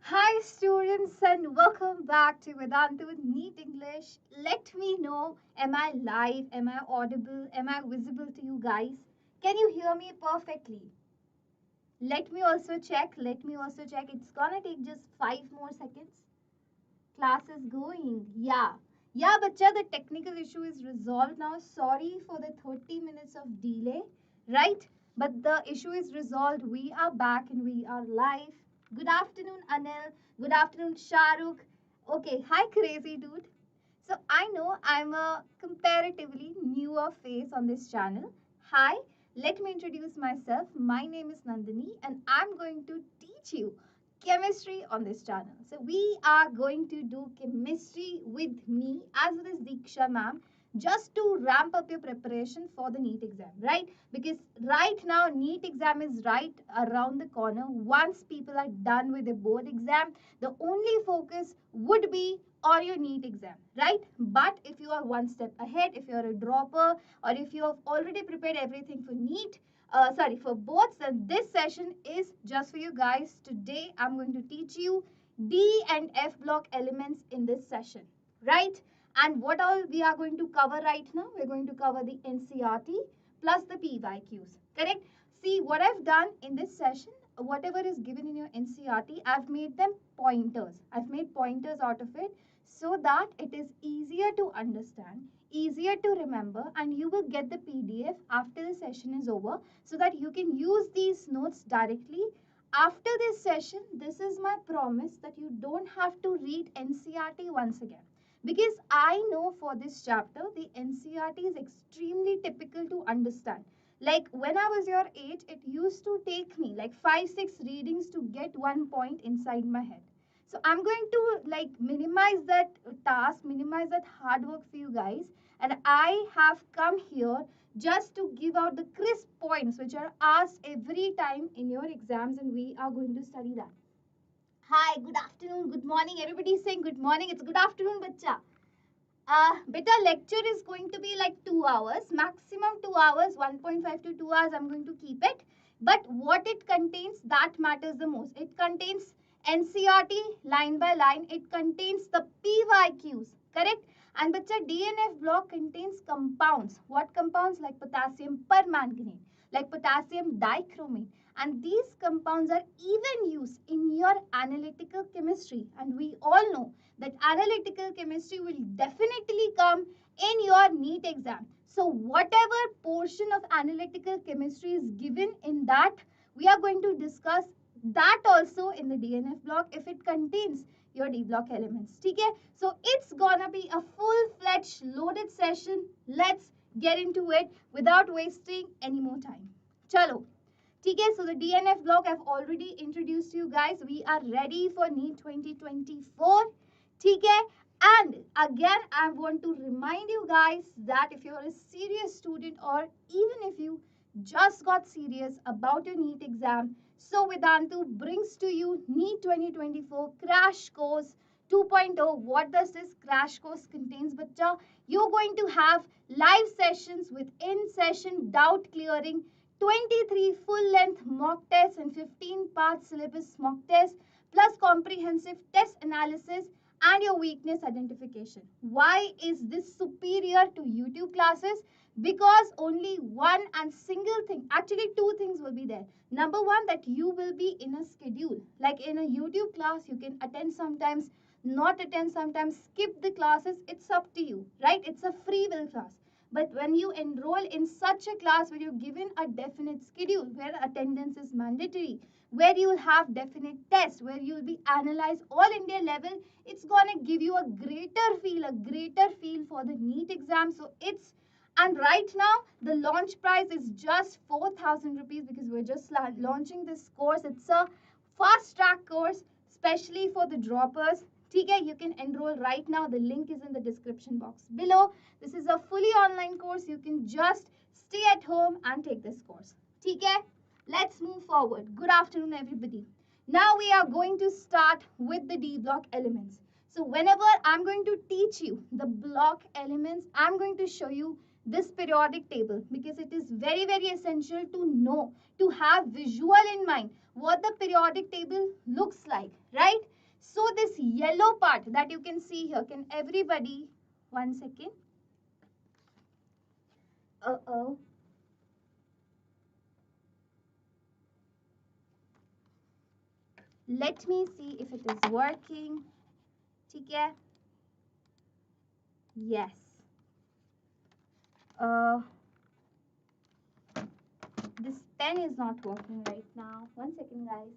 Hi students and welcome back to Vedantu NEET English. Let me know, am I live, am I audible, am I visible to you guys? Can you hear me perfectly? Let me also check, it's gonna take just 5 more seconds. Class is going, yeah. Yeah, bacha, the technical issue is resolved now. Sorry for the 30 minutes of delay, right? But the issue is resolved. We are back and we are live. Good afternoon, Anil. Good afternoon, Shahrukh. Okay, hi, crazy dude. So I know I'm a comparatively newer face on this channel. Hi, let me introduce myself. My name is Nandini and I'm going to teach you chemistry on this channel. So we are going to do chemistry with me as well as Diksha ma'am just to ramp up your preparation for the NEET exam, right? Because right now NEET exam is right around the corner. Once people are done with the board exam, the only focus would be or your NEET exam, right? But if you are one step ahead, if you're a dropper, or if you have already prepared everything for NEET, for boards, then this session is just for you guys. Today, I'm going to teach you D and F block elements in this session, right? And what all we are going to cover right now? We're going to cover the NCERT plus the PYQs, correct? See, what I've done in this session, whatever is given in your NCERT, I've made them pointers. I've made pointers out of it so that it is easier to understand, easier to remember, and you will get the PDF after the session is over so that you can use these notes directly. After this session, this is my promise that you don't have to read NCERT once again. Because I know for this chapter, the NCERT is extremely typical to understand. Like when I was your age, it used to take me like 5-6 readings to get one point inside my head. So I'm going to like minimize that task, minimize that hard work for you guys. And I have come here just to give out the crisp points which are asked every time in your exams, and we are going to study that. Hi, good afternoon, good morning. Everybody is saying good morning. It's good afternoon, bacha. Beta lecture is going to be like 2 hours, maximum 2 hours, 1.5 to 2 hours I'm going to keep it. But what it contains, that matters the most. It contains NCERT line by line. It contains the PYQs, correct? And bacha, DNF block contains compounds. What compounds? Like potassium permanganate, like potassium dichromate. And these compounds are even used in your analytical chemistry. And we all know that analytical chemistry will definitely come in your NEET exam. So whatever portion of analytical chemistry is given in that, we are going to discuss that also in the DNF block if it contains your D block elements. Okay? So it's gonna be a full-fledged loaded session. Let's get into it without wasting any more time. Chalo. Okay, so the DNF block I've already introduced you guys. We are ready for NEET 2024. Okay, and again I want to remind you guys that if you're a serious student or even if you just got serious about your NEET exam, so Vedantu brings to you NEET 2024 Crash Course 2.0. What does this crash course contains, bacha? You're going to have live sessions with in-session doubt clearing, 23 full-length mock tests and 15-part syllabus mock tests, plus comprehensive test analysis and your weakness identification. Why is this superior to YouTube classes? Because only one and single thing, actually two things will be there. Number one, that you will be in a schedule. Like in a YouTube class, you can attend sometimes, not attend sometimes, skip the classes. It's up to you, right? It's a free will class. But when you enroll in such a class where you're given a definite schedule, where attendance is mandatory, where you'll have definite tests, where you'll be analyzed all India level, it's gonna give you a greater feel for the NEET exam. So and right now the launch price is just 4,000 rupees because we're just launching this course. It's a fast track course, especially for the droppers. Okay, you can enroll right now. The link is in the description box below. This is a fully online course. You can just stay at home and take this course. Okay, let's move forward. Good afternoon, everybody. Now we are going to start with the D block elements. So whenever I'm going to teach you the block elements, I'm going to show you this periodic table because it is very, very essential to know, to have visual in mind what the periodic table looks like, right? this yellow part that you can see here, can everybody, one second. Let me see if it is working. ठीक है? Yes. This pen is not working right now. One second, guys.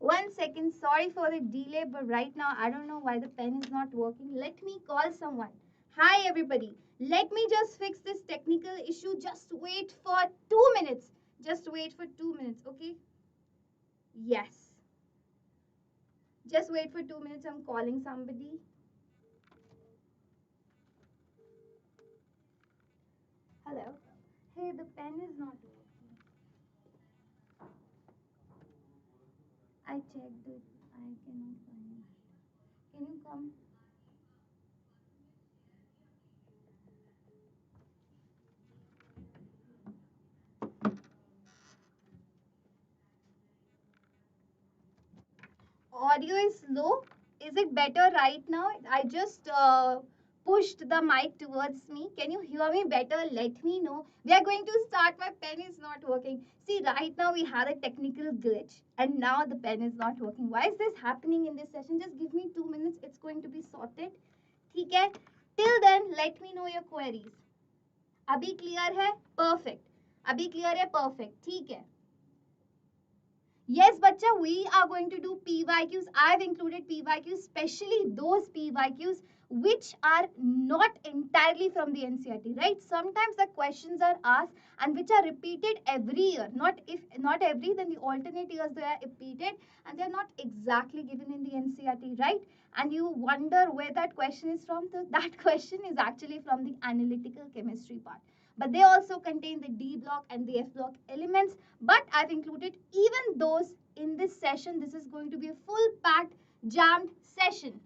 One second, sorry for the delay, but right now I don't know why the pen is not working. Let me call someone. Hi everybody, let me just fix this technical issue. Just wait for 2 minutes. Just wait for 2 minutes, okay? Yes. Just wait for 2 minutes, I'm calling somebody. Hello. Hey, the pen is not working. I checked it. I cannot find it. Can you come? Audio is low. Is it better right now? I just pushed the mic towards me. Can you hear me better? Let me know. We are going to start. My pen is not working. See, right now we had a technical glitch and now the pen is not working. Why is this happening in this session? Just give me 2 minutes. It's going to be sorted. ठीक है? Till then, let me know your queries. अभी clear है? Perfect. अभी clear है? Perfect. ठीक है. Yes, bacha, we are going to do PYQs. I've included PYQs, especially those PYQs which are not entirely from the NCERT, right? Sometimes the questions are asked and which are repeated every year. If not every, then the alternate years they are repeated and they are not exactly given in the NCERT, right? And you wonder where that question is from. So that question is actually from the analytical chemistry part. But they also contain the D block and the F block elements. But I've included even those in this session. This is going to be a full packed, jammed session.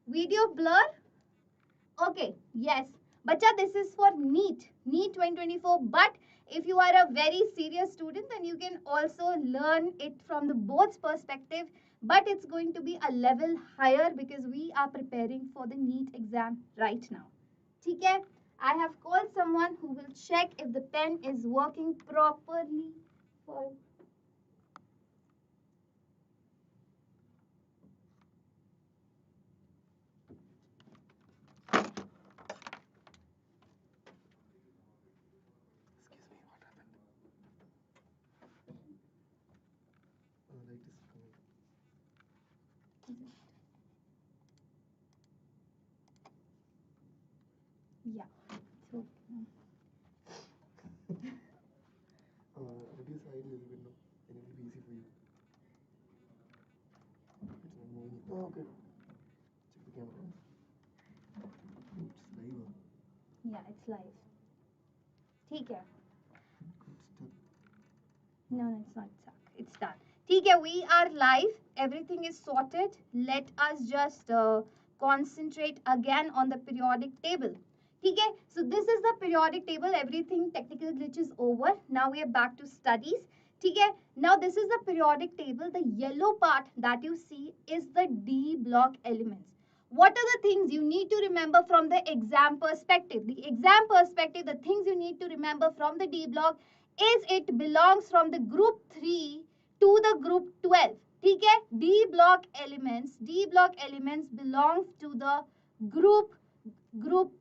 Video blur? Okay, yes. Bacha, this is for NEET 2024. But if you are a very serious student, then you can also learn it from the board's perspective. But it's going to be a level higher because we are preparing for the NEET exam right now. Okay? I have called someone who will check if the pen is working properly for yeah. So, reduce height a little bit now, and it will be easy for you. It's not moving. Oh, okay. Check the camera. It's live. Yeah, it's live. Okay. It's No, it's not stuck. It's done. Okay, we are live. Everything is sorted. Let us just concentrate again on the periodic table. Okay, so this is the periodic table. Everything technical glitch is over. Now we are back to studies. Okay, now this is the periodic table. The yellow part that you see is the D block elements. What are the things you need to remember from the exam perspective? The exam perspective, the things you need to remember from the D block is it belongs from the group 3 to the group 12. ठीक है? D block elements belongs to the group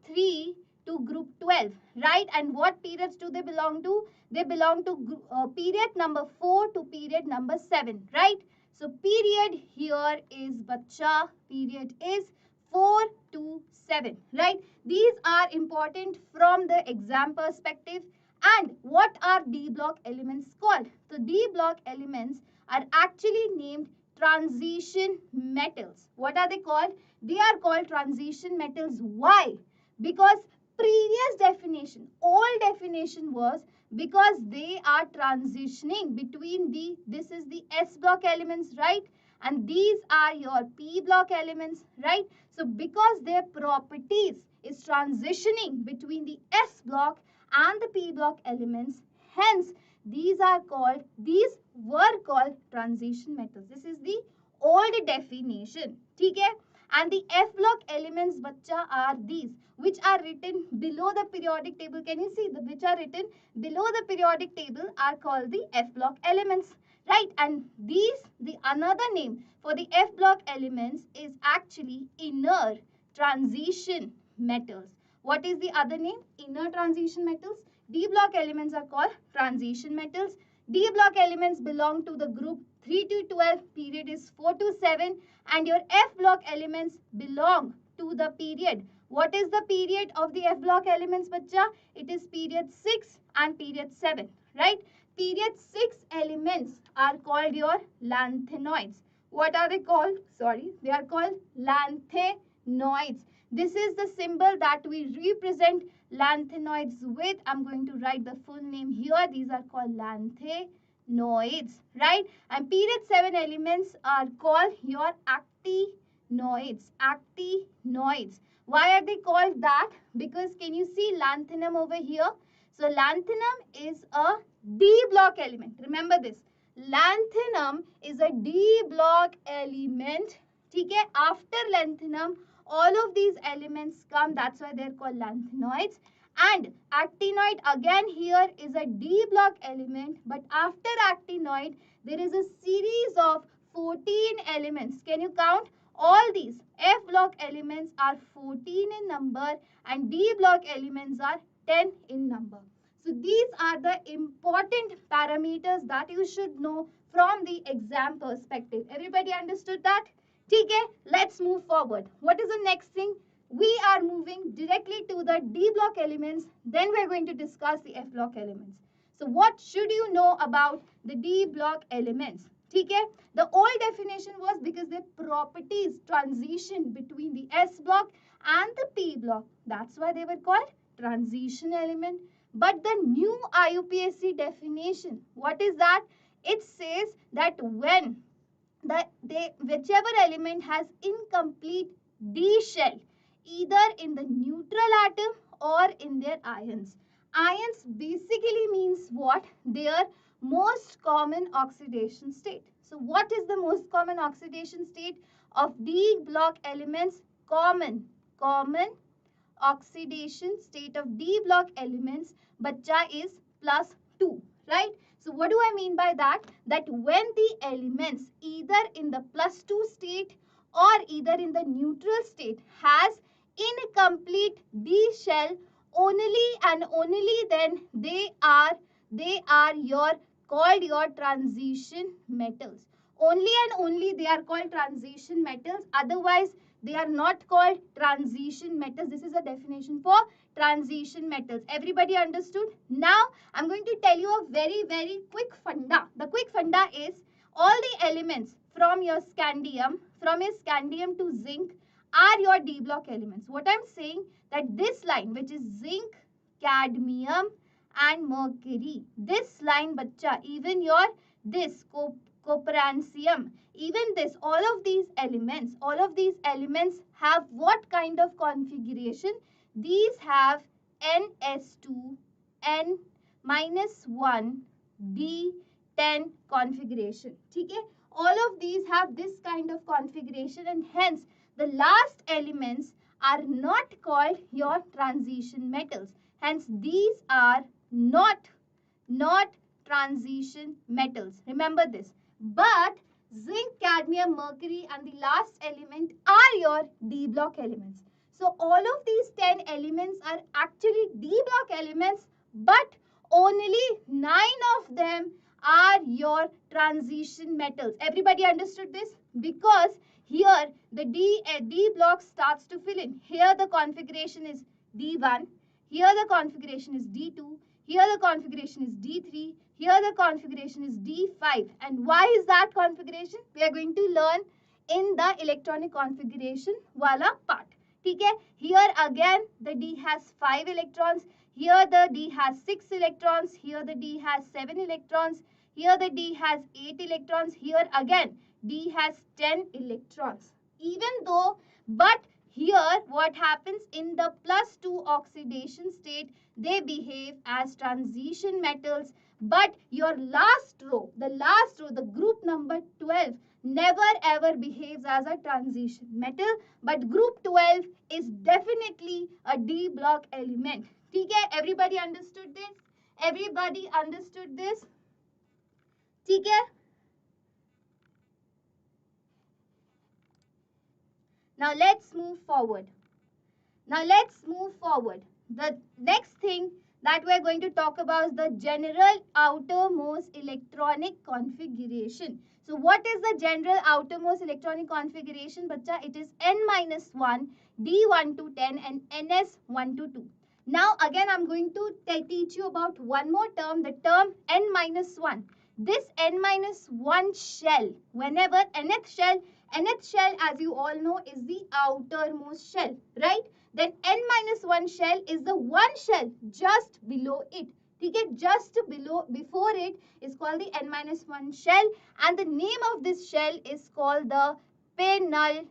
3 to group 12, right? And what periods do they belong to? They belong to period number 4 to period number 7, right? So period here is bacha, period is 4 to 7, right? These are important from the exam perspective. And what are D block elements called? So D block elements are actually named transition metals. What are they called? They are called transition metals. Why? Because previous definition, old definition was because they are transitioning between this is the S block elements, right? and these are your p block elements, right? So because their properties is transitioning between the s block and the p block elements, hence these were called transition metals. This is the old definition. Okay? And the F block elements, bacha, are these which are written below the periodic table. Can you see the which are written below the periodic table are called the F block elements, right? And these, the another name for the F block elements is actually inner transition metals. What is the other name? Inner transition metals. D block elements are called transition metals. D block elements belong to the group 3 to 12, period is 4 to 7, and your F block elements belong to the period. What is the period of the F block elements, bacha? It is period 6 and period 7, right? Period 6 elements are called your lanthanoids. What are they called? Sorry, they are called lanthanoids. This is the symbol that we represent lanthanoids with. I'm going to write the full name here. These are called lanthanoids, right? And period 7 elements are called your actinoids. Actinoids. Why are they called that? Because can you see lanthanum over here? So lanthanum is a D block element. Remember this. Lanthanum is a D block element. Okay? After lanthanum, all of these elements come. That's why they're called lanthanoids. And actinoid again here is a D block element. But after actinoid, there is a series of 14 elements. Can you count? All these F block elements are 14 in number and D block elements are 10 in number. So these are the important parameters that you should know from the exam perspective. Everybody understood that? Okay, let's move forward. What is the next thing? We are moving directly to the D block elements. Then we are going to discuss the F block elements. So what should you know about the D block elements? Okay, the old definition was because their properties transition between the S block and the P block. That's why they were called transition element. But the new IUPAC definition, what is that? It says that when whichever element has incomplete D shell, either in the neutral atom or in their ions. Ions basically means what? Their most common oxidation state. So what is the most common oxidation state of D block elements? Common oxidation state of D block elements, bacha, is +2, right? So what do I mean by that? That when the elements either in the +2 state or either in the neutral state has incomplete D shell, only and only then they are called your transition metals. Only and only they are called transition metals. Otherwise, they are not called transition metals. This is a definition for transition metals. Everybody understood? Now, I'm going to tell you a very, very quick funda. The quick funda is all the elements from your scandium to zinc are your D block elements. What I'm saying, that this line, which is zinc, cadmium and mercury, this line, bacha, even your this coperancium, even this, all of these elements have what kind of configuration? These have ns2 n -1 d10 configuration. Okay? All of these have this kind of configuration, and hence the last elements are not called your transition metals. Hence these are not transition metals. Remember this. But zinc, cadmium, mercury and the last element are your D block elements. So all of these 10 elements are actually D block elements, but only 9 of them are your transition metals. Everybody understood this? Because here the D block starts to fill in. Here the configuration is D1. Here the configuration is D2. Here the configuration is D3. Here the configuration is D5. And why is that configuration? We are going to learn in the electronic configuration wala part. Okay? Here again the D has 5 electrons. Here the D has 6 electrons. Here the D has 7 electrons. Here the D has 8 electrons. Here again D has 10 electrons. But here what happens in the +2 oxidation state, they behave as transition metals. But your last row, the group number 12, never ever behaves as a transition metal. But group 12 is definitely a D block element. Okay, everybody understood this? Everybody understood this? Okay? Now let's move forward. The next thing that we're going to talk about is the general outermost electronic configuration. So what is the general outermost electronic configuration, bacha? It is N-1, D1 to 10 and NS1 to 2. Now again I'm going to teach you about one more term, the term N-1. This N-1 shell, whenever nth shell as you all know is the outermost shell, right? Then N-1 shell is the one shell just below it. Okay, just before it is called the N-1 shell, and the name of this shell is called the penultimate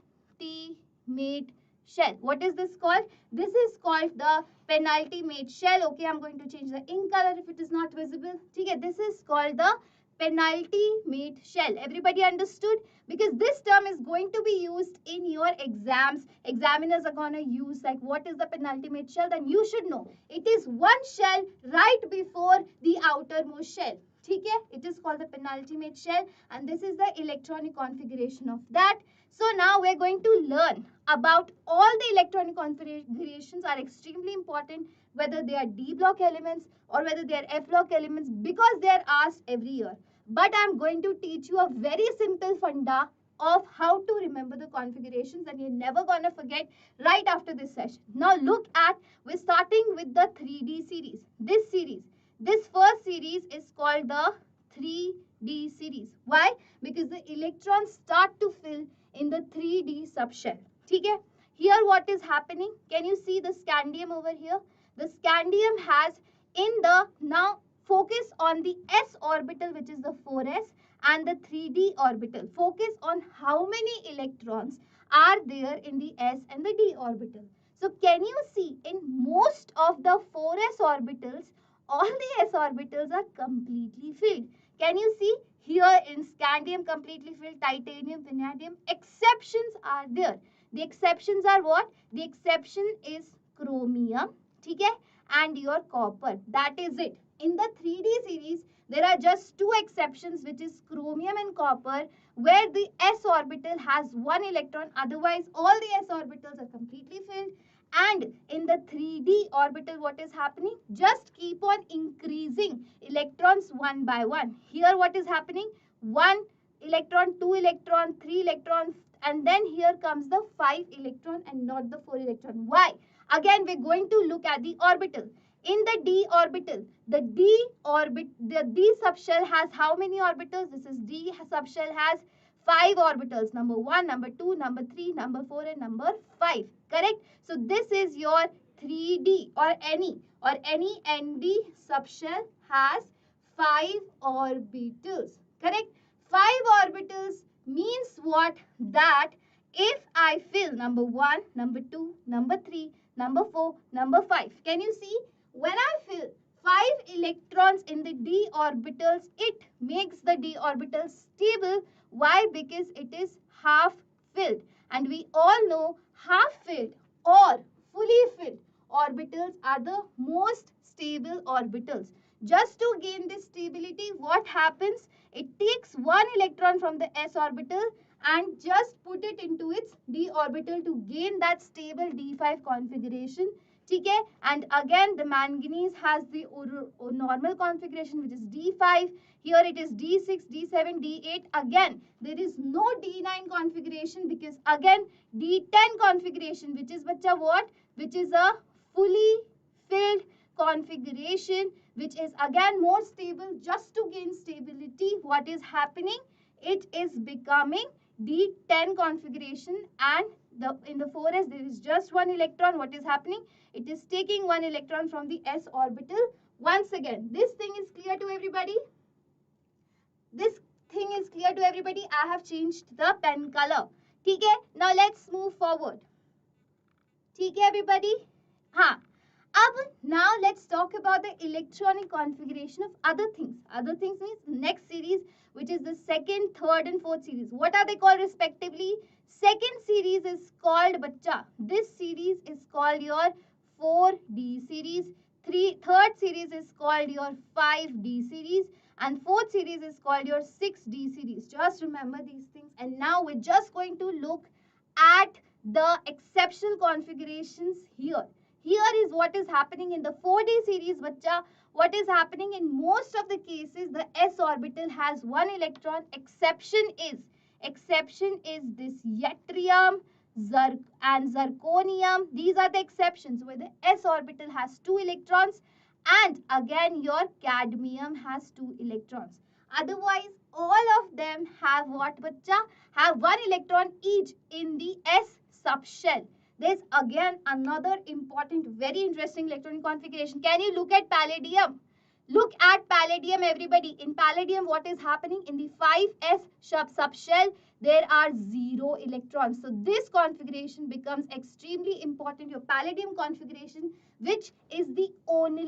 shell. What is this called? This is called the penultimate shell. Okay, I'm going to change the ink color if it is not visible. Okay, this is called the penultimate shell. Everybody understood? Because this term is going to be used in your exams. Examiners are going to use like what is the penultimate shell, then you should know. It is one shell right before the outermost shell. Okay? It is called the penultimate shell, and this is the electronic configuration of that. So now we're going to learn about all the electronic configurations are extremely important, whether they are D block elements or whether they are F block elements, because they are asked every year. But I'm going to teach you a very simple funda of how to remember the configurations, and you're never going to forget right after this session. Now look at, we're starting with the 3D series. This first series is called the 3D series. Why? Because the electrons start to fill in the 3D subshell. Okay? Here what is happening? Can you see the scandium over here? The scandium has in the, now focus on the s orbital, which is the 4s, and the 3D orbital. Focus on how many electrons are there in the s and the d orbital. So can you see in most of the 4s orbitals, all the s orbitals are completely filled. Can you see here in scandium completely filled, titanium, vanadium? Exceptions are there. The exceptions are what? The exception is chromium, okay, and your copper. That is it. In the 3D series, there are just two exceptions, which is chromium and copper, where the s orbital has one electron. Otherwise, all the s orbitals are completely filled. And in the 3D orbital, what is happening? Just keep on increasing electrons one by one. Here, what is happening? 1 electron, 2 electron, 3 electron, and then here comes the 5 electron and not the 4 electron. Why? Again, we're going to look at the orbital. In the d orbital, the d subshell has how many orbitals? This is d subshell has 5 orbitals. Number 1, number 2, number 3, number 4, and number 5. Correct? So this is your 3D or any ND subshell has 5 orbitals. Correct? 5 orbitals means what? That if I fill number 1, number 2, number 3, number 4, number 5. Can you see? When I fill 5 electrons in the d orbitals, it makes the d orbital stable. Why? Because it is half filled. And we all know half filled or fully filled orbitals are the most stable orbitals. Just to gain this stability, what happens? It takes one electron from the s orbital and just put it into its d orbital to gain that stable d5 configuration. Okay? And again, the manganese has the normal configuration, which is d5. Here it is d6, d7, d8. Again, there is no d9 configuration because again, d10 configuration, which is what? Which is a fully filled configuration, which is again more stable. Just to gain stability, what is happening? It is becoming d10 configuration, and in the 4s there is just one electron. What is happening? It is taking one electron from the s orbital. Once again, this thing is clear to everybody? This thing is clear to everybody. I have changed the pen color. Okay, now let's move forward. Okay, everybody? हाँ, अब now let's talk about the electronic configuration of other things. Other things means next series, which is the second, third and fourth series. What are they called respectively? Second series is called bacha. This series is called your 4D series. Third series is called your 5D series. And fourth series is called your 6D series. Just remember these things. And now we're just going to look at the exceptional configurations here. Here is what is happening in the 4D series, bacha. What is happening in most of the cases, the s orbital has one electron. Exception is this yttrium and zirconium. These are the exceptions where the s orbital has two electrons, and again your cadmium has two electrons. Otherwise, all of them have what, bacha? Have one electron each in the s subshell. There's again another important, very interesting electronic configuration. Can you look at palladium? Look at palladium, everybody. In palladium, what is happening? In the 5s subshell, there are 0 electrons. So this configuration becomes extremely important. Your palladium configuration, which is the only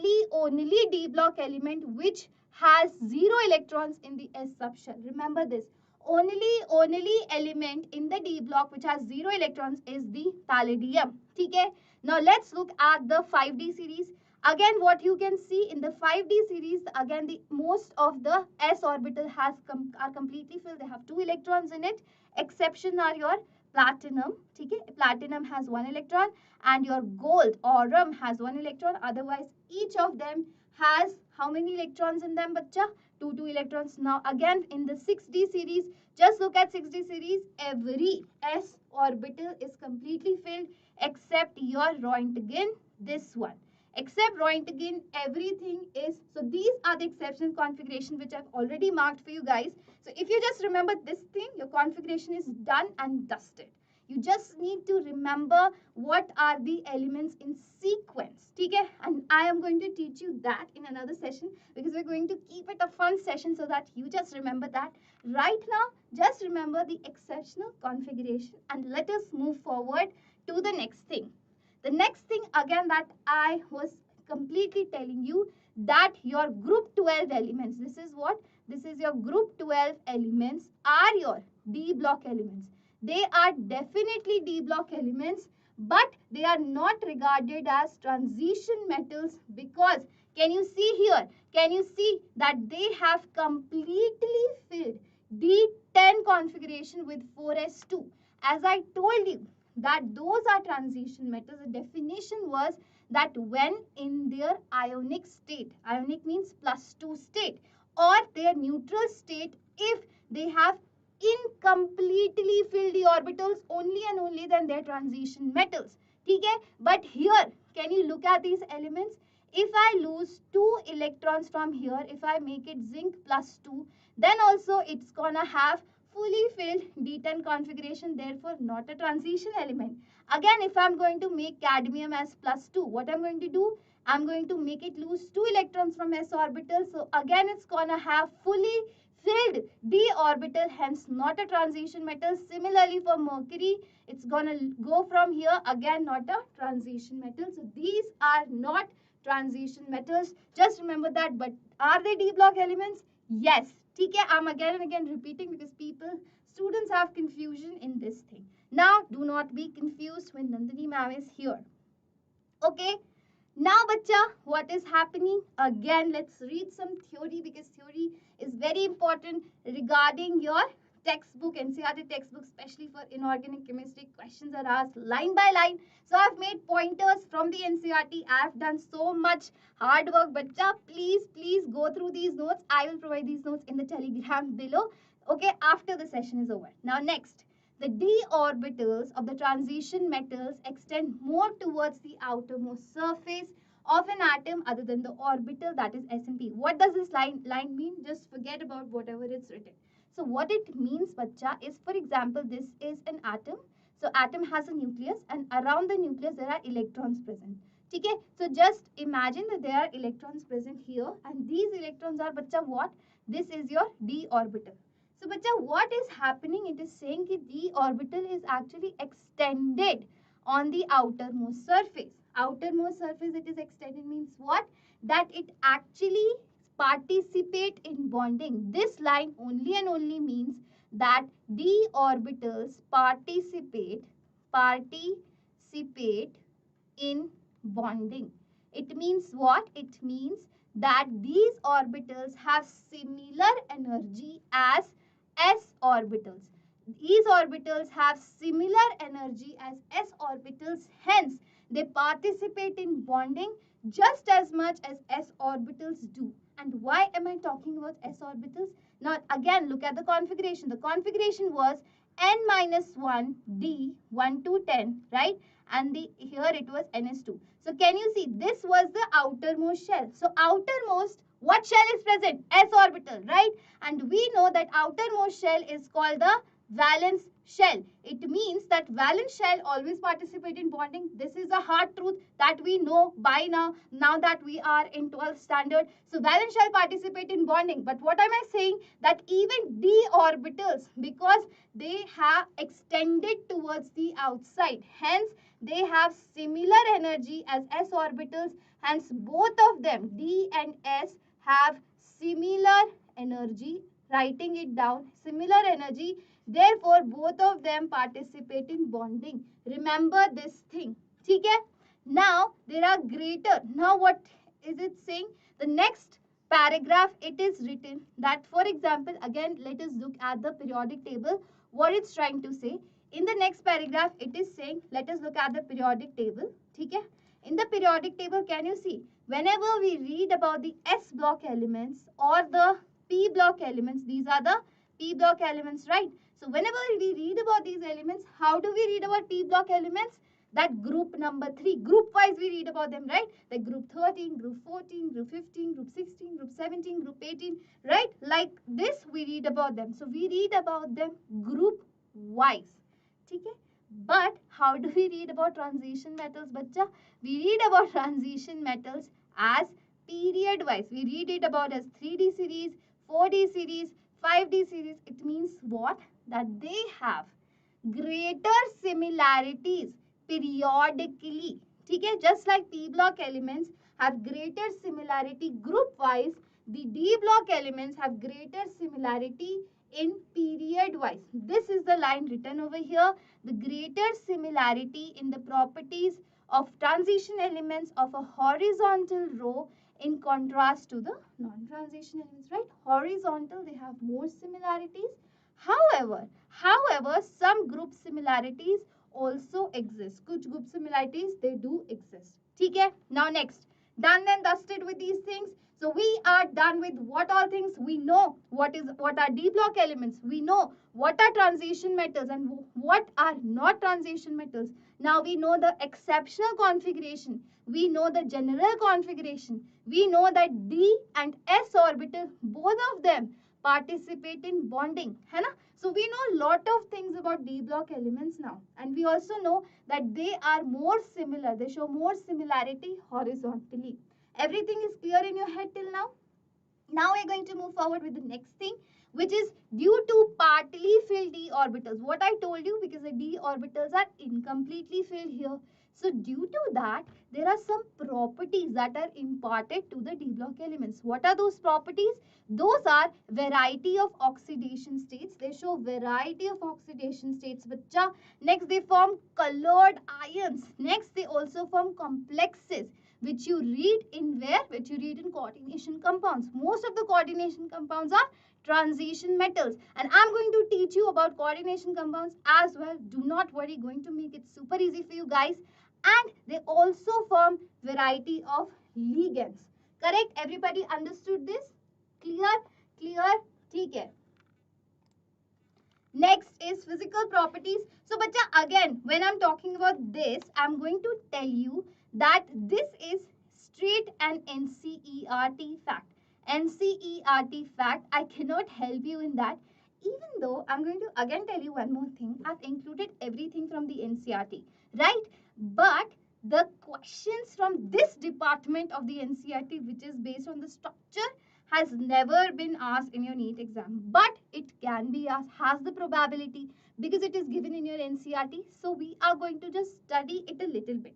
d block element which has 0 electrons in the s subshell. Remember this. Only element in the d block which has 0 electrons is the palladium. Okay? Now let's look at the 5D series. Again, what you can see in the 5D series, again the most of the s orbital are completely filled. They have 2 electrons in it. Exception are your platinum. Okay? Platinum has 1 electron, and your gold aurum has 1 electron. Otherwise, each of them has how many electrons in them, bacha? 2 electrons. Now again in the 6D series, just look at 6D series. Every s orbital is completely filled except your Roentgen, this one. Except Roentgen, everything is, so these are the exceptional configuration which I've already marked for you guys. So if you just remember this thing, your configuration is done and dusted. You just need to remember what are the elements in sequence. Okay? And I am going to teach you that in another session, because we're going to keep it a fun session so that you just remember that. Right now, just remember the exceptional configuration, and let us move forward to the next thing. The next thing again that I was completely telling you, that your group 12 elements, this is what? This is your group 12 elements are your D block elements. They are definitely D block elements, but they are not regarded as transition metals, because can you see here? Can you see that they have completely filled D10 configuration with 4s2? As I told you that those are transition metals, the definition was that when in their ionic state, ionic means +2 state, or their neutral state, if they have incompletely filled the orbitals, only and only then they're transition metals. Okay? But here, can you look at these elements? If I lose 2 electrons from here, if I make it zinc +2, then also it's gonna have fully filled D10 configuration, therefore not a transition element. Again, if I'm going to make cadmium as +2, what I'm going to do? I'm going to make it lose 2 electrons from s orbital. So again, it's gonna have fully filled d orbital, hence not a transition metal. Similarly for mercury, it's gonna go from here, again not a transition metal. So these are not transition metals. Just remember that. But are they d block elements? Yes. Okay, I'm again and again repeating because students have confusion in this thing. Now, do not be confused when Nandini ma'am is here. Okay. Now, bacha, what is happening? Again, let's read some theory, because theory is very important regarding your textbook, NCERT textbook, especially for inorganic chemistry. Questions are asked line by line. So I've made pointers from the NCERT. I've done so much hard work. Bacha, please go through these notes. I will provide these notes in the telegram below. Okay, after the session is over. Now next. The d orbitals of the transition metals extend more towards the outermost surface of an atom other than the orbital, that is S and P. What does this line mean? Just forget about whatever it's written. So what it means, bacha, is, for example, this is an atom. So atom has a nucleus, and around the nucleus there are electrons present. ठीक है. So just imagine that there are electrons present here and these electrons are बच्चा what? This is your d orbital. So बच्चा what is happening? It is saying कि d orbital is actually extended on the outermost surface. Outermost surface it is extended means what? That it actually participate in bonding. This line only and only means that d orbitals participate in bonding. It means what? It means that these orbitals have similar energy as s orbitals. These orbitals have similar energy as s orbitals. Hence, they participate in bonding just as much as s orbitals do. And why am I talking about s orbitals? Now, again, look at the configuration. The configuration was n minus 1 d 1 to 10, right? And here it was ns2. So can you see this was the outermost shell. So outermost, what shell is present? S orbital, right? And we know that outermost shell is called the valence shell. It means that valence shell always participate in bonding. This is a hard truth that we know by now that we are in 12th standard. So valence shell participate in bonding. But what am I saying? That even d orbitals, because they have extended towards the outside, hence they have similar energy as s orbitals. Hence both of them, d and s, have similar energy. Writing it down, similar energy. Therefore, both of them participate in bonding. Remember this thing. Okay? Now, there are greater. Now, what is it saying? The next paragraph, it is written that, for example, again, let us look at the periodic table. What it's trying to say. In the next paragraph, it is saying, let us look at the periodic table. Okay? In the periodic table, can you see? Whenever we read about the S block elements or the P block elements, these are the P block elements, right? So whenever we read about these elements, how do we read about P block elements? That group number 3, group wise we read about them, right? Like group 13, group 14, group 15, group 16, group 17, group 18, right? Like this we read about them. So we read about them group wise. Okay? But how do we read about transition metals, bacha? We read about transition metals as period wise. We read it about as 3D series, 4D series, 5D series. It means what? That they have greater similarities periodically. Okay? Just like P block elements have greater similarity group wise, the D block elements have greater similarity in period wise. This is the line written over here. The greater similarity in the properties of transition elements of a horizontal row in contrast to the non-transition elements, right? Horizontal, they have more similarities. However, some group similarities also exist. Kuch group similarities, they do exist. Okay? Now next, done and dusted with these things. So we are done with what all things we know. What are D block elements? We know what are transition metals and what are not transition metals. Now we know the exceptional configuration. We know the general configuration. We know that D and S orbital, both of them participate in bonding. है ना? So we know a lot of things about D block elements now. And we also know that they are more similar. They show more similarity horizontally. Everything is clear in your head till now? Now we're going to move forward with the next thing, which is due to partly filled d orbitals. What I told you, because the d orbitals are incompletely filled here. So due to that, there are some properties that are imparted to the d block elements. What are those properties? Those are variety of oxidation states. They show variety of oxidation states. Bacha. Next, they form colored ions. Next, they also form complexes, which you read in where? Which you read in coordination compounds. Most of the coordination compounds are transition metals. And I'm going to teach you about coordination compounds as well. Do not worry, going to make it super easy for you guys. And they also form variety of ligands. Correct? Everybody understood this? Clear? Clear? Okay. Next is physical properties. So, bacha, again, when I'm talking about this, I'm going to tell you that this is straight an NCERT fact. NCERT fact, I cannot help you in that. Even though I'm going to again tell you one more thing, I've included everything from the NCERT, right? But the questions from this department of the NCERT, which is based on the structure, has never been asked in your NEET exam. But it can be asked, has the probability, because it is given in your NCERT. So we are going to just study it a little bit.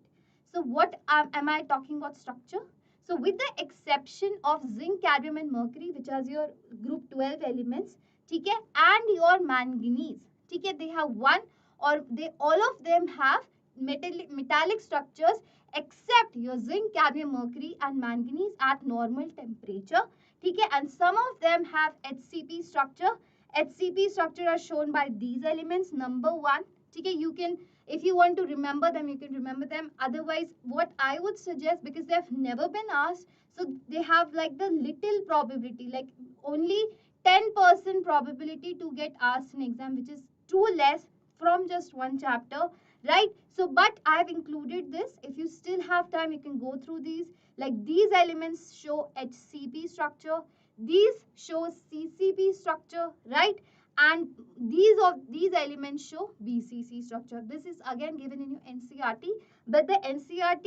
So what am I talking about structure? So with the exception of zinc, cadmium and mercury, which are your group 12 elements, ठीक है, and your manganese, ठीक है, they have one or they all of them have metallic structures except your zinc, cadmium, mercury and manganese at normal temperature, ठीक है, and some of them have HCP structure. HCP structure are shown by these elements. Number 1, ठीक है, you can, if you want to remember them, you can remember them. Otherwise, what I would suggest, because they have never been asked, so they have like the little probability, like only 10% probability to get asked in exam, which is too less from just one chapter, right? So, but I have included this. If you still have time, you can go through these. Like these elements show HCP structure, these show CCP structure, right? And these elements show BCC structure. This is again given in your NCERT, but the NCERT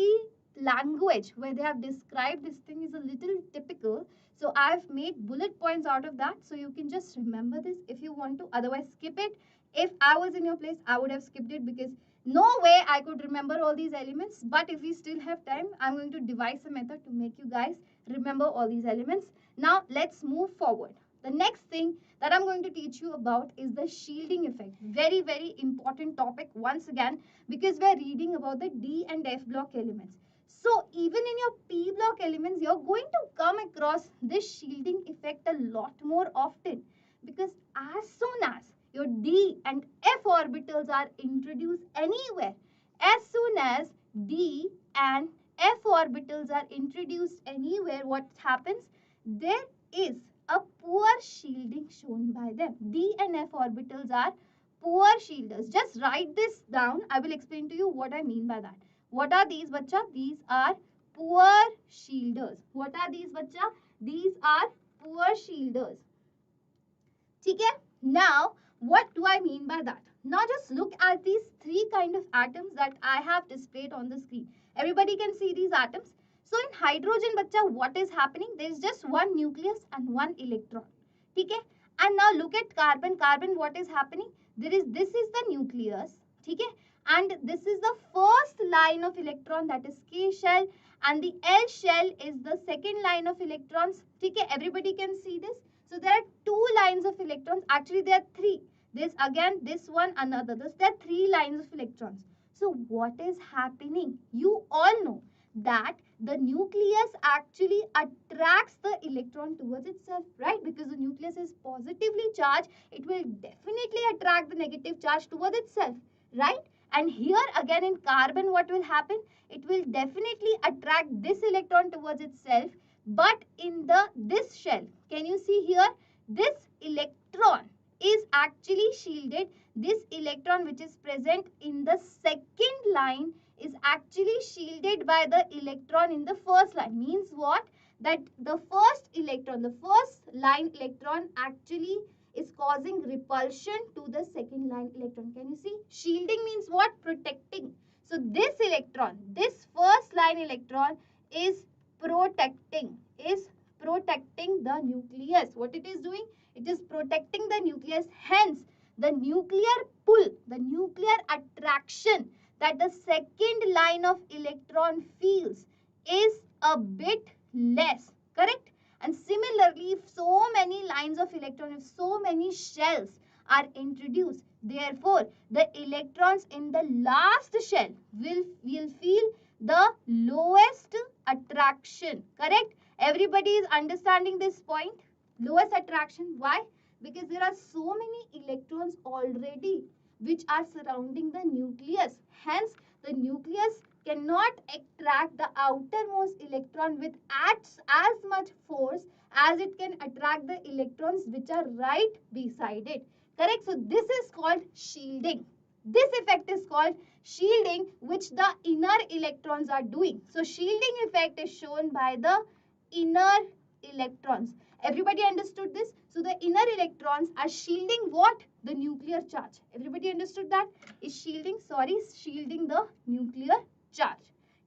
language where they have described this thing is a little typical. So I've made bullet points out of that, so you can just remember this if you want to. Otherwise, skip it. If I was in your place, I would have skipped it, because no way I could remember all these elements. But if we still have time, I'm going to devise a method to make you guys remember all these elements. Now let's move forward. The next thing that I'm going to teach you about is the shielding effect. Very, very important topic once again, because we're reading about the D and F block elements. So even in your P block elements, you're going to come across this shielding effect a lot more often, because as soon as your D and F orbitals are introduced anywhere, as soon as D and F orbitals are introduced anywhere, what happens? There is a poor shielding shown by them. D and F orbitals are poor shielders. Just write this down. I will explain to you what I mean by that. What are these, bacha? These are poor shielders. What are these, bacha? These are poor shielders. Okay? Now, what do I mean by that? Now just look at these three kind of atoms that I have displayed on the screen. Everybody can see these atoms. So in hydrogen, bacha, what is happening? There is just one nucleus and one electron. Okay? And now look at carbon. Carbon, what is happening? This is the nucleus. Okay? And this is the first line of electron, that is K shell, and the L shell is the second line of electrons. Okay? Everybody can see this. So there are two lines of electrons. Actually, there are three. This again, this one, another. There are three lines of electrons. So what is happening? You all know that the nucleus actually attracts the electron towards itself, right? Because the nucleus is positively charged, it will definitely attract the negative charge towards itself, right? And here again in carbon, what will happen? It will definitely attract this electron towards itself. But in this shell, can you see here? This electron is actually shielded. This electron which is present in the second line is actually shielded by the electron in the first line. Means what? That the first electron, the first line electron actually is causing repulsion to the second line electron. Can you see? Shielding means what? Protecting. So this electron, this first line electron is protecting the nucleus. What it is doing? It is protecting the nucleus. Hence, the nuclear pull, the nuclear attraction that the second line of electron feels is a bit less. Correct? And similarly, if so many lines of electron, if so many shells are introduced, therefore, the electrons in the last shell will feel the lowest attraction. Correct? Everybody is understanding this point? Lowest attraction. Why? Because there are so many electrons already which are surrounding the nucleus. Hence, the nucleus cannot attract the outermost electron with as much force as it can attract the electrons which are right beside it. Correct? So, this is called shielding. This effect is called shielding, which the inner electrons are doing. So, shielding effect is shown by the inner electrons. Everybody understood this? So, the inner electrons are shielding what? The nuclear charge. Everybody understood that? Is shielding the nuclear charge.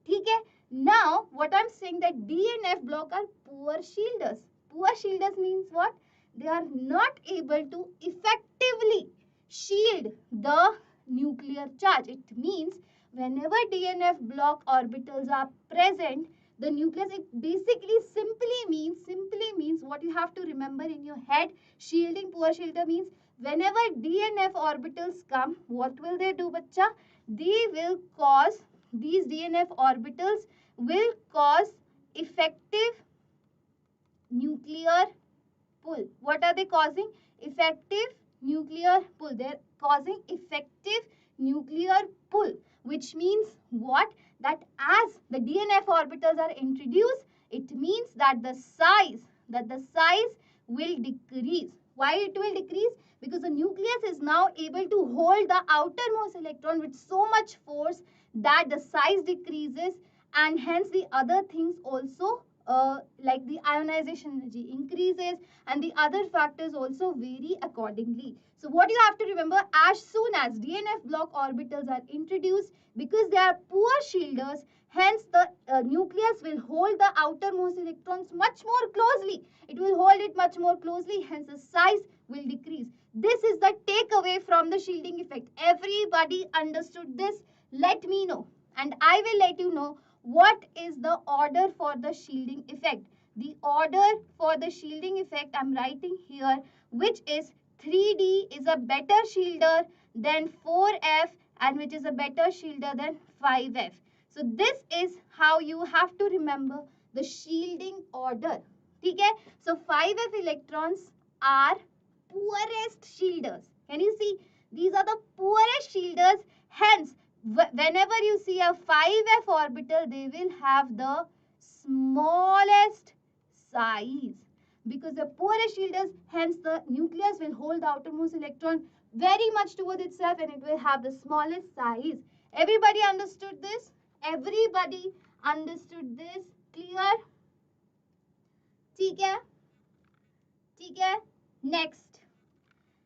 ठीक है. Now what I'm saying that D and F block are poor shielders. Poor shielders means what? They are not able to effectively shield the nuclear charge. It means whenever D and F block orbitals are present, the nucleus, it basically simply means what you have to remember in your head. Shielding, poor shielder means whenever D and F orbitals come, what will they do, bacha? They will cause, these D and F orbitals will cause effective nuclear pull. What are they causing? Effective nuclear pull. They're causing effective nuclear pull, which means what? That as the D and F orbitals are introduced, it means that the size will decrease. Why it will decrease? Because the nucleus is now able to hold the outermost electron with so much force that the size decreases, and hence the other things also like the ionization energy increases, and the other factors also vary accordingly. So what you have to remember, as soon as D and F block orbitals are introduced, because they are poor shielders, hence the nucleus will hold the outermost electrons much more closely. It will hold it much more closely, hence the size will decrease. This is the takeaway from the shielding effect. Everybody understood this? Let me know, and I will let you know what is the order for the shielding effect. The order for the shielding effect I'm writing here, which is 3D is a better shielder than 4F, and which is a better shielder than 5F. So this is how you have to remember the shielding order. Okay? So 5F electrons are poorest shielders. Can you see? These are the poorest shielders. Hence, whenever you see a 5F orbital, they will have the smallest size. Because the poorest shielders, hence the nucleus will hold the outermost electron very much towards itself, and it will have the smallest size. Everybody understood this? Everybody understood this? Clear? ठीक है? ठीक है? Next.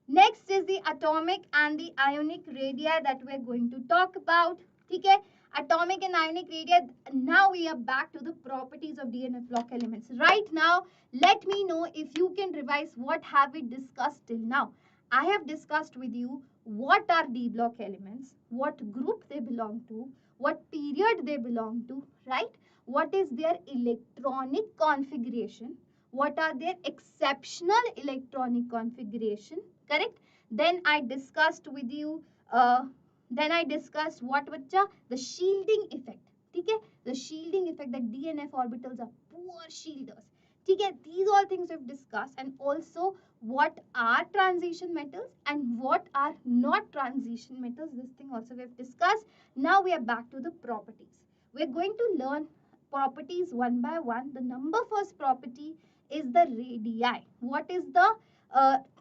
Next is the atomic and the ionic radii that we're going to talk about. Okay? Atomic and ionic radii. Now we are back to the properties of D and F block elements. Right now, let me know if you can revise what have we discussed till now. I have discussed with you what are D block elements, what group they belong to, what period they belong to, right? What is their electronic configuration, what are their exceptional electronic configuration, correct? Then I discussed with you what bacha? The shielding effect. Okay? The shielding effect, that D and F orbitals are poor shielders. Okay? These all things we've discussed, and also what are transition metals and what are not transition metals. This thing also we've discussed. Now we are back to the properties. We're going to learn properties one by one. The number first property is the radii. What is the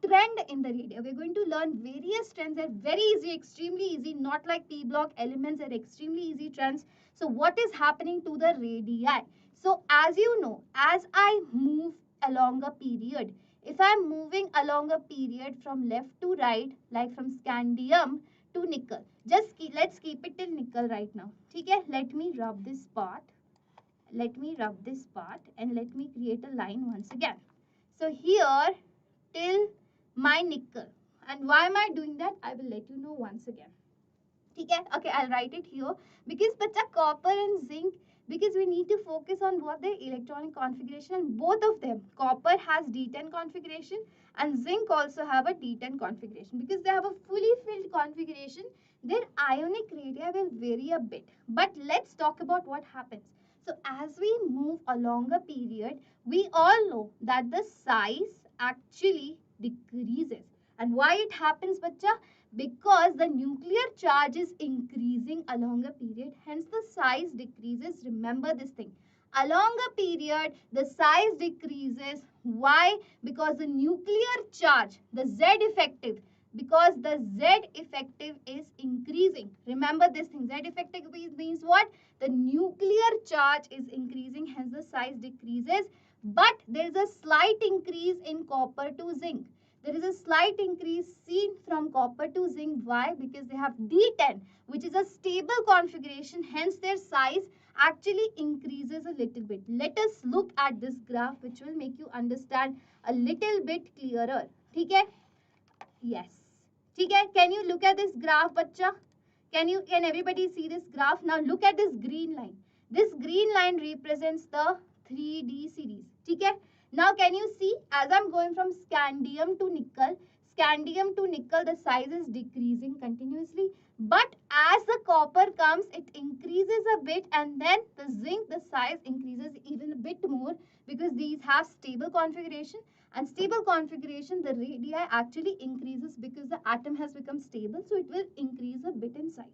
trend in the radii? We're going to learn various trends. They're very easy, extremely easy, not like P block elements. They're extremely easy trends. So what is happening to the radii? So as you know, as I move along a period, if I'm moving along a period from left to right, like from scandium to nickel, let's keep it till nickel right now. Okay? Let me rub this part. Let me rub this part and let me create a line once again. So here till my nickel. And why am I doing that? I will let you know once again. Okay, I'll write it here. Because bacha, copper and zinc, because we need to focus on what the electronic configuration, and both of them. Copper has D10 configuration and zinc also have a D10 configuration. Because they have a fully filled configuration, their ionic radii will vary a bit. But let's talk about what happens. So as we move along a period, we all know that the size actually decreases. And why it happens, bacha? Because the nuclear charge is increasing along a period, hence the size decreases. Remember this thing. Along a period, the size decreases. Why? Because the nuclear charge, the Z effective, because the Z effective is increasing. Remember this thing. Z effective means what? The nuclear charge is increasing, hence the size decreases. But there is a slight increase in copper to zinc. There is a slight increase seen from copper to zinc. Why? Because they have D10, which is a stable configuration. Hence, their size actually increases a little bit. Let us look at this graph which will make you understand a little bit clearer. ठीक है? Yes. ठीक है? Can you look at this graph, बच्चा? Can everybody see this graph? Now look at this green line. This green line represents the 3D series. ठीक है? Now can you see, as I'm going from scandium to nickel, the size is decreasing continuously. But as the copper comes, it increases a bit, and then the zinc, the size increases even a bit more because these have stable configuration. And stable configuration, the radii actually increases because the atom has become stable, so it will increase a bit in size.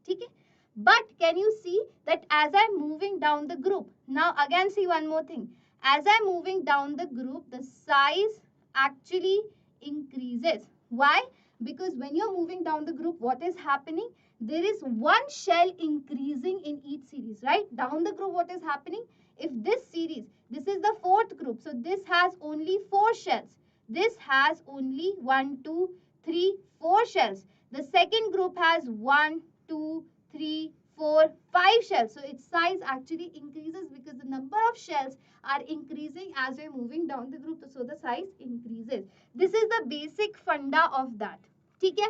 Okay? But can you see that as I'm moving down the group, now again see one more thing. As I'm moving down the group, the size actually increases. Why? Because when you're moving down the group, what is happening? There is one shell increasing in each series, right? Down the group, what is happening? If this series, this is the fourth group, so this has only 4 shells. This has only 1, 2, 3, 4 shells. The second group has 1, 2, 3, 4, 5 shells. So its size actually increases because the number of shells are increasing as we're moving down the group. So the size increases. This is the basic funda of that. ठीक है?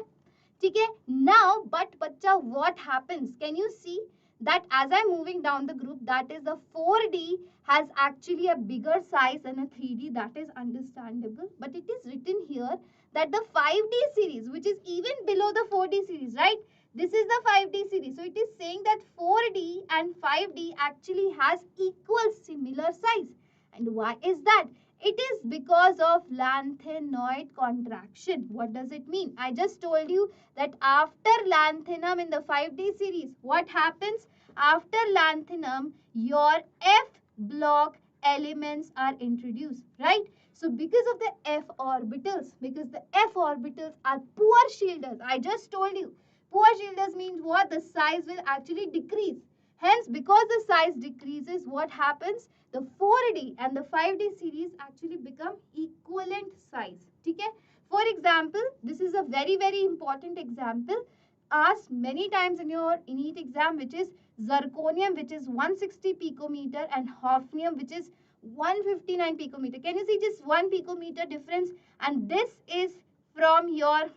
ठीक है? Now, but bachcha, what happens? Can you see that as I'm moving down the group, that is the 4D has actually a bigger size than a 3D. That is understandable. But it is written here that the 5D series, which is even below the 4D series, right? This is the 5D series. So it is saying that 4D and 5D actually has equal similar size. And why is that? It is because of lanthanoid contraction. What does it mean? I just told you that after lanthanum in the 5D series, what happens? After lanthanum, your F block elements are introduced, right? So because of the F orbitals, because the F orbitals are poor shielders, I just told you, poor shielders means what? The size will actually decrease. Hence, because the size decreases, what happens? The 4D and the 5D series actually become equivalent size. Okay? For example, this is a very, very important example asked many times in your NEET exam, which is zirconium, which is 160 picometer, and hafnium, which is 159 picometer. Can you see just 1 picometer difference? And this is from your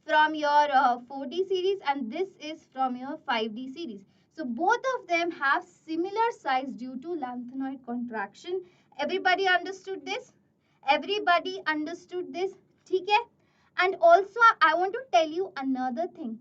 4D series, and this is from your 5D series. So both of them have similar size due to lanthanoid contraction. Everybody understood this? Everybody understood this? ठीक है? And also I want to tell you another thing.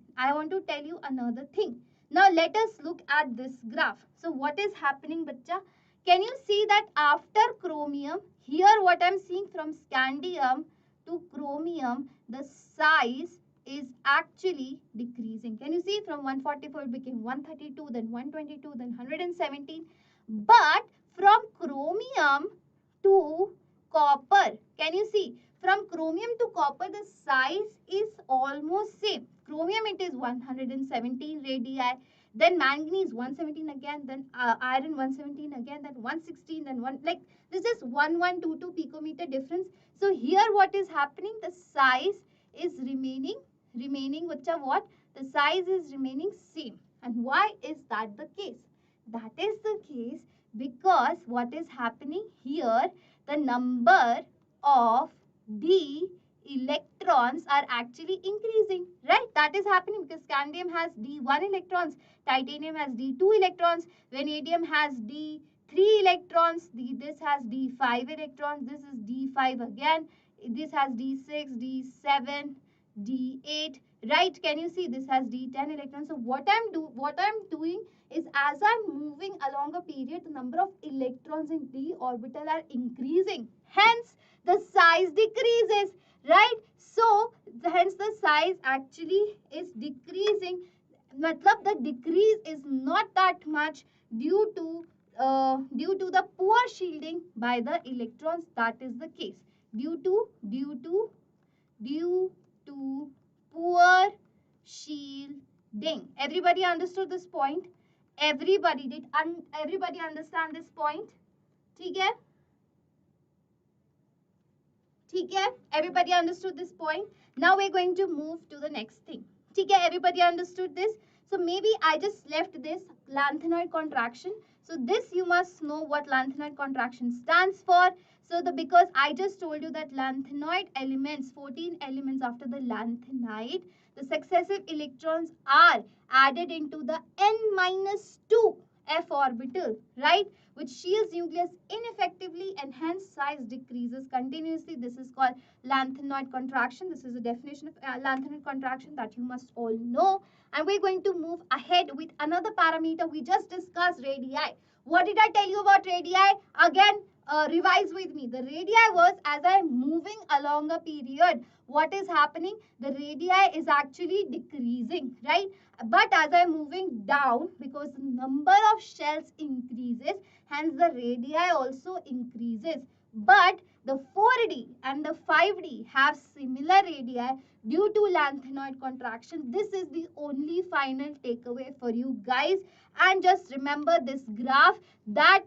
Now let us look at this graph. So what is happening, bachcha? Can you see that after chromium, here what I am seeing from scandium to chromium, the size is actually decreasing. Can you see from 144 it became 132, then 122, then 117. But from chromium to copper, can you see? From chromium to copper, the size is almost same. Chromium, it is 117 radii. Then manganese 117 again. Then iron 117 again. Then 116. Then one, like this is 1122 picometer difference. So here what is happening? The size is remaining. What? The size is remaining same. And why is that the case? That is the case because what is happening here? The number of the electrons are actually increasing, right? That is happening because scandium has D1 electrons, titanium has D2 electrons, vanadium has D3 electrons, this has D5 electrons, this is D5 again, this has D6, D7, D8, right? Can you see this has D10 electrons? So what I'm doing is as I'm moving along a period, the number of electrons in d orbital are increasing. Hence, the size decreases, right? So, hence the size actually is decreasing. Matlab the decrease is not that much due to the poor shielding by the electrons. That is the case. Due to poor shielding. Everybody understood this point? Everybody understand this point? ठीक है? ठीक है? Everybody understood this point? Now we're going to move to the next thing. ठीक है? Everybody understood this? So maybe I just left this lanthanoid contraction. So this you must know what lanthanoid contraction stands for. So because I just told you that lanthanoid elements, 14 elements after the lanthanide, the successive electrons are added into the n-2 f orbital, right? Which shields nucleus ineffectively and hence size decreases continuously. This is called lanthanoid contraction. This is a definition of lanthanoid contraction that you must all know. And we're going to move ahead with another parameter. We just discussed radii. What did I tell you about radii? Again, revise with me. The radii was as I'm moving along a period. What is happening? The radii is actually decreasing, right? But as I'm moving down, because the number of shells increases, hence the radii also increases. But the 4D and the 5D have similar radii due to lanthanoid contraction. This is the only final takeaway for you guys. And just remember this graph that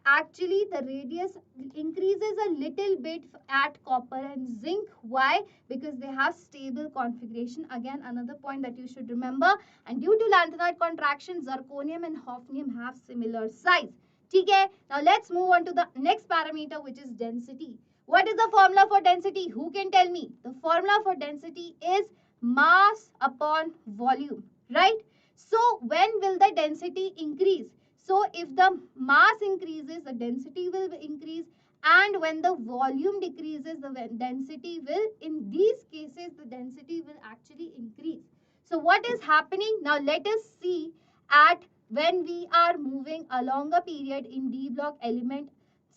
actually the radius increases a little bit at copper and zinc. Why? Because they have stable configuration. Again, another point that you should remember. And due to lanthanoid contraction, zirconium and hafnium have similar size. Okay, now let's move on to the next parameter, which is density. What is the formula for density? Who can tell me? The formula for density is mass upon volume, right? So when will the density increase? So if the mass increases, the density will increase, and when the volume decreases, the density will, in these cases, the density will actually increase. So what is happening? Now let us see at when we are moving along a period in D block element.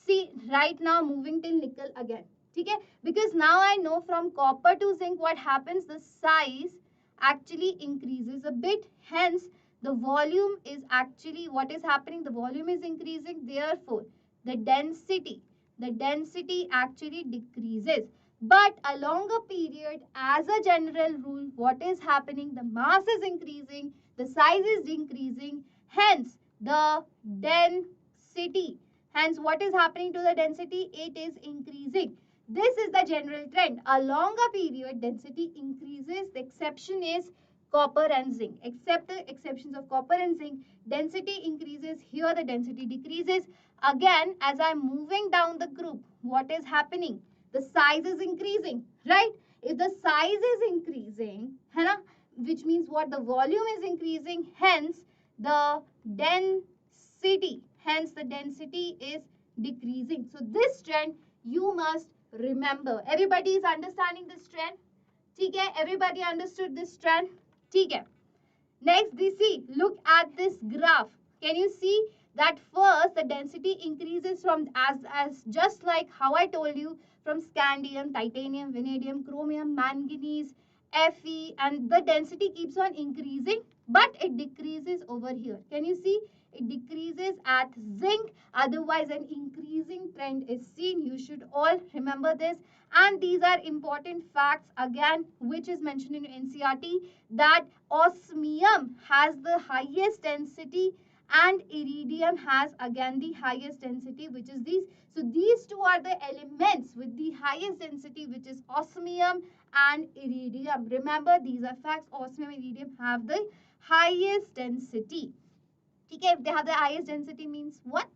See, right now moving till nickel again. Okay? Because now I know from copper to zinc what happens. The size actually increases a bit. Hence, the volume is actually what is happening. The volume is increasing. Therefore, the density actually decreases. But along a period, as a general rule, what is happening? The mass is increasing. The size is increasing. Hence, the density. Hence, what is happening to the density? It is increasing. This is the general trend. Along a period, density increases. The exception is copper and zinc. Except the exceptions of copper and zinc, density increases. Here, the density decreases. Again, as I'm moving down the group, what is happening? The size is increasing, right? If the size is increasing, which means what? The volume is increasing. Hence, the density is decreasing. So this trend you must remember. Everybody is understanding this trend? Okay, everybody understood this trend? Okay. Next, look at this graph. Can you see that first the density increases from as just like how I told you, from scandium, titanium, vanadium, chromium, manganese, Fe, and the density keeps on increasing, but it decreases over here. Can you see? It decreases at zinc. Otherwise, an increasing trend is seen. You should all remember this. And these are important facts again, which is mentioned in NCERT, that osmium has the highest density and iridium has again the highest density, which is these. So these two are the elements with the highest density, which is osmium and iridium. Remember, these are facts. Osmium and iridium have the highest density. Okay, if they have the highest density means what?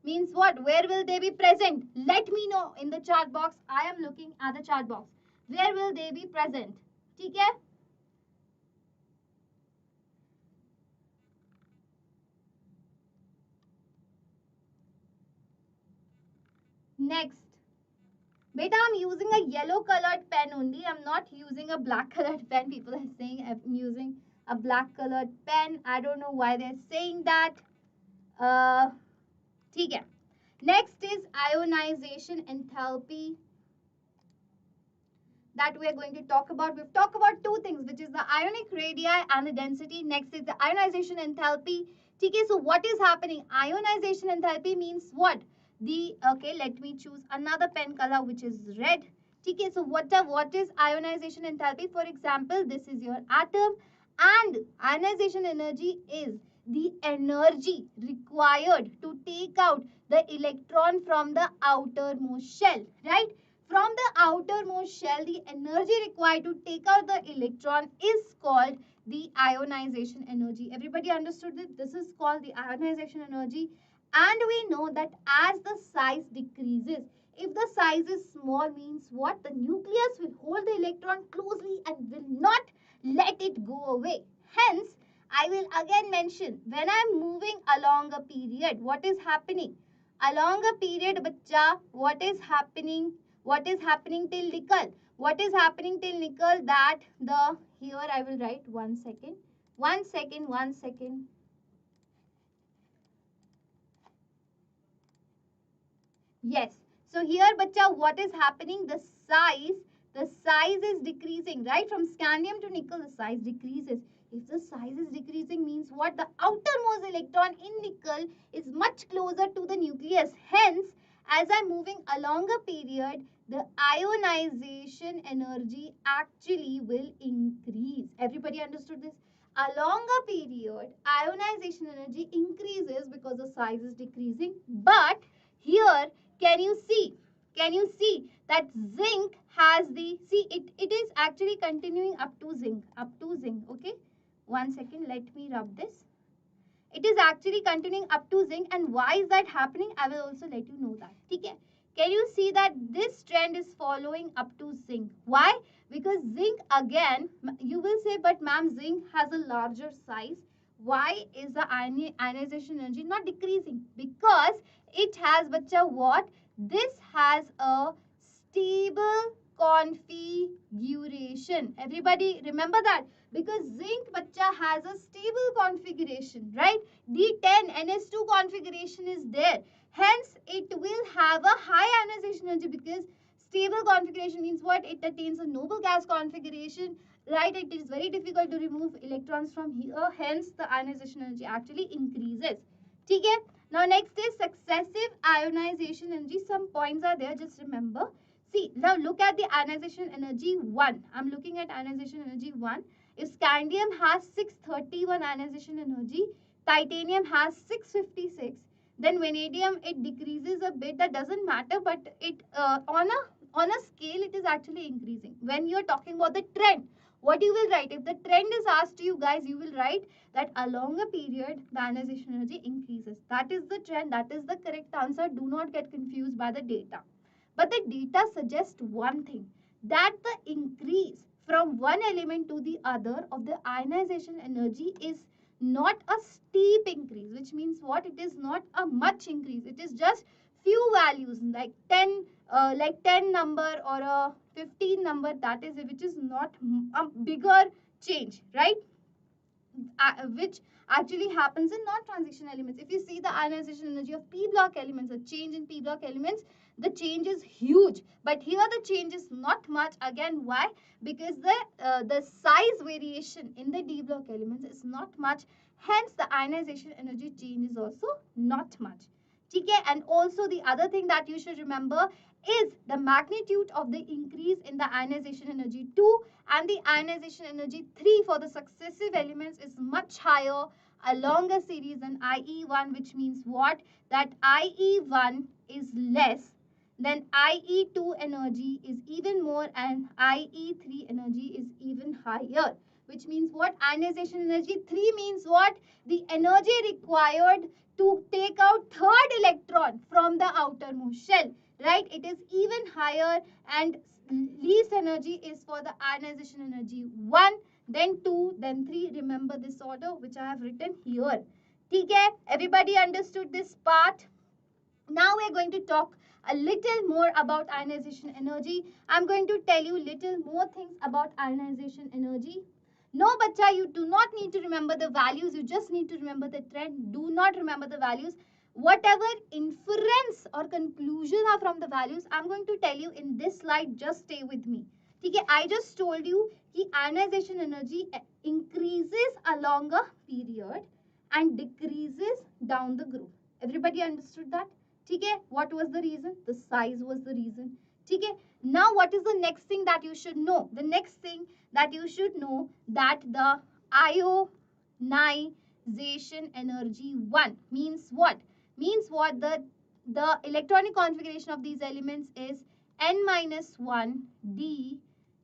Means what? Where will they be present? Let me know in the chart box. I am looking at the chart box. Where will they be present? Okay? Next. Beta, I'm using a yellow colored pen only. I'm not using a black colored pen. People are saying I'm using a black colored pen. I don't know why they're saying that. Okay. Next is ionization enthalpy that we are going to talk about. We've talked about two things, which is the ionic radii and the density. Next is the ionization enthalpy. Okay, so what is happening? Ionization enthalpy means what? Okay, let me choose another pen color, which is red. Okay, so what is ionization enthalpy? For example, this is your atom, and ionization energy is the energy required to take out the electron from the outermost shell, right? from the outermost shell, the energy required to take out the electron is called the ionization energy. Everybody understood that this is called the ionization energy. And we know that as the size decreases, if the size is small, means what? The nucleus will hold the electron closely and will not let it go away. Hence, I will again mention, when I am moving along a period, what is happening? Along a period, bacha, what is happening? What is happening till nickel? What is happening till nickel? That the, here I will write 1 second. 1 second, 1 second. Yes. So here, bacha, what is happening? The size is decreasing, right? From scandium to nickel, the size decreases. If the size is decreasing, means what? The outermost electron in nickel is much closer to the nucleus. Hence, as I'm moving along a period, the ionization energy actually will increase. Everybody understood this? Along a period, ionization energy increases because the size is decreasing. But here, can you see? Can you see that zinc has the, see, it is actually continuing up to zinc, okay? 1 second, let me rub this. It is actually continuing up to zinc, and why is that happening? I will also let you know that. Okay? Can you see that this trend is following up to zinc? Why? Because zinc, again, you will say, but ma'am, zinc has a larger size. Why is the ionization energy not decreasing? Because it has, bacha, what? This has a stable configuration. Everybody remember that? Because zinc, bacha, has a stable configuration, right? D10 NS2 configuration is there. Hence, it will have a high ionization energy because stable configuration means what? It attains a noble gas configuration, right? It is very difficult to remove electrons from here. Hence, the ionization energy actually increases. Okay? Now, next is successive ionization energy. Some points are there. Just remember. See, now look at the ionization energy 1. I'm looking at ionization energy 1. If scandium has 631 ionization energy, titanium has 656, then vanadium, it decreases a bit. That doesn't matter, but it on a scale it is actually increasing. When you are talking about the trend, what you will write? If the trend is asked to you guys, you will write that along a period the ionization energy increases. That is the trend. That is the correct answer. Do not get confused by the data. But the data suggests one thing, that the increase from one element to the other of the ionization energy is not a steep increase, which means what? It is not a much increase. It is just few values like 10 number or a 15 number, that is, which is not a bigger change, right? Which actually happens in non-transition elements. If you see the ionization energy of p block elements, a change in p block elements, the change is huge. But here the change is not much. Again, why? Because the size variation in the d block elements is not much. Hence, the ionization energy change is also not much. Okay? And also the other thing that you should remember is the magnitude of the increase in the ionization energy 2 and the ionization energy 3 for the successive elements is much higher along a series than IE1, which means what? That IE1 is less, then IE2 energy is even more, and IE3 energy is even higher. Which means what? Ionization energy 3 means what? The energy required to take out third electron from the outermost shell, right? It is even higher, and least energy is for the ionization energy 1, then 2, then 3. Remember this order which I have written here. Okay? Everybody understood this part? Now we are going to talk a little more about ionization energy. I'm going to tell you little more things about ionization energy. No, bacha, you do not need to remember the values. You just need to remember the trend. Do not remember the values. Whatever inference or conclusion are from the values, I'm going to tell you in this slide. Just stay with me. Okay, I just told you that ionization energy increases along a period and decreases down the group. Everybody understood that? Okay, what was the reason? The size was the reason. Okay, now what is the next thing that you should know? The next thing that you should know, that the ionization energy 1 means what? Means what? The electronic configuration of these elements is n minus 1, d,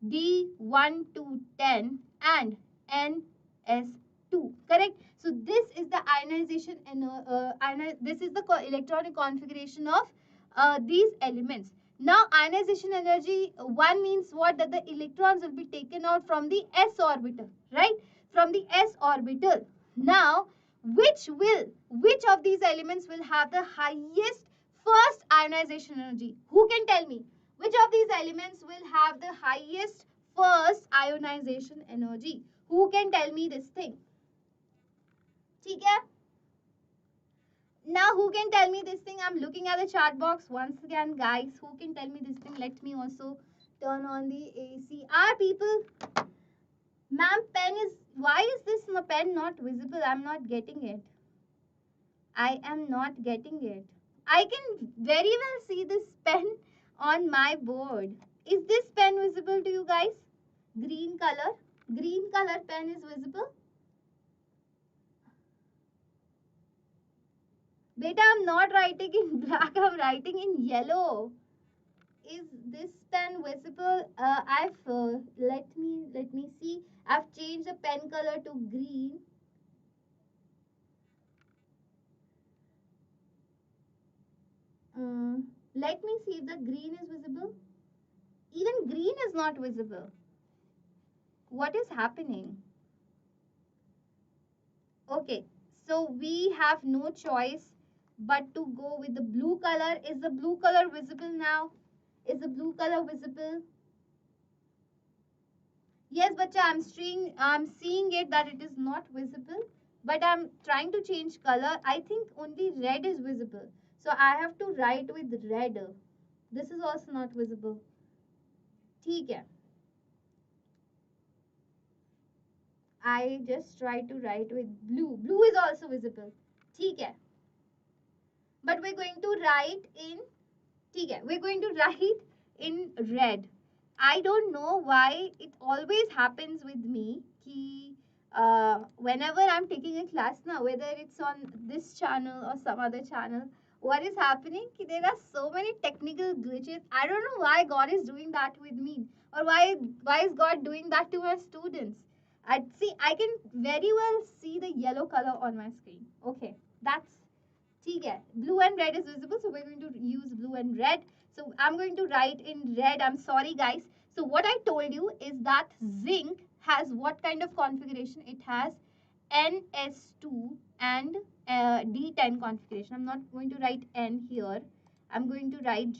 d1 to 10, and ns2. Correct? So this is the ionization and this is the electronic configuration of these elements. Now ionization energy 1 means what? That the electrons will be taken out from the s orbital, right? From the s orbital. Now which of these elements will have the highest first ionization energy? Who can tell me? Which of these elements will have the highest first ionization energy? Who can tell me this thing? ठीक है? Now who can tell me this thing? I'm looking at the chat box once again, guys. Who can tell me this thing? Let me also turn on the AC. Are people? Ma'am, pen is. Why is this pen not visible? I'm not getting it. I am not getting it. I can very well see this pen on my board. Is this pen visible to you guys? Green color. Green color pen is visible. Beta, I'm not writing in black. I'm writing in yellow. Is this pen visible? Let me see. I've changed the pen color to green. Let me see if the green is visible. Even green is not visible. What is happening? Okay, so we have no choice but to go with the blue color. Is the blue color visible now? Is the blue color visible? Yes, bacha, I'm seeing it that it is not visible, but I'm trying to change color. I think only red is visible. So I have to write with red. This is also not visible. ठीक है. I just try to write with blue. Blue is also visible. ठीक है. But we're going to write in ठीक है. We're going to write in red. I don't know why it always happens with me कि whenever I'm taking a class now, whether it's on this channel or some other channel, what is happening? There are so many technical glitches. I don't know why God is doing that with me, or why is God doing that to my students. I can very well see the yellow color on my screen. Okay, that's ठीक है. Blue and red is visible, so we're going to use blue and red. So I'm going to write in red. I'm sorry, guys. So what I told you is that zinc has what kind of configuration? It has NS2 and D10 configuration. I'm not going to write N here. I'm going to write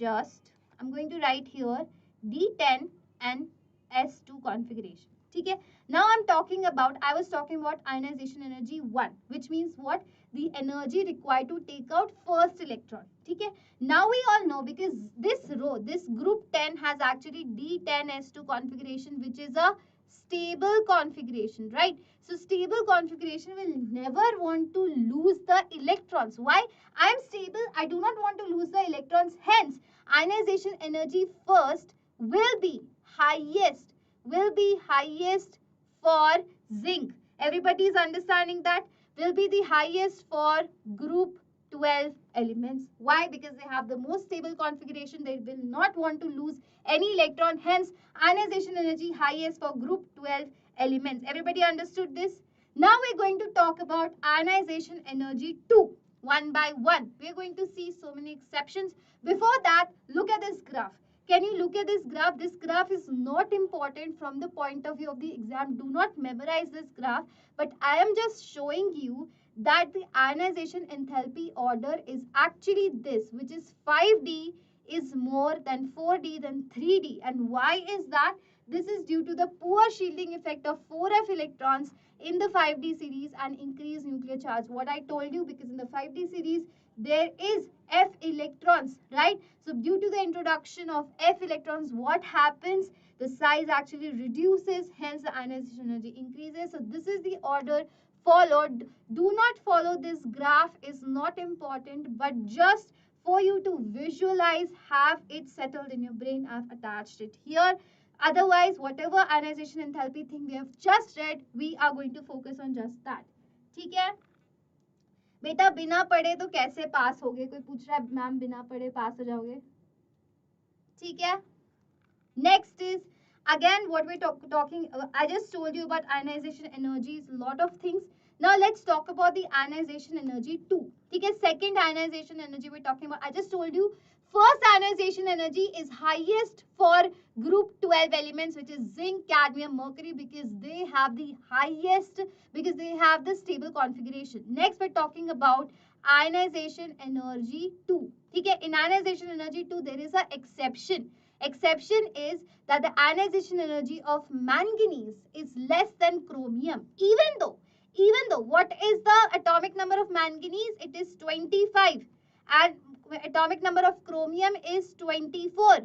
here D10 and S2 configuration. Okay. Now I was talking about ionization energy 1, which means what? The energy required to take out first electron. Okay. Now we all know, because this group 10 has actually D10S2 configuration, which is a stable configuration, right? So stable configuration will never want to lose the electrons. Why? I am stable. I do not want to lose the electrons. Hence, ionization energy first will be highest for zinc. Everybody is understanding that? Will be the highest for group 12 elements. Why? Because they have the most stable configuration. They will not want to lose any electron. Hence, ionization energy highest for group 12 elements. Everybody understood this? Now we're going to talk about ionization energy 2. One by one. We're going to see so many exceptions. Before that, look at this graph. Can you look at this graph? This graph is not important from the point of view of the exam. Do not memorize this graph. But I am just showing you that the ionization enthalpy order is actually this, which is 5D is more than 4D than 3D. And why is that? This is due to the poor shielding effect of 4F electrons in the 5D series and increased nuclear charge. What I told you, because in the 5D series, there is F electrons, right? So due to the introduction of F electrons, what happens? The size actually reduces, hence the ionization energy increases. So this is the order followed. Do not follow this graph, is not important, but just for you to visualize, have it settled in your brain. I've attached it here. Otherwise, whatever ionization enthalpy thing we have just read, we are going to focus on just that. ठीक है? बेटा बिना पढ़े तो कैसे पास होगे? कोई पूछ रहा है मैम बिना पढ़े पास हो जाओगे? ठीक है. Next is again what we're talking. I just told you about ionization energies, lot of things. Now let's talk about the ionization energy 2. Okay, second ionization energy we're talking about. I just told you first ionization energy is highest for group 12 elements, which is zinc, cadmium, mercury, because they have the highest, because they have the stable configuration. Next we're talking about ionization energy 2. Okay, in ionization energy 2 there is an exception. Exception is that the ionization energy of manganese is less than chromium. Even though what is the atomic number of manganese? It is 25 and atomic number of chromium is 24.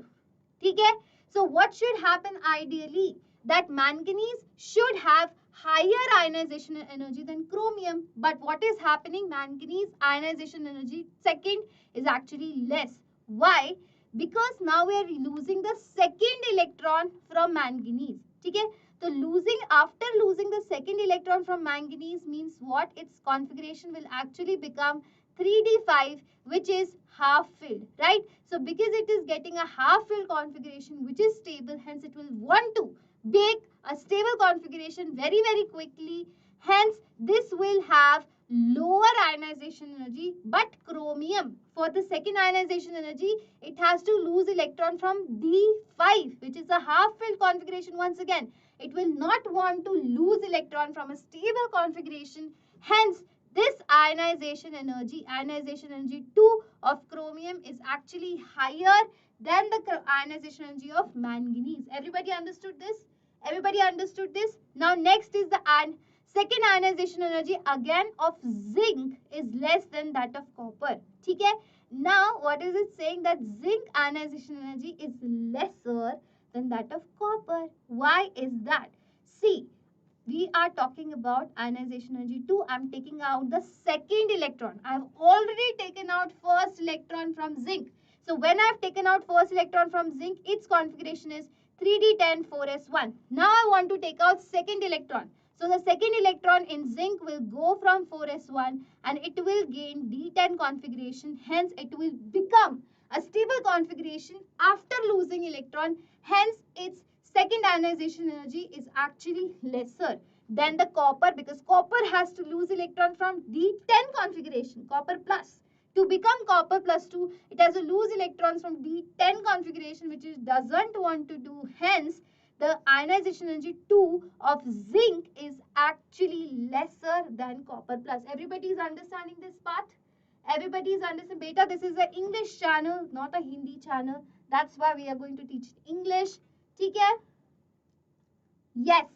Okay? So what should happen ideally? That manganese should have higher ionization energy than chromium. But what is happening? Manganese ionization energy second is actually less. Why? Because now we are losing the second electron from manganese. Okay? So after losing the second electron from manganese means what? Its configuration will actually become 3d5, which is half filled, right? So because it is getting a half filled configuration which is stable, hence it will want to make a stable configuration very quickly. Hence this will have lower ionization energy, but chromium for the second ionization energy it has to lose electron from d5, which is a half filled configuration. Once again, it will not want to lose electron from a stable configuration. Hence this ionization energy 2 of chromium is actually higher than the ionization energy of manganese. Everybody understood this? Everybody understood this? Now next is the second ionization energy again of zinc is less than that of copper. Okay? Now what is it saying? That zinc ionization energy is lesser than that of copper. Why is that? See, we are talking about ionization energy 2. I'm taking out the second electron. I've already taken out first electron from zinc. So when I've taken out first electron from zinc, its configuration is 3d10 4s1. Now I want to take out second electron. So the second electron in zinc will go from 4s1 and it will gain d10 configuration. Hence it will become a stable configuration after losing electron. Hence its second ionization energy is actually lesser than the copper, because copper has to lose electron from d10 configuration, copper plus. To become copper plus 2, it has to lose electrons from d10 configuration, which it doesn't want to do. Hence, the ionization energy 2 of zinc is actually lesser than copper plus. Everybody is understanding this part? Everybody is understanding? Beta, this is an English channel, not a Hindi channel. That's why we are going to teach English. Okay? Yes.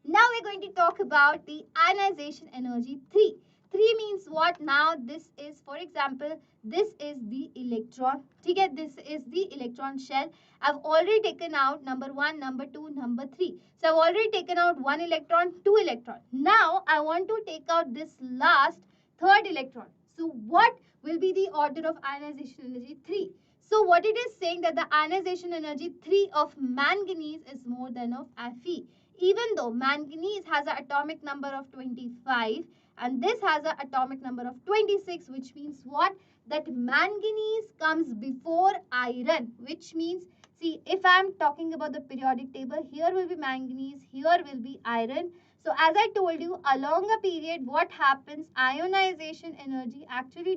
Now we're going to talk about the ionization energy 3. 3 means what? Now this is, for example, this is the electron. Okay? This is the electron shell. I've already taken out number 1, number 2, number 3. So I've already taken out 1 electron, 2 electron. Now I want to take out this last third electron. So what will be the order of ionization energy 3? So what it is saying, that the ionization energy 3 of manganese is more than of Fe. Even though manganese has an atomic number of 25 and this has an atomic number of 26, which means what? That manganese comes before iron, which means, see, if I am talking about the periodic table, here will be manganese, here will be iron. So as I told you, along a period, what happens? Ionization energy actually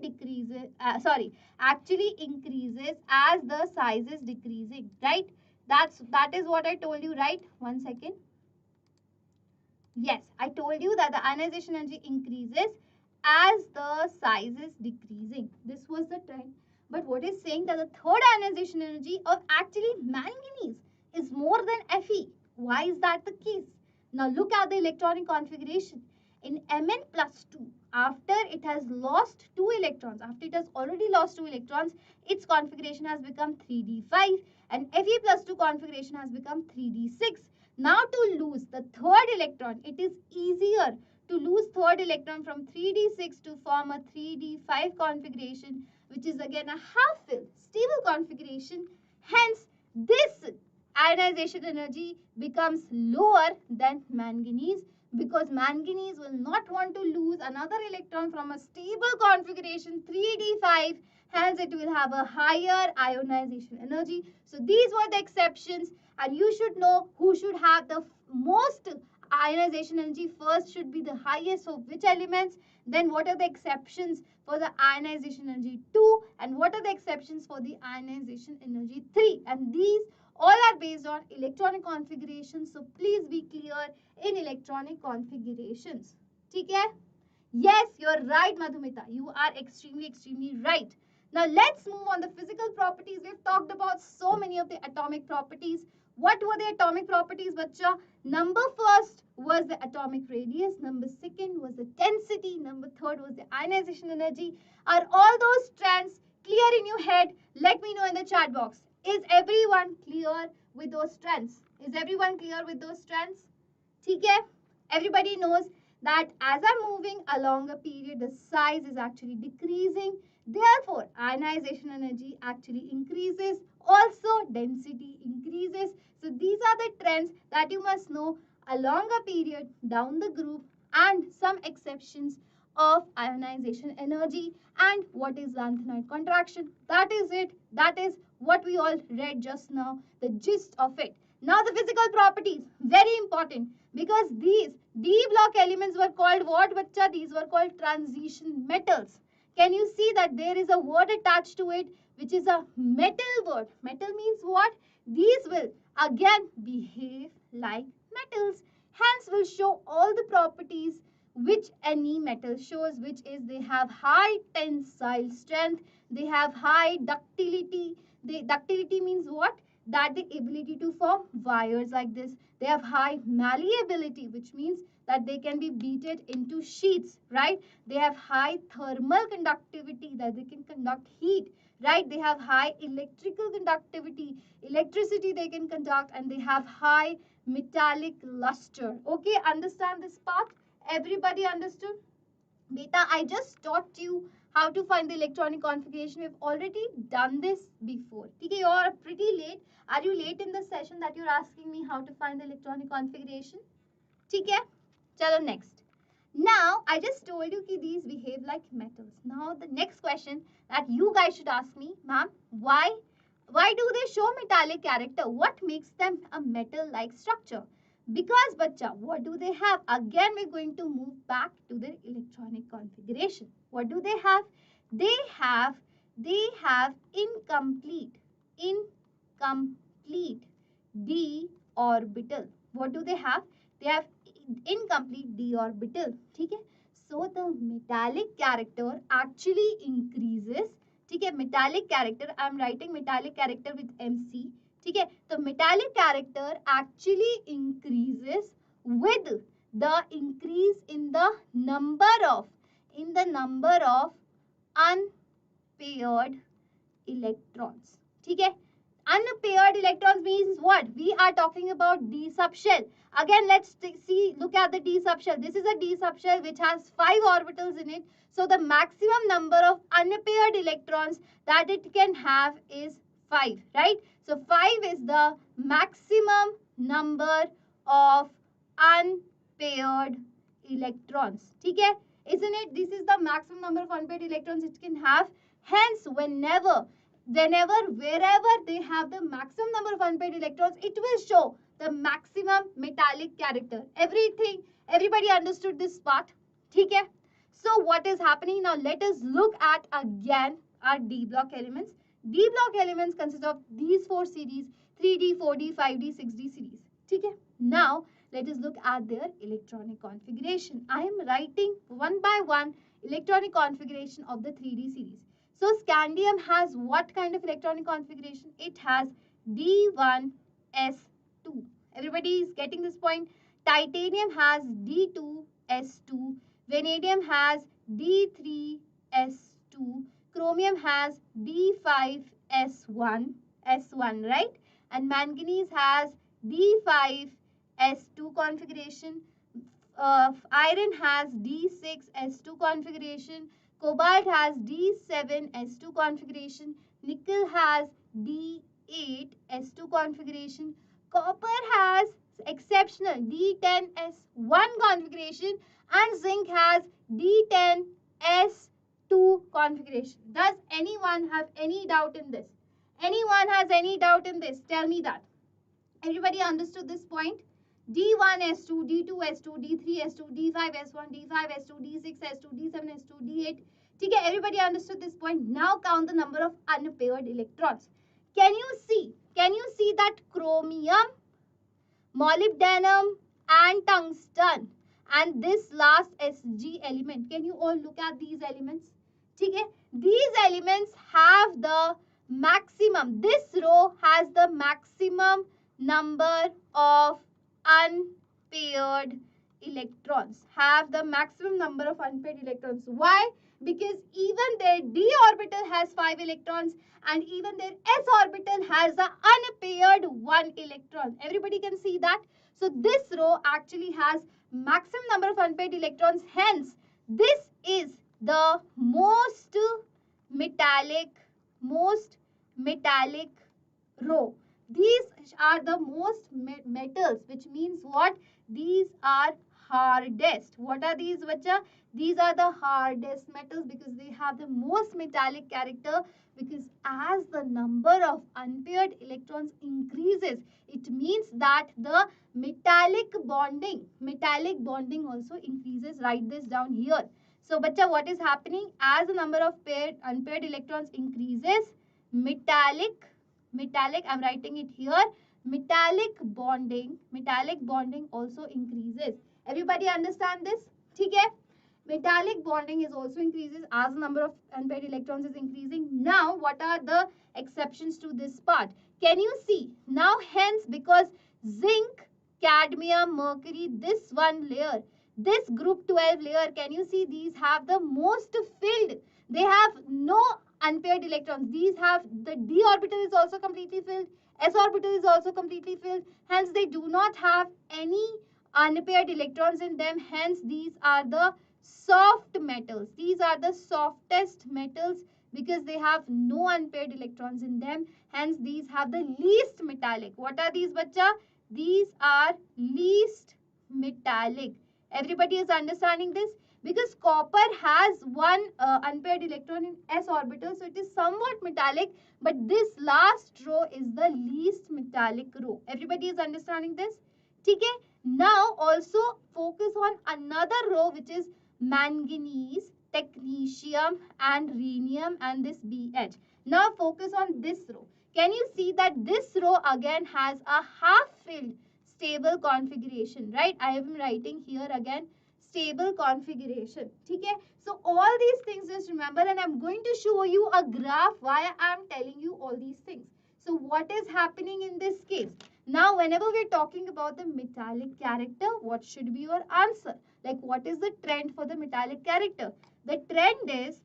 actually increases as the size is decreasing, right? That is what I told you, right? One second. Yes, I told you that the ionization energy increases as the size is decreasing. This was the trend. But what is saying that the third ionization energy of actually manganese is more than Fe. Why is that the case? Now look at the electronic configuration. In Mn plus 2, after it has lost 2 electrons, after it has already lost 2 electrons, its configuration has become 3d5 and Fe plus 2 configuration has become 3d6. Now to lose the third electron, it is easier to lose third electron from 3d6 to form a 3d5 configuration, which is again a half-filled stable configuration. Hence, this ionization energy becomes lower than manganese, because manganese will not want to lose another electron from a stable configuration 3d5. hence it will have a higher ionization energy. So these were the exceptions, and you should know who should have the most ionization energy. First should be the highest of which elements, then what are the exceptions for the ionization energy 2, and what are the exceptions for the ionization energy 3, and these all are based on electronic configurations. So please be clear in electronic configurations. Okay? Yes, you're right, Madhumita. You are extremely right. Now let's move on the physical properties. We've talked about so many of the atomic properties. What were the atomic properties, bacha? Number first was the atomic radius. Number second was the density. Number third was the ionization energy. Are all those trends clear in your head? Let me know in the chat box. Is everyone clear with those trends? Is everyone clear with those trends? Okay? Everybody knows that as I'm moving along a period, the size is actually decreasing. Therefore, ionization energy actually increases. Also, density increases. So these are the trends that you must know along a period, down the group, and some exceptions of ionization energy and what is lanthanoid contraction. That is it. That is what we all read just now, the gist of it. Now the physical properties, very important, because these D block elements were called what, bacha? These were called transition metals. Can you see that there is a word attached to it, which is a metal word? Metal means what? These will again behave like metals. Hence will show all the properties which any metal shows, which is they have high tensile strength, they have high ductility. Ductility means what? That the ability to form wires like this. They have high malleability, which means that they can be beaten into sheets, right? They have high thermal conductivity, that they can conduct heat, right? They have high electrical conductivity, electricity they can conduct, and they have high metallic luster. Okay, understand this part? Everybody understood? Beta, I just taught you how to find the electronic configuration. We've already done this before. Okay, you're pretty late. Are you late in the session that you're asking me how to find the electronic configuration? Okay, chalo next. Now, I just told you that these behave like metals. Now, the next question that you guys should ask me, ma'am, why do they show metallic character? What makes them a metal-like structure? Because, bacha, what do they have? Again, we're going to move back to the electronic configuration. What do they have? They have incomplete d orbital. What do they have? They have incomplete d orbital. Okay? So the metallic character actually increases. Okay? Metallic character, I am writing metallic character with MC. Okay? The metallic character actually increases with the increase in the number of unpaired electrons. Okay? Unpaired electrons means what? We are talking about d subshell. Again, let's see, look at the d subshell. This is a d subshell which has 5 orbitals in it. So the maximum number of unpaired electrons that it can have is 5, right? So 5 is the maximum number of unpaired electrons. Okay? Isn't it? This is the maximum number of unpaired electrons it can have. Hence, wherever they have the maximum number of unpaired electrons, it will show the maximum metallic character. Everybody understood this part? Okay? So what is happening now? Let us look at again our D block elements. D block elements consist of these 4 series: 3D, 4D, 5D, 6D series. Okay? Now let us look at their electronic configuration. I am writing one by one electronic configuration of the 3D series. So scandium has what kind of electronic configuration? It has D1S2. Everybody is getting this point? Titanium has D2S2. Vanadium has D3S2. Chromium has D5S1. S1, right? And manganese has D5S2 configuration. Iron has D6S2 configuration. Cobalt has D7S2 configuration. Nickel has D8S2 configuration. Copper has exceptional D10S1 configuration. And zinc has D10S2 2 configuration. Does anyone have any doubt in this? Anyone has any doubt in this? Tell me that. Everybody understood this point? D1S2, D2S2, D3S2, D5S1, D5S2, D6S2, D7S2, D8. Okay, everybody understood this point? Now count the number of unpaired electrons. Can you see? Can you see that chromium, molybdenum and tungsten and this last Sg element? Can you all look at these elements? Okay, these elements have the maximum. This row has the maximum number of unpaired electrons. Have the maximum number of unpaired electrons. Why? Because even their d orbital has 5 electrons and even their s orbital has the unpaired 1 electron. Everybody can see that. So this row actually has maximum number of unpaired electrons. Hence, this is the most metallic row. These are the most metals, which means what? These are hardest. What are these, bacha? These are the hardest metals because they have the most metallic character, because as the number of unpaired electrons increases, it means that the metallic bonding also increases. Write this down here. So, bacha, what is happening? As the number of unpaired electrons increases, metallic, I'm writing it here, metallic bonding also increases. Everybody understand this? Okay? Metallic bonding is also increases as the number of unpaired electrons is increasing. Now, what are the exceptions to this part? Can you see? Now, hence, because zinc, cadmium, mercury, this one layer, this group 12 layer, can you see these have the most filled? They have no unpaired electrons. These have the d orbital is also completely filled, s orbital is also completely filled. Hence, they do not have any unpaired electrons in them. Hence, these are the soft metals. These are the softest metals because they have no unpaired electrons in them. Hence, these have the least metallic. What are these, bacha? These are least metallic. Everybody is understanding this? Because copper has one unpaired electron in s orbital, so it is somewhat metallic, but this last row is the least metallic row. Everybody is understanding this? Okay? Now also focus on another row, which is manganese, technetium and rhenium and this BH. Now focus on this row. Can you see that this row again has a half filled stable configuration, right? I am writing here again stable configuration. Okay? So all these things just remember, and I'm going to show you a graph why I'm telling you all these things. So what is happening in this case? Now whenever we're talking about the metallic character, what should be your answer? Like what is the trend for the metallic character? The trend is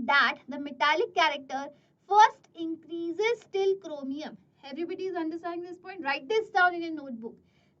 that the metallic character first increases till chromium. Everybody is understanding this point? Write this down in your notebook.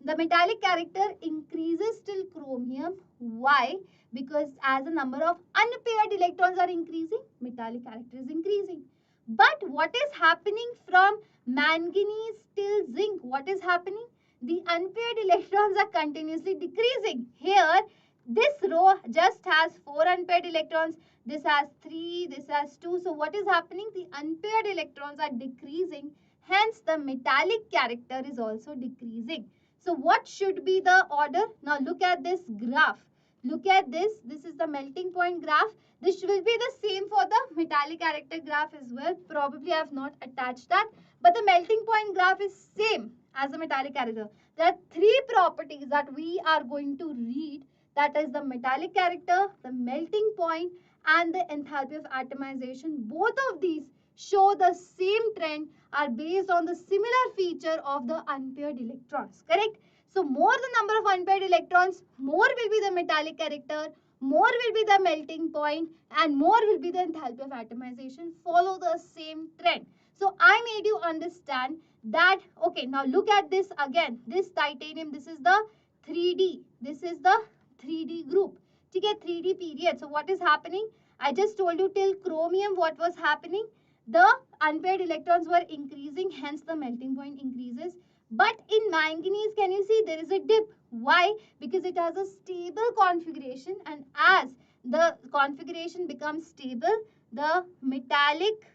The metallic character increases till chromium. Why? Because as the number of unpaired electrons are increasing, metallic character is increasing. But what is happening from manganese till zinc? What is happening? The unpaired electrons are continuously decreasing. Here, this row just has 4 unpaired electrons. This has 3, this has 2. So what is happening? The unpaired electrons are decreasing. Hence, the metallic character is also decreasing. So what should be the order? Now look at this graph. Look at this. This is the melting point graph. This will be the same for the metallic character graph as well. Probably I have not attached that. But the melting point graph is same as the metallic character. There are 3 properties that we are going to read. That is the metallic character, the melting point and the enthalpy of atomization. Both of these show the same trend, are based on the similar feature of the unpaired electrons. Correct? So more the number of unpaired electrons, more will be the metallic character, more will be the melting point and more will be the enthalpy of atomization. Follow the same trend. So I made you understand that, okay, now look at this again. This titanium, this is the 3D. This is the 3D group. To get 3D period. So what is happening? I just told you till chromium what was happening. The unpaired electrons were increasing, hence the melting point increases. But in manganese, can you see there is a dip? Why? Because it has a stable configuration, and as the configuration becomes stable, the metallic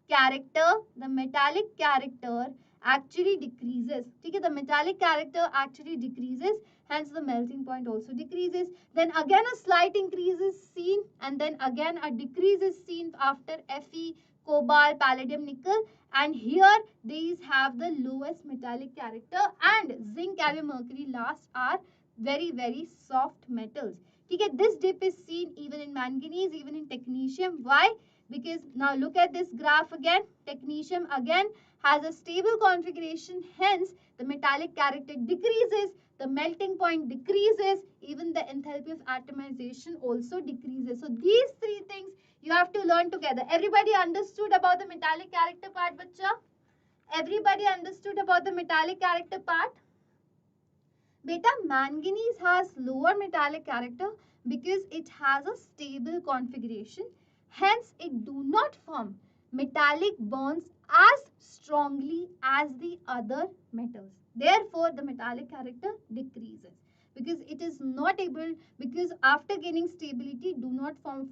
character actually decreases. Okay, the metallic character actually decreases, hence the melting point also decreases. Then again a slight increase is seen, and then again a decrease is seen after Fe, cobalt, palladium, nickel, and here these have the lowest metallic character, and zinc, cadmium, mercury last are very soft metals. Okay, this dip is seen even in manganese, even in technetium. Why? Because now look at this graph again. Technetium again has a stable configuration, hence the metallic character decreases, the melting point decreases, even the enthalpy of atomization also decreases. So these three things you have to learn together. Everybody understood about the metallic character part, bacha? Everybody understood about the metallic character part? Beta, manganese has lower metallic character because it has a stable configuration. Hence, it do not form metallic bonds as strongly as the other metals. Therefore, the metallic character decreases because it is not able, because after gaining stability do not want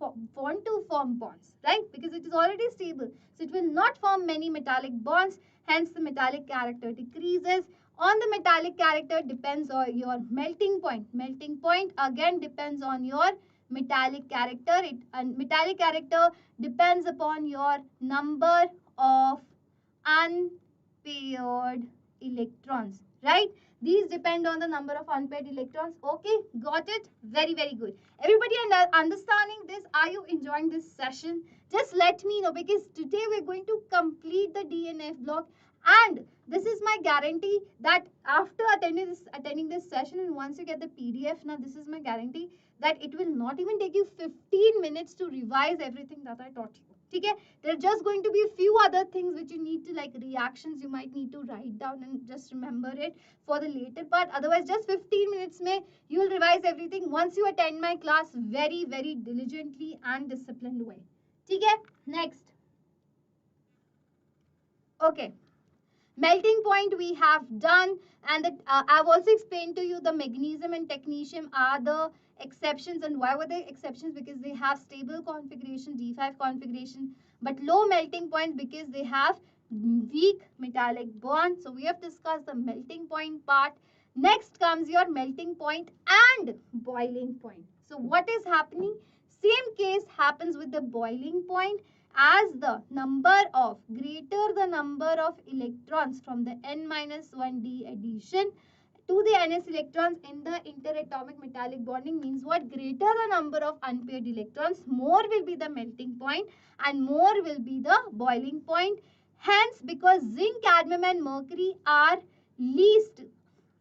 to form bonds, right? Because it is already stable. So, it will not form many metallic bonds. Hence, the metallic character decreases. On the metallic character depends on your melting point. Melting point again depends on your metallic character. Metallic character depends upon your number of unpaired electrons, right? These depend on the number of unpaired electrons. Okay, got it? Very good. Everybody understanding this? Are you enjoying this session? Just let me know, because today we're going to complete the DNF block, and this is my guarantee that after attending this session, and once you get the PDF, now this is my guarantee that it will not even take you 15 minutes to revise everything that I taught you. Okay? There are just going to be a few other things which you need to, like reactions, you might need to write down and just remember it for the later part. Otherwise, just 15 minutes may you will revise everything once you attend my class very diligently and disciplined way. Okay? Next. Okay. Melting point we have done, and I've also explained to you the magnesium and technetium are the exceptions. And why were they exceptions? Because they have stable configuration, D5 configuration, but low melting point because they have weak metallic bond. So we have discussed the melting point part. Next comes your melting point and boiling point. So what is happening? Same case happens with the boiling point. As the number of greater the number of electrons from the n-1d addition to the ns electrons in the interatomic metallic bonding, means what? Greater the number of unpaired electrons, more will be the melting point and more will be the boiling point. Hence, because zinc, cadmium and mercury are least,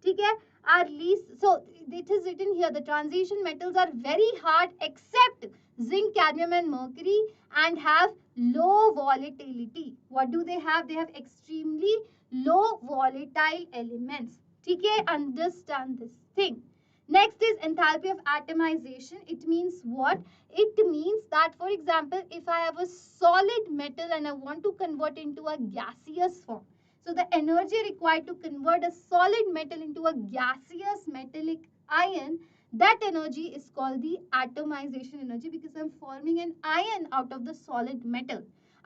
okay, are least, so it is written here the transition metals are very hard except zinc, cadmium and mercury, and have low volatility. What do they have? They have extremely low volatile elements. Okay, understand this thing. Next is enthalpy of atomization. It means what? It means that, for example, if I have a solid metal and I want to convert into a gaseous form, so the energy required to convert a solid metal into a gaseous metallic ion, that energy is called the atomization energy, because I'm forming an ion out of the solid metal.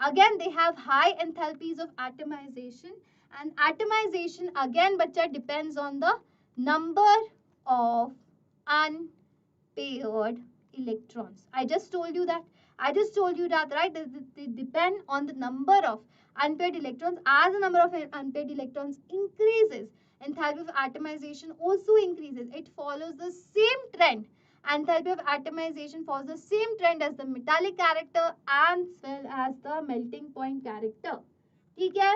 Again, they have high enthalpies of atomization, and atomization again, bacha, depends on the number of unpaired electrons. I just told you that. Right? They depend on the number of unpaired electrons. As the number of unpaired electrons increases, enthalpy of atomization also increases. It follows the same trend. Enthalpy of atomization follows the same trend as the metallic character as well as the melting point character. Okay?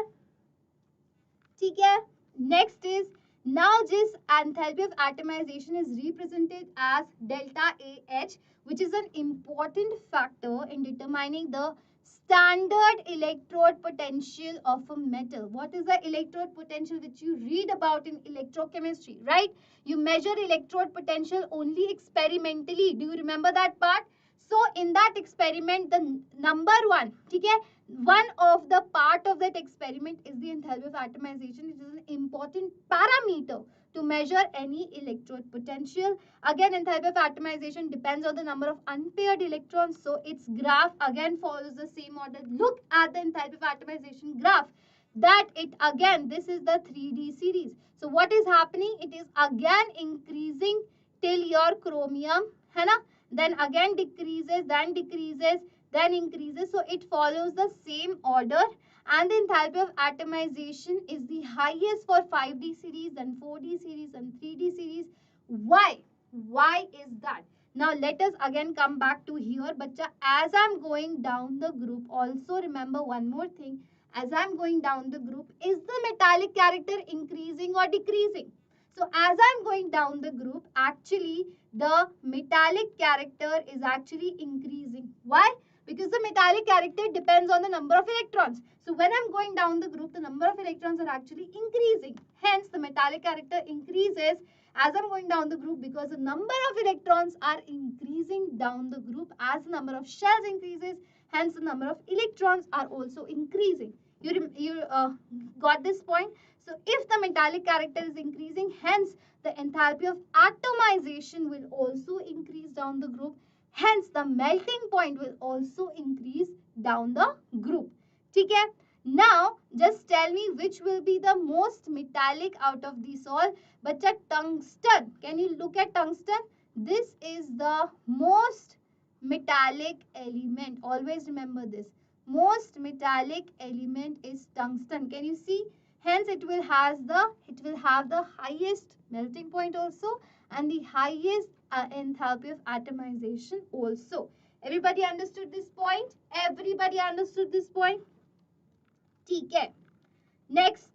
Next is, now this enthalpy of atomization is represented as delta AH, which is an important factor in determining the standard electrode potential of a metal. What is the electrode potential which you read about in electrochemistry, right? You measure electrode potential only experimentally. Do you remember that part? So in that experiment, the number one, okay, One of the part of that experiment is the enthalpy of atomization. It is an important parameter to measure any electrode potential. Again, enthalpy of atomization depends on the number of unpaired electrons. So its graph again follows the same order. Look at the enthalpy of atomization graph. That it again, this is the 3D series. So what is happening? It is again increasing till your chromium, है ना? Then again decreases, then increases. So it follows the same order. And the enthalpy of atomization is the highest for 5D series, then 4D series, and 3D series. Why? Why is that? Now let us again come back to here. Bacha, as I'm going down the group, also remember one more thing. As I'm going down the group, is the metallic character increasing or decreasing? So as I'm going down the group, actually the metallic character is actually increasing. Why? Because the metallic character depends on the number of electrons. So when I'm going down the group, the number of electrons are actually increasing. Hence, the metallic character increases as I'm going down the group because the number of electrons are increasing down the group as the number of shells increases. Hence, the number of electrons are also increasing. You got this point? So if the metallic character is increasing, hence the enthalpy of atomization will also increase down the group. Hence the melting point will also increase down the group. Okay? Now just tell me which will be the most metallic out of these all. But tungsten. Can you look at tungsten? This is the most metallic element. Always remember this. Most metallic element is tungsten. Can you see? Hence it will have the highest melting point also and the highest enthalpy of atomization also. Everybody understood this point? Everybody understood this point? Okay. Next,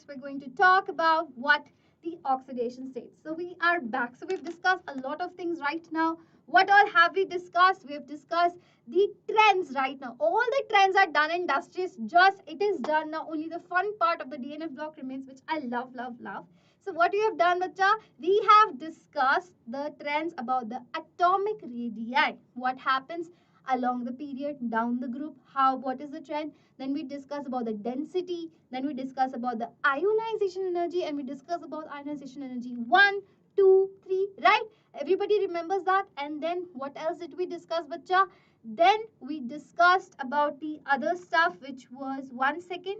we're going to talk about what the oxidation states. So we are back. So we've discussed a lot of things right now. What all have we discussed? We have discussed the trends right now. All the trends are done in industrious. Just it is done now. Only the fun part of the DNF block remains, which I love, love, love. So what we have done, bacha, we have discussed the trends about the atomic radii. What happens along the period, down the group, what is the trend. Then we discuss about the density. Then we discuss about the ionization energy and we discuss about ionization energy 1, 2, 3, right? Everybody remembers that. And then what else did we discuss, bacha? Then we discussed about the other stuff, which was 1 second.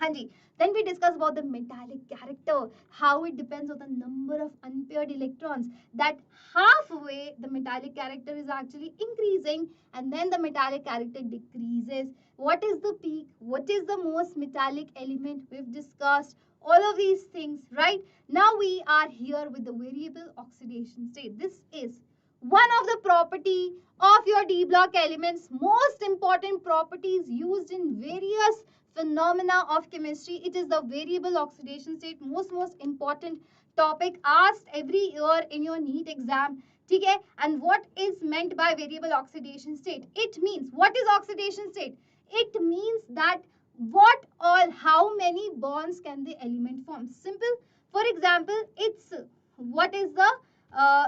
Hanji. Then we discuss about the metallic character, how it depends on the number of unpaired electrons. That halfway the metallic character is actually increasing and then the metallic character decreases. What is the peak? What is the most metallic element? We've discussed all of these things, right? Now we are here with the variable oxidation state. This is one of the property of your D block elements, most important properties used in various phenomena of chemistry. It is the variable oxidation state, most important topic asked every year in your NEET exam. Okay? And what is meant by variable oxidation state? It means, what is oxidation state? It means that how many bonds can the element form? Simple. For example, it's what is the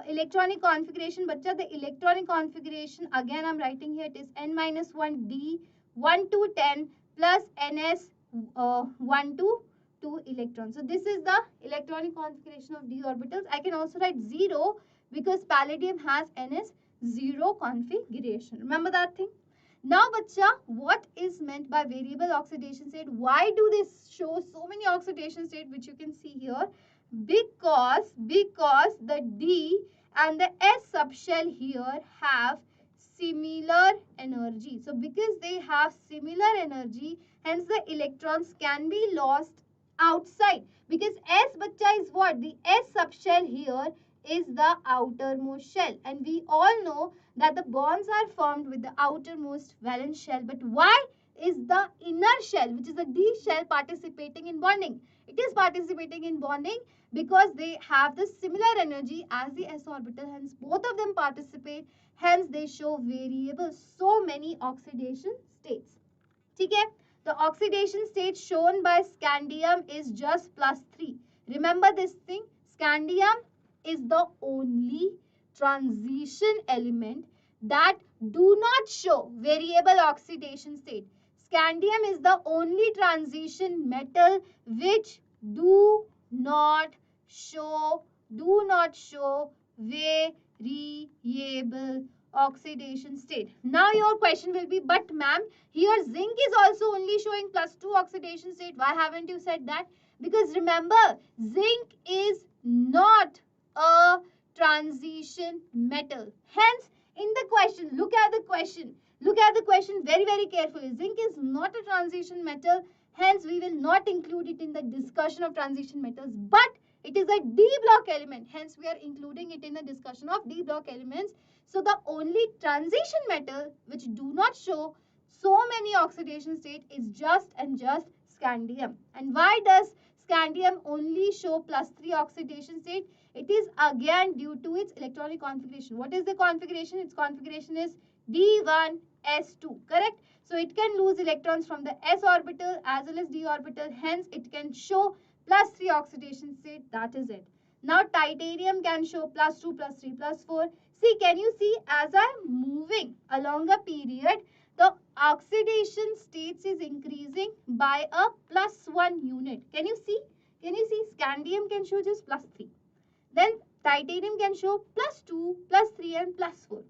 electronic configuration, bacha? The electronic configuration, again I'm writing here, it is n minus 1 d 1 to 10 plus ns 1 to 2 electrons. So this is the electronic configuration of d orbitals. I can also write 0 because palladium has ns 0 configuration. Remember that thing? Now, bacha, what is meant by variable oxidation state? Why do they show so many oxidation state, which you can see here? Because the D and the S subshell here have similar energy. So because they have similar energy, hence the electrons can be lost outside. Because S, bacha, is what? The S subshell here is the outermost shell. And we all know that the bonds are formed with the outermost valence shell. But why is the inner shell, which is the D shell, participating in bonding? It is participating in bonding because they have the similar energy as the s orbital. Hence, both of them participate. Hence, they show variable so many oxidation states. Okay? The oxidation state shown by scandium is just +3. Remember this thing. Scandium is the only transition element that do not show variable oxidation state. Scandium is the only transition metal which do not show variable oxidation state. Now your question will be, but ma'am, here zinc is also only showing +2 oxidation state. Why haven't you said that? Because remember, zinc is not a transition metal. Hence, in the question, look at the question very, very carefully. Zinc is not a transition metal. Hence, we will not include it in the discussion of transition metals. But it is a D block element. Hence, we are including it in the discussion of D block elements. So, the only transition metal which do not show so many oxidation state is just and just scandium. And why does scandium only show +3 oxidation state? It is again due to its electronic configuration. What is the configuration? Its configuration is D1s2, correct? So it can lose electrons from the s orbital as well as d orbital. Hence, it can show +3 oxidation state. That is it. Now, titanium can show +2, +3, +4. See, can you see as I'm moving along a period, the oxidation states is increasing by a +1 unit. Can you see? Can you see? Scandium can show just +3. Then titanium can show +2, +3 and +4.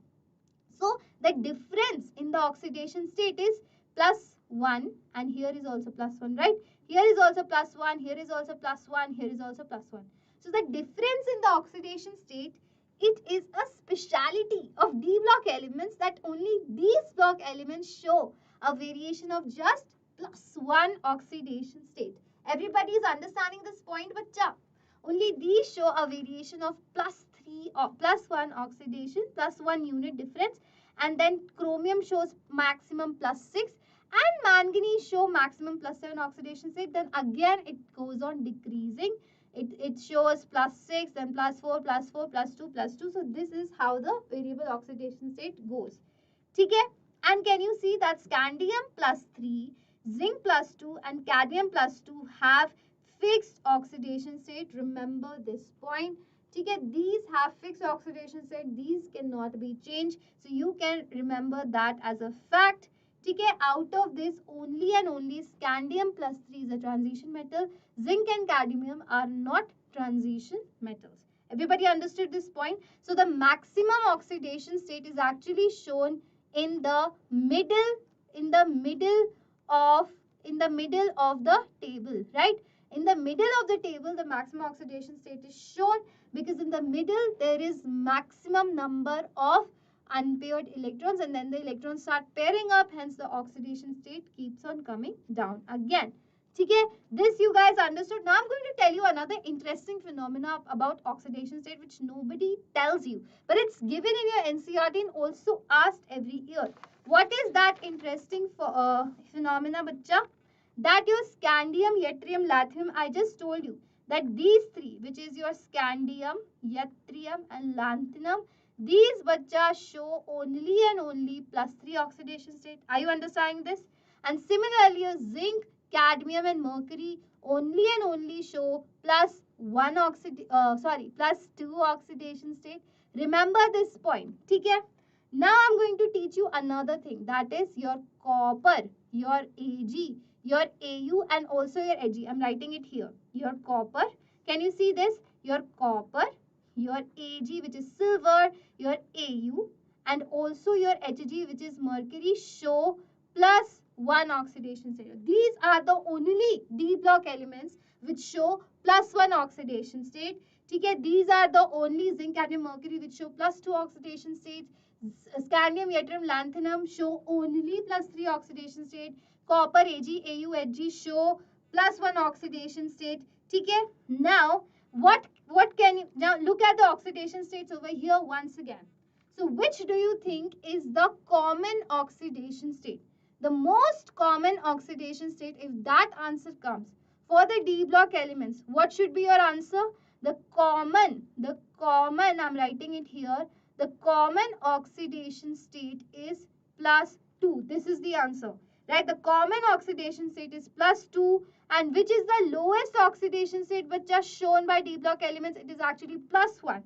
So the difference in the oxidation state is +1 and here is also +1, right? Here is also +1, here is also +1, here is also +1. So the difference in the oxidation state, it is a speciality of D block elements that only these block elements show a variation of just +1 oxidation state. Everybody is understanding this point, bacha? Only these show a variation of +3 or +1 oxidation, +1 unit difference, and then chromium shows maximum +6 and manganese show maximum +7 oxidation state. Then again it goes on decreasing. It shows +6, then +4, +4, +2, +2. So this is how the variable oxidation state goes. Okay? And can you see that scandium +3, zinc +2 and cadmium +2 have fixed oxidation state? Remember this point. Okay, these have fixed oxidation state. These cannot be changed. So you can remember that as a fact. Okay, out of this, only and only scandium +3 is a transition metal. Zinc and cadmium are not transition metals. Everybody understood this point? So the maximum oxidation state is actually shown in the middle of the table, right? In the middle of the table, the maximum oxidation state is shown because in the middle there is maximum number of unpaired electrons and then the electrons start pairing up, hence the oxidation state keeps on coming down again. Okay, this you guys understood. Now I'm going to tell you another interesting phenomena about oxidation state which nobody tells you, but it's given in your NCERT and also asked every year. What is that interesting phenomena, bacha? That your scandium, yttrium, lanthanum, I just told you that these three, which is your scandium, yttrium and lanthanum, these bacha show only and only +3 oxidation state. Are you understanding this? And similarly, your zinc, cadmium and mercury only and only show +2 oxidation state. Remember this point. Okay? Now I'm going to teach you another thing, that is your copper, your Ag, your Au and also your Ag. I'm writing it here. Your copper. Can you see this? Your copper, your Ag which is silver, your Au and also your Hg which is mercury show +1 oxidation state. These are the only D block elements which show +1 oxidation state. Okay, these are the only zinc, cadmium, mercury which show +2 oxidation states. Scandium, yttrium, lanthanum show only +3 oxidation state. Copper, Ag, Au, Hg show +1 oxidation state. Okay, now what can you now look at the oxidation states over here once again. So which do you think is the common oxidation state? The most common oxidation state, if that answer comes for the D block elements, what should be your answer? The common, I'm writing it here, the common oxidation state is +2. This is the answer, right? The common oxidation state is +2, and which is the lowest oxidation state but just shown by D block elements? It is actually +1,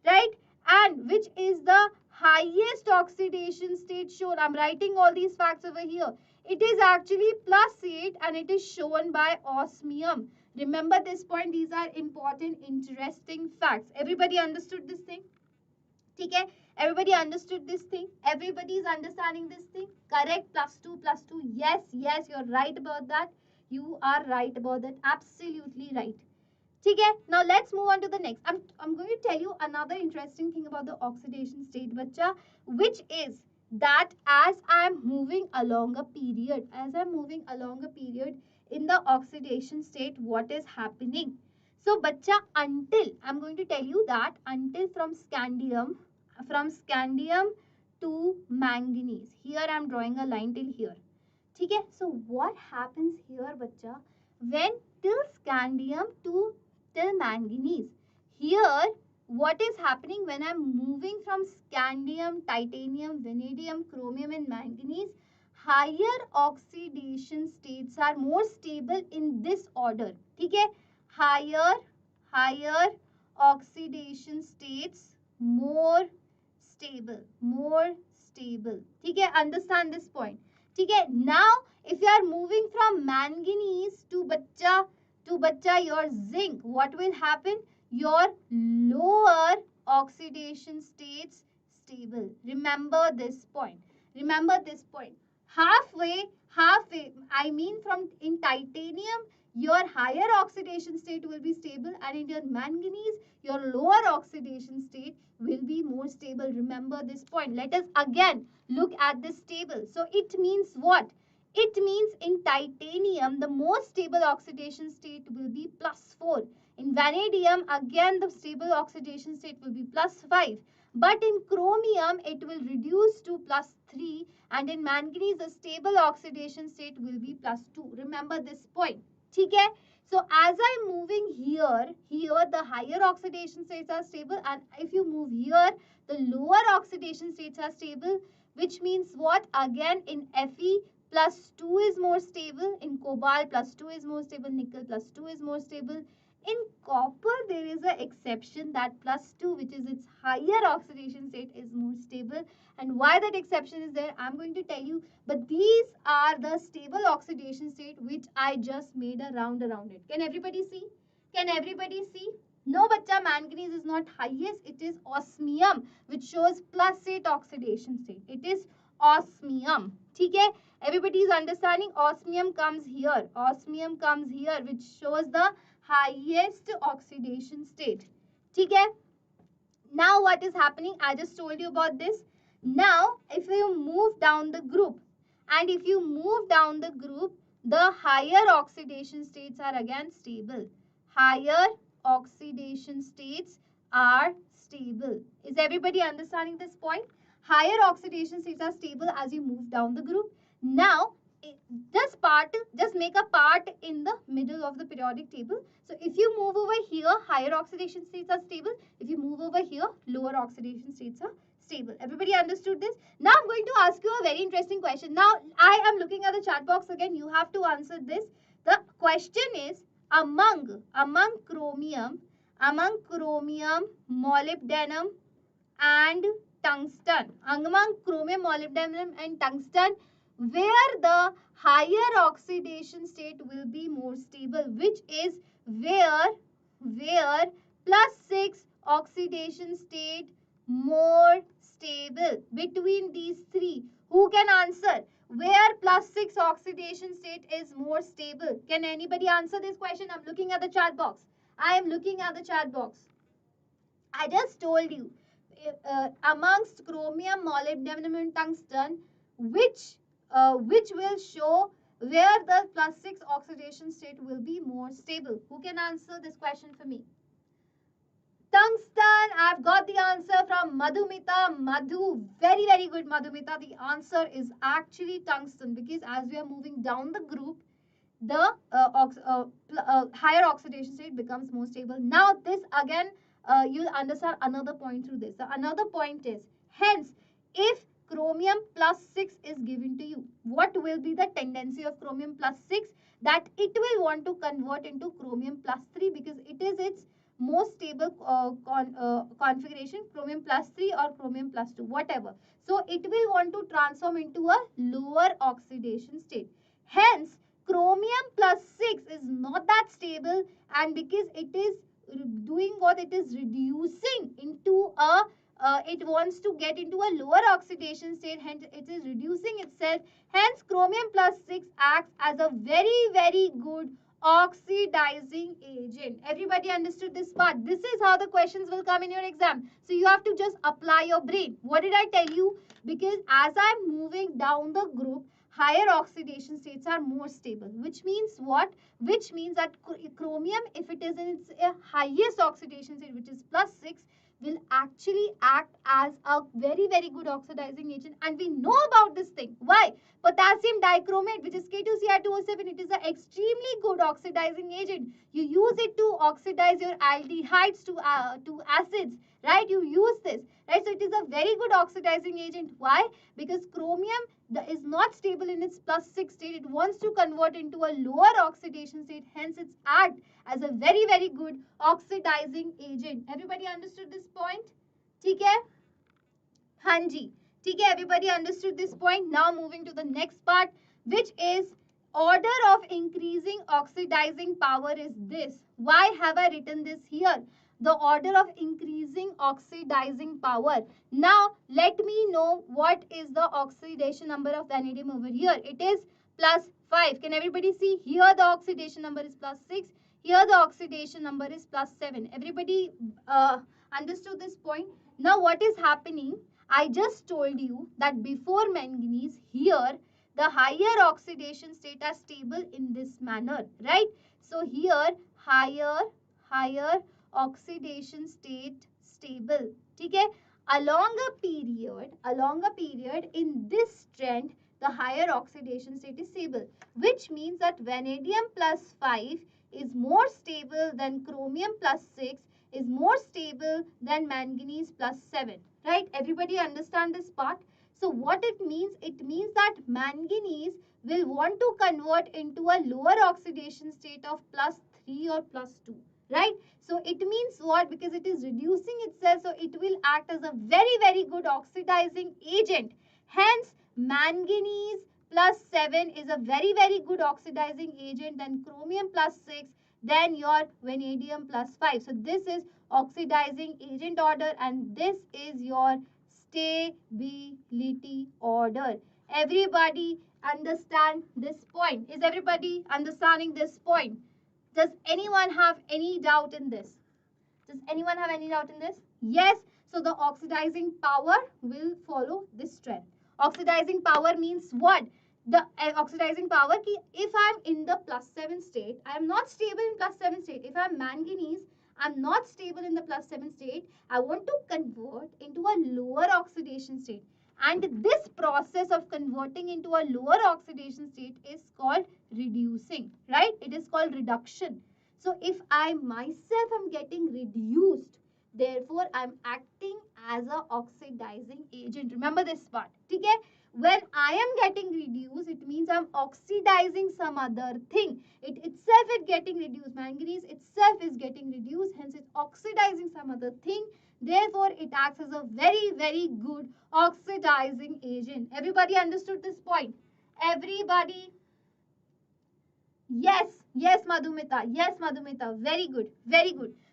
right? And which is the highest oxidation state shown. I'm writing all these facts over here. It is actually +8 and it is shown by osmium. Remember this point. These are important, interesting facts. Everybody understood this thing? Okay, everybody understood this thing? Everybody is understanding this thing? Correct? +2, +2. Yes, yes, you're right about that. You are right about that. Absolutely right. Okay, now let's move on to the next. I'm going to tell you another interesting thing about the oxidation state, bacha, which is that as I'm moving along a period, in the oxidation state, what is happening? So, bacha, until I'm going to tell you that until from scandium to manganese. Here I'm drawing a line till here. Okay, so what happens here, bacha? When till scandium to till manganese. Here, what is happening when I'm moving from scandium, titanium, vanadium, chromium and manganese? Higher oxidation states are more stable in this order. Okay? Higher oxidation states more stable. Okay? Understand this point. Okay? Now, if you are moving from manganese to bacha your zinc, what will happen? Your lower oxidation states stable. Remember this point. Halfway, I mean from in titanium, your higher oxidation state will be stable, and in your manganese, your lower oxidation state will be more stable. Remember this point. Let us again look at this table. So it means what? It means in titanium, the most stable oxidation state will be +4. In vanadium, again the stable oxidation state will be +5. But in chromium, it will reduce to +3. And in manganese, the stable oxidation state will be +2. Remember this point. Okay? So as I'm moving here the higher oxidation states are stable. And if you move here, the lower oxidation states are stable. Which means what? Again, in Fe, +2 is more stable. In cobalt, +2 is more stable. Nickel, +2 is more stable. In copper, there is an exception that +2, which is its higher oxidation state, is more stable. And why that exception is there, I'm going to tell you. But these are the stable oxidation state which I just made a round around it. Can everybody see? No, bacha, manganese is not highest. It is osmium, which shows +8 oxidation state. It is osmium. Okay? Everybody is understanding? Osmium comes here, which shows the highest oxidation state. Okay? Now what is happening? I just told you about this. Now, if you move down the group, the higher oxidation states are again stable. Higher oxidation states are stable. Is everybody understanding this point? Higher oxidation states are stable as you move down the group. Now, just make a part in the middle of the periodic table. So if you move over here, higher oxidation states are stable. If you move over here, lower oxidation states are stable. Everybody understood this? Now I'm going to ask you a very interesting question. Now I am looking at the chat box again. You have to answer this. The question is among chromium, molybdenum and tungsten. Among chromium, molybdenum and tungsten, where the higher oxidation state will be more stable, which is where +6 oxidation state more stable. Between these three, who can answer? Where +6 oxidation state is more stable? Can anybody answer this question? I'm looking at the chat box. I just told you, amongst chromium, molybdenum and tungsten, which will show where the +6 oxidation state will be more stable. Who can answer this question for me? Tungsten. I've got the answer from Madhumita. Madhu, very, very good, Madhumita. The answer is actually tungsten, because as we are moving down the group, the higher oxidation state becomes more stable. Now this again, you'll understand another point through this. So another point is, hence, if chromium +6 is given to you, what will be the tendency of chromium +6? That it will want to convert into chromium +3, because it is its most stable configuration, chromium plus 3 or chromium plus 2, whatever. So it will want to transform into a lower oxidation state. Hence, chromium plus 6 is not that stable, and because it is doing what, it is reducing into a it wants to get into a lower oxidation state, hence it is reducing itself. Hence chromium plus 6 acts as a very good oxidizing agent. Everybody understood this part? This is how the questions will come in your exam. So you have to just apply your brain. What did I tell you? Because as I'm moving down the group, higher oxidation states are more stable. Which means what? Which means that chromium, if it is in its highest oxidation state, which is plus 6, will actually act as a very good oxidizing agent. And we know about this thing. Why? Potassium dichromate, which is K2Cr2O7, it is an extremely good oxidizing agent. You use it to oxidize your aldehydes to acids, right? You use this, right? So it is a very good oxidizing agent. Why? Because chromium is not stable in its plus 6 state. It wants to convert into a lower oxidation state. Hence, it's act as a very good oxidizing agent. Everybody understood this point? ठीक है? हाँ जी. ठीक है, everybody understood this point? Now moving to the next part, which is order of increasing oxidizing power is this. Why have I written this here? The order of increasing oxidizing power. Now, let me know what is the oxidation number of vanadium over here. It is plus 5. Can everybody see? Here the oxidation number is plus 6. Here the oxidation number is plus 7. Everybody understood this point? Now, what is happening? I just told you that before manganese, here the higher oxidation state are stable in this manner, right? So here higher oxidation state stable. Okay? Along a period in this trend, the higher oxidation state is stable, which means that vanadium plus 5 is more stable than chromium plus 6, is more stable than manganese plus 7. Right? Everybody understand this part? So what it means? It means that manganese will want to convert into a lower oxidation state of plus 3 or plus 2. Right? So it means what? Because it is reducing itself, so it will act as a very good oxidizing agent. Hence, manganese plus 7 is a very good oxidizing agent than chromium plus 6, then your vanadium plus 5. So this is oxidizing agent order, and this is your stability order. Everybody understand this point? Is everybody understanding this point? Does anyone have any doubt in this? Does anyone have any doubt in this? Yes. So the oxidizing power will follow this trend. Oxidizing power means what? The oxidizing power, if I'm in the plus 7 state, I am not stable in plus 7 state. If I'm manganese, I'm not stable in the plus 7 state. I want to convert into a lower oxidation state. And this process of converting into a lower oxidation state is called reducing, right? It is called reduction. So if I myself am getting reduced, therefore I'm acting as an oxidizing agent. Remember this part. Okay? When I am getting reduced, it means I'm oxidizing some other thing. It itself is getting reduced. Manganese itself is getting reduced. Hence, it's oxidizing some other thing. Therefore, it acts as a very good oxidizing agent. Everybody understood this point? Everybody? Yes, Madhumita. Yes, Madhumita. Very good.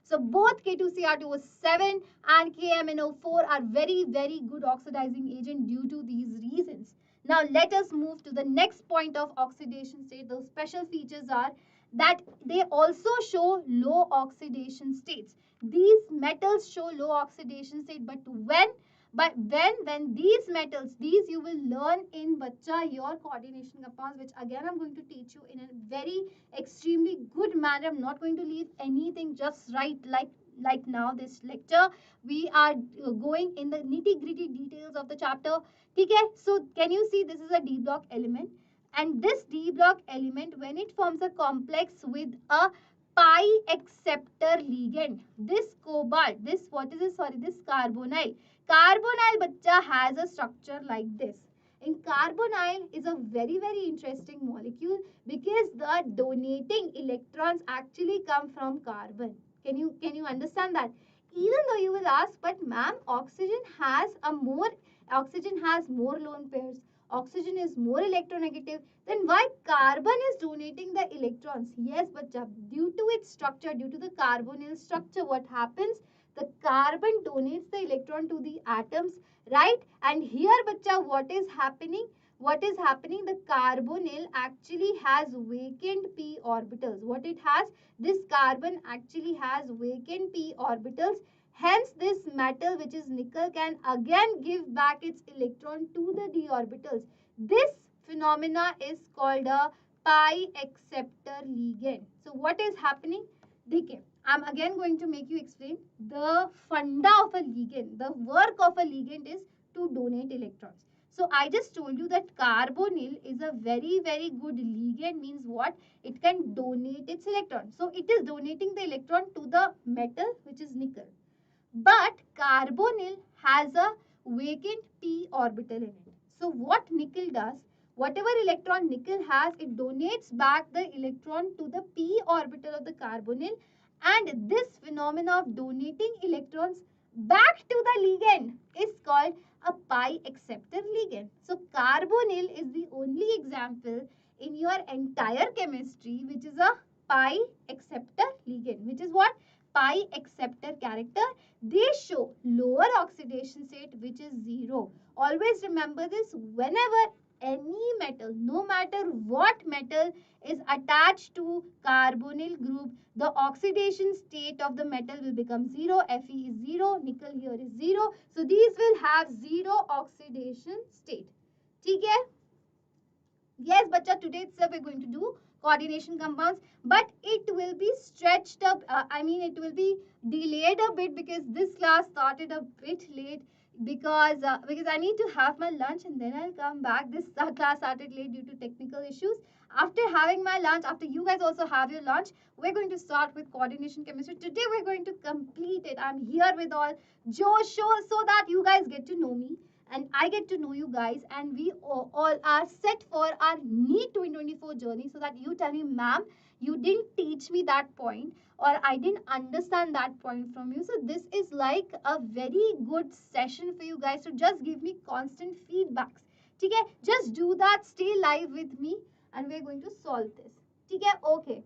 So both K2Cr2O7 and KMNO4 are very good oxidizing agent due to these reasons. Now let us move to the next point of oxidation state. The special features are that they also show low oxidation states. These metals show low oxidation state, but when these metals, these you will learn in Bacha your coordination compounds, which again I'm going to teach you in a very extremely good manner. I'm not going to leave anything just right like now this lecture. We are going in the nitty-gritty details of the chapter. Okay, so can you see this is a D block element, and this D block element, when it forms a complex with a pi acceptor ligand, this cobalt, this carbonyl. Carbonyl bacha has a structure like this. And carbonyl is a very interesting molecule because the donating electrons actually come from carbon. Can you understand that? Even though you will ask, but ma'am, oxygen has more lone pairs. Oxygen is more electronegative. Then why carbon is donating the electrons? Yes, but due to its structure, due to the carbonyl structure, what happens? The carbon donates the electron to the atoms, right? And here, bacha, what is happening? What is happening? The carbonyl actually has vacant p orbitals. What it has? This carbon actually has vacant p orbitals. Hence, this metal, which is nickel, can again give back its electron to the d orbitals. This phenomena is called a pi acceptor ligand. So, what is happening? देखिए, I'm again going to make you explain the funda of a ligand. The work of a ligand is to donate electrons. So I just told you that carbonyl is a very, very good ligand. Means what? It can donate its electron. So it is donating the electron to the metal, which is nickel. But carbonyl has a vacant p orbital in it. So what nickel does, whatever electron nickel has, it donates back the electron to the p orbital of the carbonyl, and this phenomena of donating electrons back to the ligand is called a pi acceptor ligand. So carbonyl is the only example in your entire chemistry which is a pi acceptor ligand, which is what? Pi acceptor character. They show lower oxidation state, which is 0. Always remember this, whenever any metal, no matter what metal, is attached to carbonyl group, the oxidation state of the metal will become 0. Fe is 0, nickel here is 0. So these will have 0 oxidation state. ठीक है? Yes, bacha, today itself we're going to do coordination compounds, but it will be stretched up. It will be delayed a bit because this class started a bit late because I need to have my lunch and then I'll come back. This class started late due to technical issues. After having my lunch, after you guys also have your lunch, we're going to start with coordination chemistry. Today we're going to complete it. I'm here with all Josh so that you guys get to know me and I get to know you guys, and we all are set for our NEET 2024 journey. So that you tell me, ma'am, you didn't teach me that point or I didn't understand that point from you. So this is like a very good session for you guys to just give me constant feedbacks. Okay, just do that, stay live with me and we're going to solve this. Okay, okay.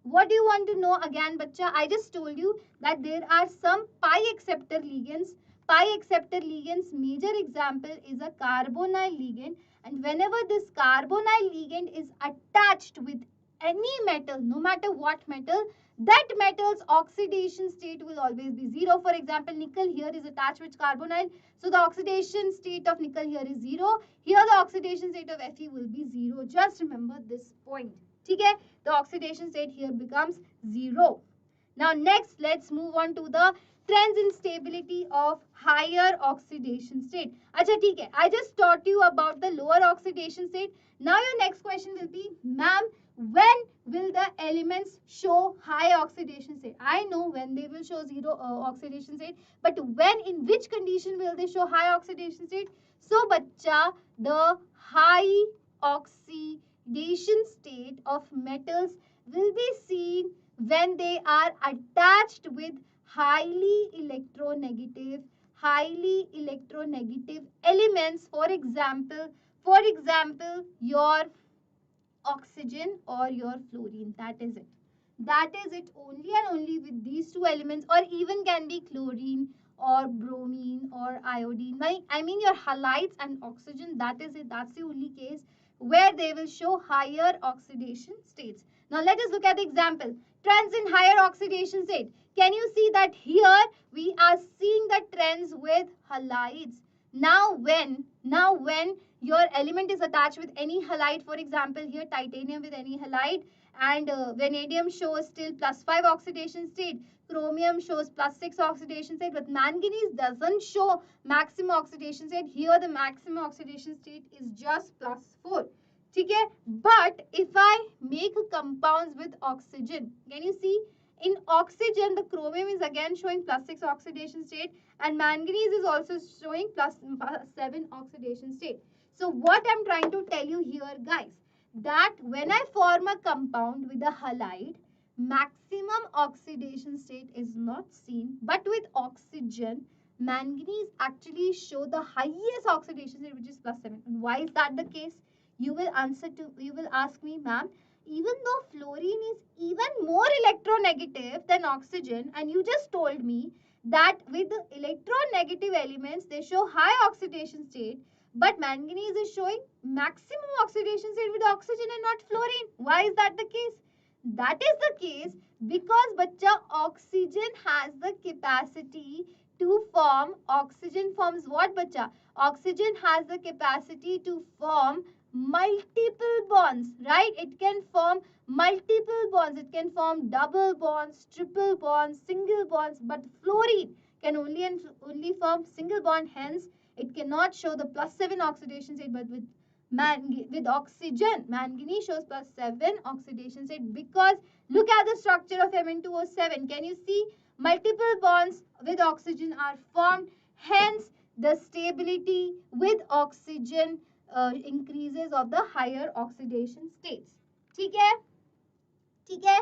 What do you want to know again, bacha? I just told you that there are some pi acceptor ligands. Pi acceptor ligands major example is a carbonyl ligand, and whenever this carbonyl ligand is attached with any metal, no matter what metal, that metal's oxidation state will always be 0. For example, nickel here is attached with carbonyl, so the oxidation state of nickel here is 0. Here the oxidation state of Fe will be 0. Just remember this point. Okay? The oxidation state here becomes 0. Now next, let's move on to the trends in stability of higher oxidation state. Acha, theek hai. I just taught you about the lower oxidation state. Now your next question will be, ma'am, when will the elements show high oxidation state? I know when they will show 0 oxidation state, but when, in which condition will they show high oxidation state? So, bacha, the high oxidation state of metals will be seen when they are attached with highly electronegative elements. For example, your oxygen or your fluorine. That is it. That is it, only and only with these two elements, or even can be chlorine or bromine or iodine. Your halides and oxygen, that is it. That's the only case where they will show higher oxidation states. Now let us look at the example. Trends in higher oxidation state. Can you see that here we are seeing the trends with halides? Now when your element is attached with any halide, for example here titanium with any halide, and vanadium shows still +5 oxidation state, chromium shows +6 oxidation state, but manganese doesn't show maximum oxidation state. Here the maximum oxidation state is just +4. Okay? But if I make compounds with oxygen, can you see? In oxygen, the chromium is again showing +6 oxidation state, and manganese is also showing +7 oxidation state. So what I'm trying to tell you here, guys, that when I form a compound with a halide, maximum oxidation state is not seen, but with oxygen, manganese actually show the highest oxidation state, which is +7. And why is that the case? You will ask me, ma'am, even though fluorine is even more electronegative than oxygen, and you just told me that with the electronegative elements, they show high oxidation state, but manganese is showing maximum oxidation state with oxygen and not fluorine. Why is that the case? That is the case because bacha, oxygen has the capacity to form, oxygen forms what bacha? Oxygen has the capacity to form multiple bonds, right? It can form multiple bonds. It can form double bonds, triple bonds, single bonds, but fluorine can only and only form single bond. Hence, it cannot show the +7 oxidation state, but with oxygen, manganese shows +7 oxidation state because look at the structure of Mn2O7. Can you see multiple bonds with oxygen are formed? Hence, the stability with oxygen increases of the higher oxidation states. ठीक है? ठीक है?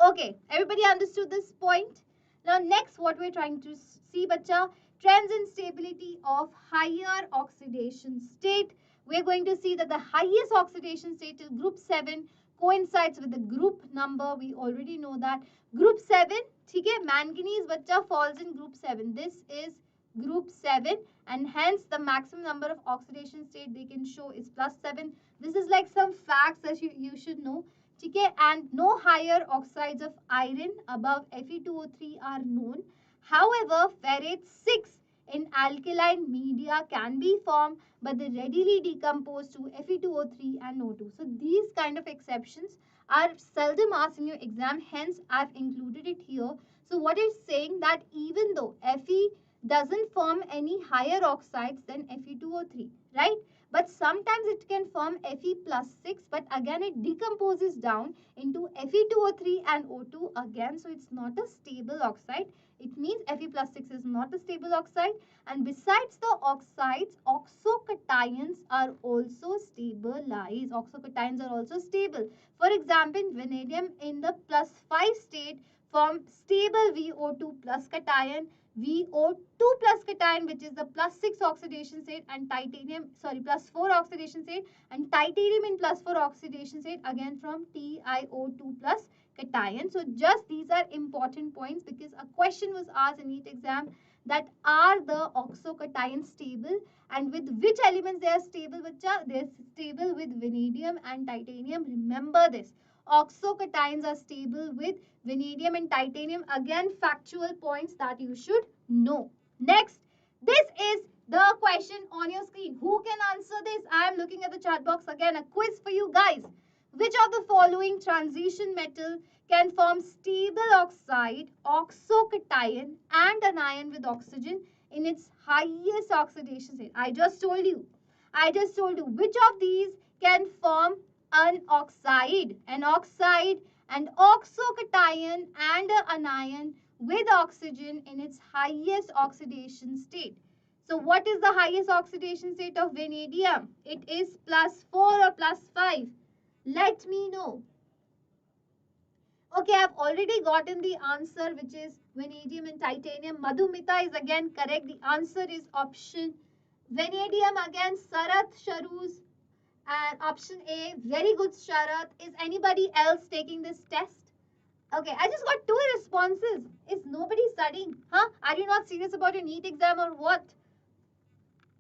Okay, everybody understood this point? Now next what we're trying to see bacha, trends in stability of higher oxidation state. We're going to see that the highest oxidation state is group 7 coincides with the group number. We already know that. Group 7, ठीक है? Manganese bacha falls in group 7. This is group 7 and hence the maximum number of oxidation state they can show is +7. This is like some facts that you should know. Okay, and no higher oxides of iron above Fe2O3 are known. However, ferrate 6 in alkaline media can be formed, but they readily decompose to Fe2O3 and O2. So these kind of exceptions are seldom asked in your exam. Hence, I've included it here. So what it's saying that even though Fe doesn't form any higher oxides than Fe2O3, right? But sometimes it can form Fe+6, but again it decomposes down into Fe2O3 and O2 again. So it's not a stable oxide. It means Fe+6 is not a stable oxide. And besides the oxides, oxocations are also stabilized. Oxocations are also stable. For example, vanadium in the +5 state form stable VO2 plus cation, VO2 plus cation, which is the +6 oxidation state, and titanium, +4 oxidation state, and titanium in +4 oxidation state again from TiO2 plus cation. So just these are important points because a question was asked in NEET exam that are the oxocations stable and with which elements they are stable, bacha? They are stable with vanadium and titanium. Remember this. Oxocations are stable with vanadium and titanium. Again, factual points that you should know. Next, this is the question on your screen. Who can answer this? I am looking at the chat box again. A quiz for you guys. Which of the following transition metal can form stable oxide, oxocation, and an ion with oxygen in its highest oxidation state? I just told you. Which of these can form an oxide, an oxocation and an anion with oxygen in its highest oxidation state? So what is the highest oxidation state of vanadium? It is +4 or +5. Let me know. Okay, I've already gotten the answer, which is vanadium and titanium. Madhumita is again correct. The answer is option vanadium again. Sarath Sharuz and option A. Very good, Sharath. Is anybody else taking this test? Okay, I just got 2 responses. Is nobody studying? Huh? Are you not serious about your NEET exam or what?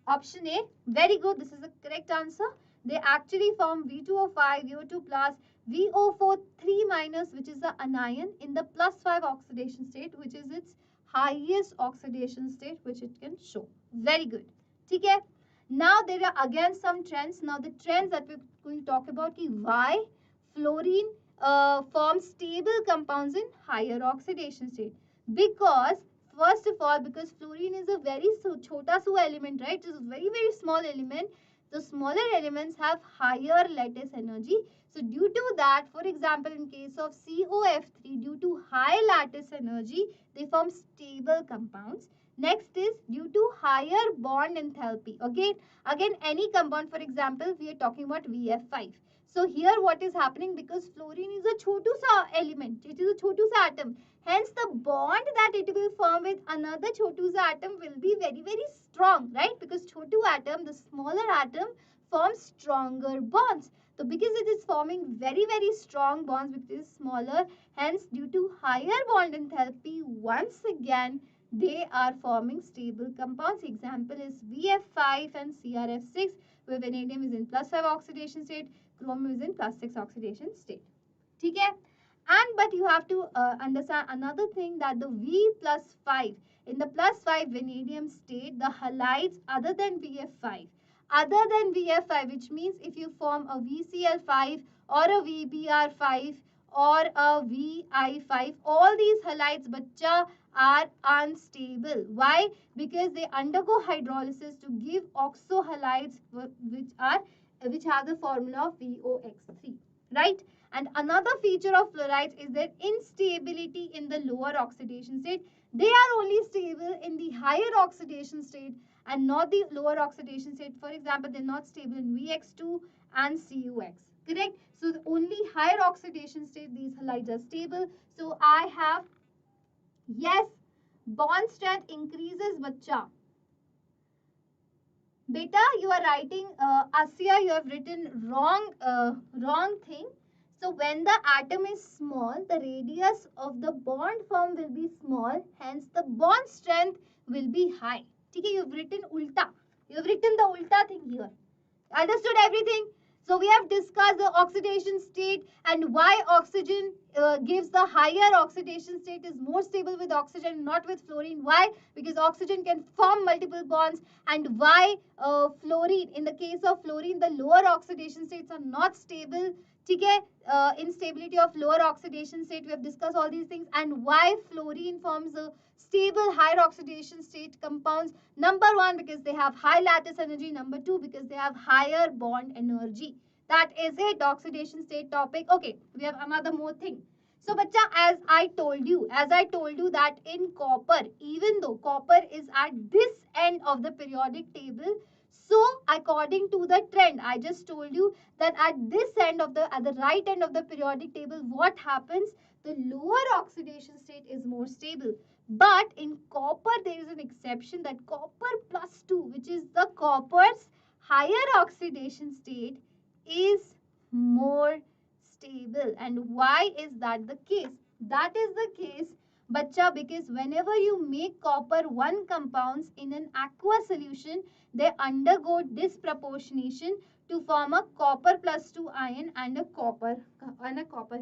Option A. Very good. This is the correct answer. They actually form V2O5, VO2 plus, VO4 3 minus, which is the anion in the +5 oxidation state, which is its highest oxidation state, which it can show. Very good. Okay. Now there are again some trends. Now the trends that we're going to talk about is why fluorine forms stable compounds in higher oxidation state. Because first of all, because fluorine is a very chota su element, right? It's a very, very small element. The smaller elements have higher lattice energy. So due to that, for example, in case of COF3, due to high lattice energy, they form stable compounds. Next is due to higher bond enthalpy. Okay, again any compound, for example, we are talking about VF5. So here what is happening, because fluorine is a chotu sa element, it is a chotu sa atom. Hence the bond that it will form with another chotu sa atom will be very, very strong, right? Because chotu atom, the smaller atom, forms stronger bonds. So because it is forming very, very strong bonds because it is smaller, hence due to higher bond enthalpy, once again they are forming stable compounds. Example is VF5 and CrF6, where vanadium is in +5 oxidation state, chromium is in +6 oxidation state. Okay? And but you have to understand another thing, that the V plus 5, in the +5 vanadium state, the halides other than VF5, which means if you form a VCl5 or a VBr5 or a VI5, all these halides bacha are unstable. Why? Because they undergo hydrolysis to give oxo halides which have the formula of VOX3, right? And another feature of fluorides is their instability in the lower oxidation state. They are only stable in the higher oxidation state and not the lower oxidation state. For example, they're not stable in VX2 and CUX. Correct? So the only higher oxidation state, these halides are stable. So I have, yes, bond strength increases, bacha. Beta, you are writing, Asya, you have written wrong thing. So when the atom is small, the radius of the bond form will be small. Hence, the bond strength will be high. Okay, you have written ulta. You have written the ulta thing here. Understood everything? So we have discussed the oxidation state and why oxygen gives the higher oxidation state, is more stable with oxygen, not with fluorine. Why? Because oxygen can form multiple bonds. And why fluorine? In the case of fluorine, the lower oxidation states are not stable. Okay? Instability of lower oxidation state, we have discussed all these things. And why fluorine forms a stable higher oxidation state compounds. Number one, because they have high lattice energy. Number two, because they have higher bond energy. That is it, oxidation state topic. Okay, we have another more thing. So, bacha, as I told you that in copper, even though copper is at this end of the periodic table, so according to the trend, I just told you that at the right end of the periodic table, what happens? The lower oxidation state is more stable. But in copper, there is an exception, that copper +2, which is the copper's higher oxidation state, is more stable. And why is that the case? That is the case, bacha, because whenever you make copper 1 compounds in an aqua solution, they undergo disproportionation to form a copper +2 ion and a copper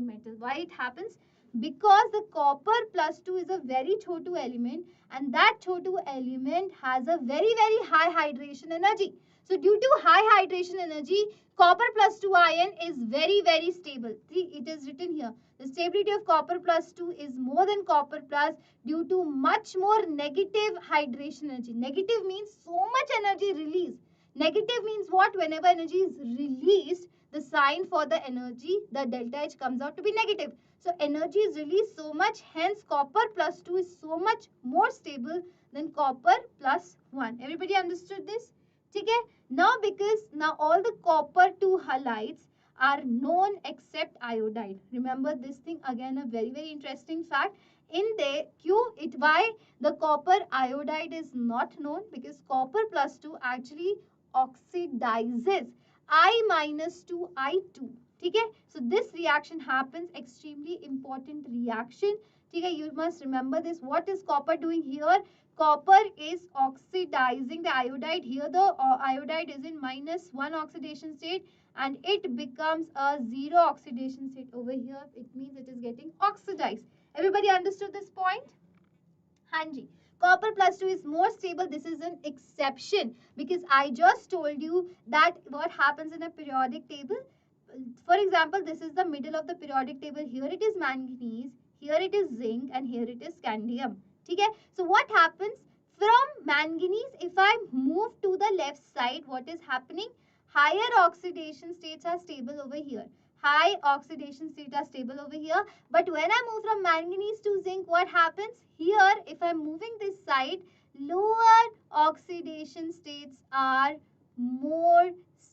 metal. Why it happens? Because the copper +2 is a very chotu element, and that chotu element has a very, very high hydration energy. So due to high hydration energy, copper +2 ion is very, very stable. See, it is written here. The stability of copper +2 is more than copper plus due to much more negative hydration energy. Negative means so much energy released. Negative means what? Whenever energy is released, the sign for the energy, the delta H, comes out to be negative. So energy is released so much, hence copper +2 is so much more stable than copper +1. Everybody understood this? Okay? Now because now all the copper 2 halides are known except iodide. Remember this thing again, a very, very interesting fact. In the why the copper iodide is not known? Because copper +2 actually oxidizes I- to I2. Okay? So this reaction happens, extremely important reaction. Okay? You must remember this. What is copper doing here? Copper is oxidizing the iodide. Here the iodide is in -1 oxidation state and it becomes a 0 oxidation state. Over here it means it is getting oxidized. Everybody understood this point? Hanji. Copper +2 is more stable. This is an exception because I just told you that what happens in a periodic table. For example, this is the middle of the periodic table. Here it is manganese, here it is zinc, and here it is scandium. Okay? So what happens? From manganese, if I move to the left side, what is happening? Higher oxidation states are stable over here. High oxidation states are stable over here. But when I move from manganese to zinc, what happens? Here, if I'm moving this side, lower oxidation states are more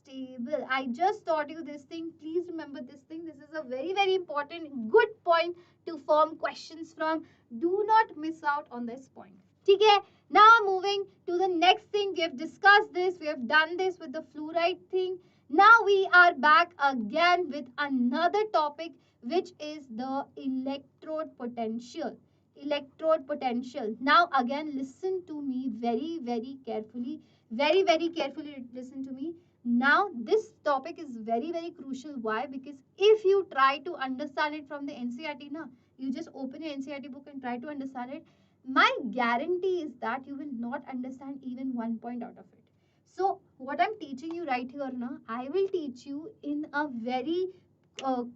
stable. I just taught you this thing. Please remember this thing. This is a very, very important, good point to form questions from. Do not miss out on this point. Okay? Now moving to the next thing. We have discussed this. We have done this with the fluoride thing. Now we are back again with another topic, which is the electrode potential. Electrode potential. Now again, listen to me very, very carefully. Very, very carefully listen to me. Now this topic is very, very crucial. Why? Because if you try to understand it from the NCERT, na, you just open your NCERT book and try to understand it, my guarantee is that you will not understand even one point out of it. So what I'm teaching you right here now, I will teach you in a very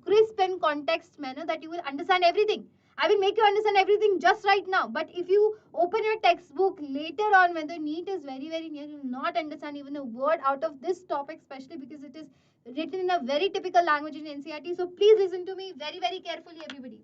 crisp and context manner that you will understand everything. I will make you understand everything just right now. But if you open your textbook later on when the NEET is very, very near, you will not understand even a word out of this topic, especially because it is written in a very typical language in NCERT. So please listen to me very, very carefully, everybody.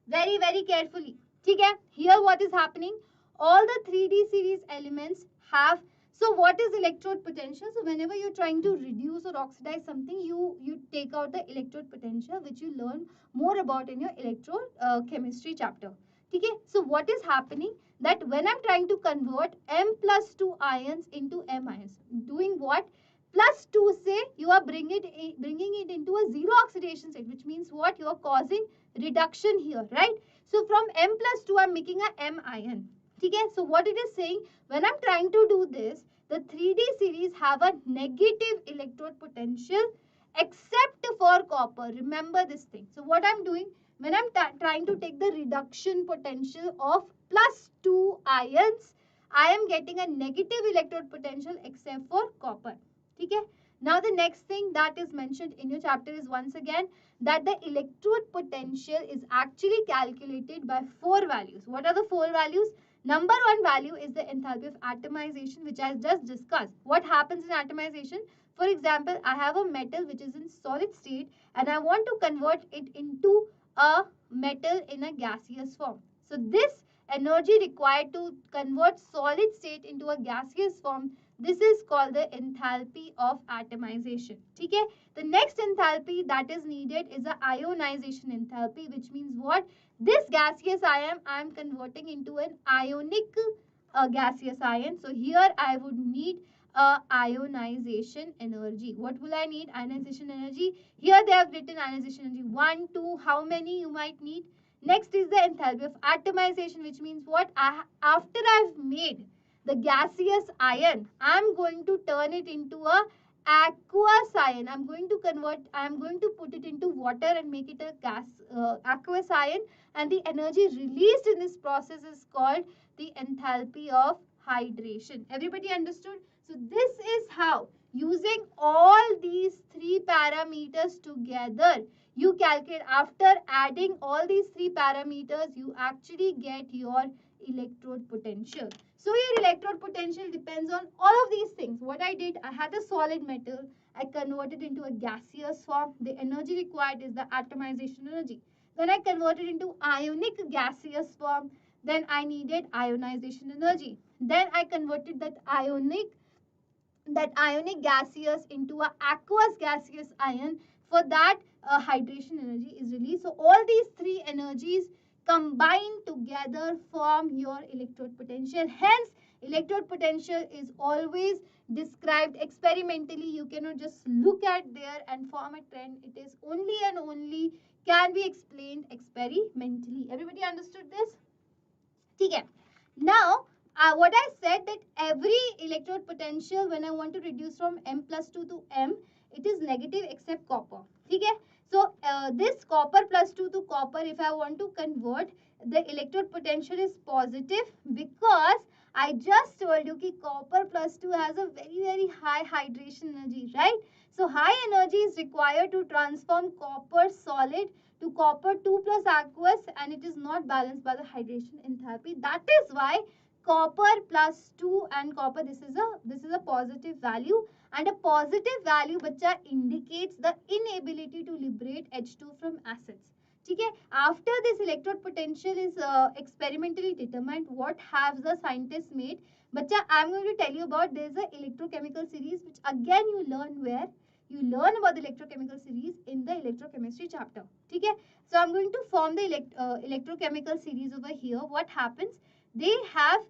Very, very carefully. Okay? Here what is happening? All the 3D series elements have. So what is electrode potential? So whenever you're trying to reduce or oxidize something, you take out the electrode potential, which you learn more about in your electrode chemistry chapter. Okay? So what is happening? That when I'm trying to convert M plus 2 ions into M ions, doing what? Plus 2 say you are bringing it into a zero oxidation state, which means what? You are causing reduction here, right? So from M plus 2, I'm making a M ion. Okay? So what it is saying, when I'm trying to do this, the 3D series have a negative electrode potential except for copper. Remember this thing. So what I'm doing, when I'm trying to take the reduction potential of plus 2 ions, I am getting a negative electrode potential except for copper. Okay? Now the next thing that is mentioned in your chapter is once again that the electrode potential is actually calculated by 4 values. What are the 4 values? Number 1 value is the enthalpy of atomization, which I just discussed. What happens in atomization? For example, I have a metal which is in solid state and I want to convert it into a metal in a gaseous form. So this energy required to convert solid state into a gaseous form, this is called the enthalpy of atomization. Okay? The next enthalpy that is needed is the ionization enthalpy, which means what? This gaseous ion I am converting into an ionic gaseous ion. So here I would need ionization energy. What will I need? Ionization energy. Here they have written ionization energy 1, 2. How many you might need? Next is the enthalpy of atomization, which means what? After I've made the gaseous ion, I am going to turn it into a aqueous ion. I'm going to put it into water and make it a aqueous ion, and the energy released in this process is called the enthalpy of hydration. Everybody understood? So this is how, using all these 3 parameters together, you calculate. After adding all these 3 parameters, you actually get your electrode potential. So your electrode potential depends on all of these things. What I did, I had a solid metal, I converted into a gaseous form. The energy required is the atomization energy. Then I converted into ionic gaseous form. Then I needed ionization energy. Then I converted that ionic gaseous into a aqueous gaseous ion. For that, hydration energy is released. So all these 3 energies combined together form your electrode potential. Hence, electrode potential is always described experimentally. You cannot just look at there and form a trend. It is only and only can be explained experimentally. Everybody understood this? Okay. Now, what I said that every electrode potential, when I want to reduce from M plus 2 to M, it is negative except copper. Okay. So this copper plus 2 to copper, if I want to convert, the electrode potential is positive, because I just told you that copper plus 2 has a very, very high hydration energy, right? So high energy is required to transform copper solid to copper 2 plus aqueous, and it is not balanced by the hydration enthalpy. That is why copper plus 2 and copper, this is a positive value, and a positive value bacha indicates the inability to liberate H2 from acids. Okay? After this electrode potential is experimentally determined, what have the scientists made? Bacha, I am going to tell you about, there is a electrochemical series which again you learn where? You learn about the electrochemical series in the electrochemistry chapter. Okay? So I'm going to form the electrochemical series over here. What happens? They have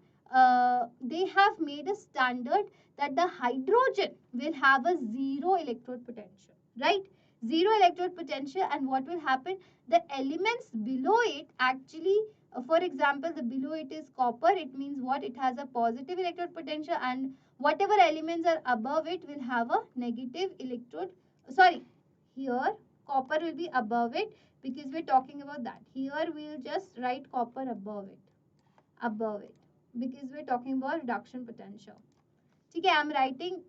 made a standard that the hydrogen will have a zero electrode potential, right? Zero electrode potential, and what will happen? The elements below it actually, for example, the below it is copper. It means what? It has a positive electrode potential, and whatever elements are above it will have a negative electrode. Sorry, here copper will be above it because we're talking about that. Here we'll just write copper above it because we're talking about reduction potential. Okay, I'm writing,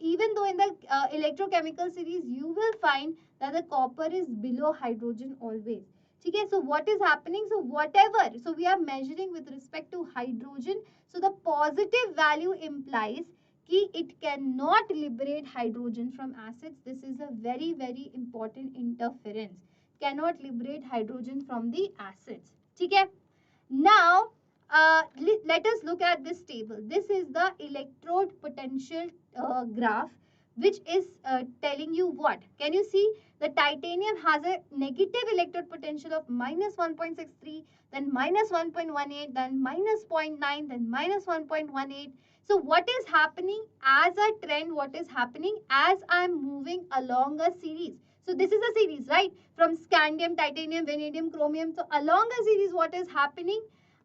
even though in the electrochemical series, you will find that the copper is below hydrogen always. Okay, so what is happening? So whatever, so we are measuring with respect to hydrogen. So the positive value implies that it cannot liberate hydrogen from acids. This is a very, very important interference. Cannot liberate hydrogen from the acids. Okay. Now, let us look at this table. This is the electrode potential graph, which is telling you what? Can you see? The titanium has a negative electrode potential of minus 1.63, then minus 1.18, then minus 0.9, then minus 1.18. So what is happening as a trend? What is happening as I am moving along a series? So this is a series, right? From scandium, titanium, vanadium, chromium. So along a series, what is happening?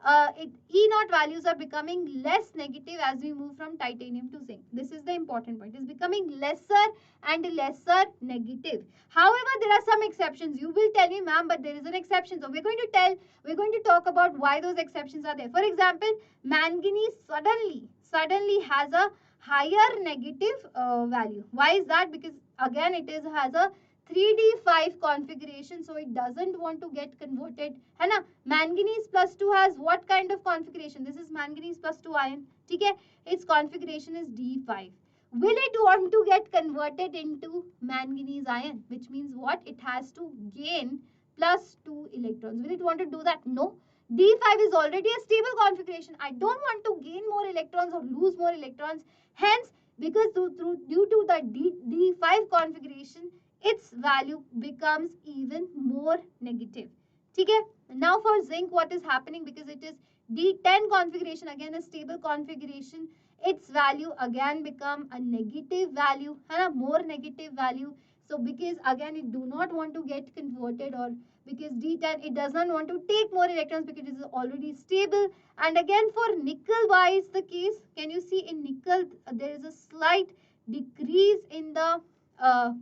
E naught values are becoming less negative as we move from titanium to zinc. This is the important point. It's becoming lesser and lesser negative. However, there are some exceptions. You will tell me, ma'am, but there is an exception. So we're going to talk about why those exceptions are there. For example, manganese suddenly has a higher negative value. Why is that? Because again, has a 3d5 configuration, so it doesn't want to get converted. है ना? Manganese plus 2 has what kind of configuration? This is manganese plus 2 ion. Okay? Its configuration is D5. Will it want to get converted into manganese ion? Which means what? It has to gain plus 2 electrons. Will it want to do that? No. D5 is already a stable configuration. I don't want to gain more electrons or lose more electrons. Hence, because due to the D5 configuration, its value becomes even more negative. Okay? Now for zinc, what is happening? Because it is D10 configuration, again a stable configuration, its value again become a negative value, and a more negative value. So because again it do not want to get converted, or because D10 it does not want to take more electrons because it is already stable. And again for nickel, why is the case? Can you see in nickel there is a slight decrease in the uh,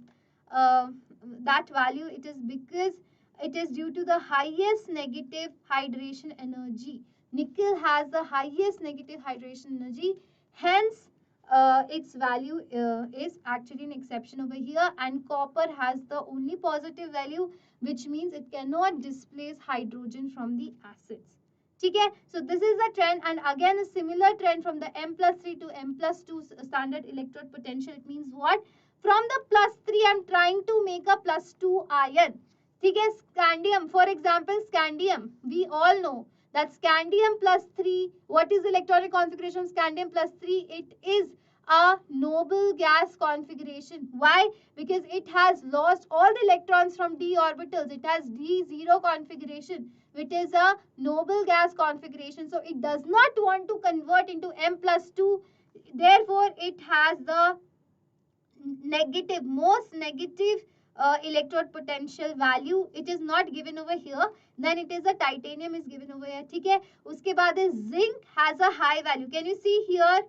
that value? It is because it is due to the highest negative hydration energy. Nickel has the highest negative hydration energy, hence its value is actually an exception over here, and copper has the only positive value, which means it cannot displace hydrogen from the acids. Okay, so this is the trend, and again a similar trend from the M plus 3 to M plus 2 standard electrode potential. It means what? From the plus 3, I am trying to make a plus 2 ion. Okay, scandium, for example, scandium, we all know that scandium plus 3, what is the electronic configuration of scandium plus 3? It is a noble gas configuration. Why? Because it has lost all the electrons from d orbitals. It has D0 configuration, which is a noble gas configuration. So it does not want to convert into M plus 2. Therefore, it has the most negative electrode potential value. It is not given over here. Then it is a titanium is given over here. ठीक है? उसके बाद zinc has a high value. Can you see here?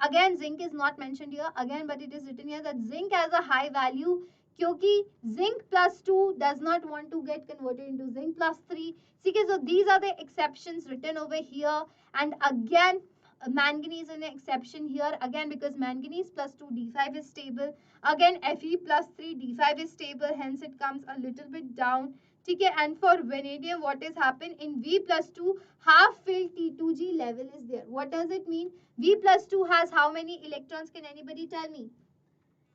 Again, zinc is not mentioned here again, but it is written here that zinc has a high value क्योंकि zinc plus 2 does not want to get converted into zinc plus 3. Okay, so these are the exceptions written over here. And again, manganese is an exception here again, because manganese plus 2 D5 is stable. Again, Fe plus 3 D5 is stable, hence it comes a little bit down. Okay, and for vanadium, what is happened in V plus 2, half filled T2G level is there. What does it mean? V plus 2 has how many electrons? Can anybody tell me?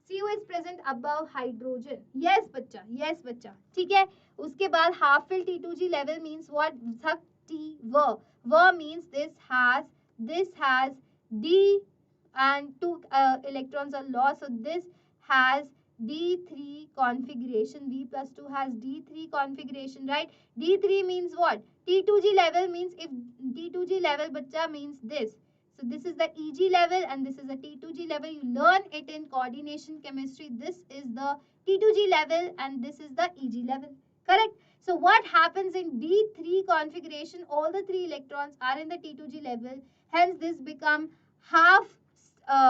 CO is present above hydrogen. Yes, bacha. Yes, bacha. ठीक है. उसके बाद half filled T2G level means what? T ver means this has D and 2 electrons are lost. So this has D3 configuration. V plus 2 has D3 configuration, right? D3 means what? T2G level means, if T2G level bacha means this. So this is the EG level and this is the T2G level. You learn it in coordination chemistry. This is the T2G level and this is the EG level. Correct? So what happens in D3 configuration? All the 3 electrons are in the T2G level. Hence this become half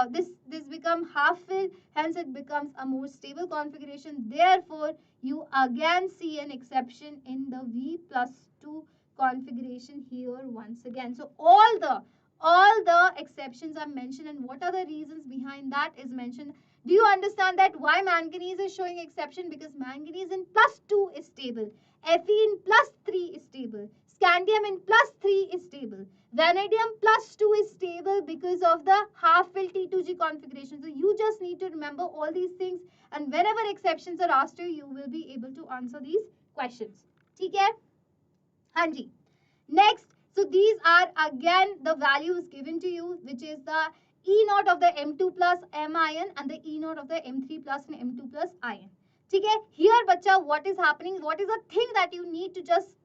this become half filled, hence it becomes a more stable configuration. Therefore, you again see an exception in the V plus 2 configuration here once again. So all the exceptions are mentioned, and what are the reasons behind that is mentioned. Do you understand that why manganese is showing exception? Because manganese in plus 2 is stable, Fe in plus 3 is stable, scandium in plus 3 is stable, vanadium plus 2 is stable because of the half-filled T2G configuration. So you just need to remember all these things, and whenever exceptions are asked to you, you will be able to answer these questions. Okay? Hanji. Next, so these are again the values given to you, which is the E naught of the M2 plus M ion and the E naught of the M3 plus and M2 plus ion. Okay? Here, bacha, what is happening? What is the thing that you need to just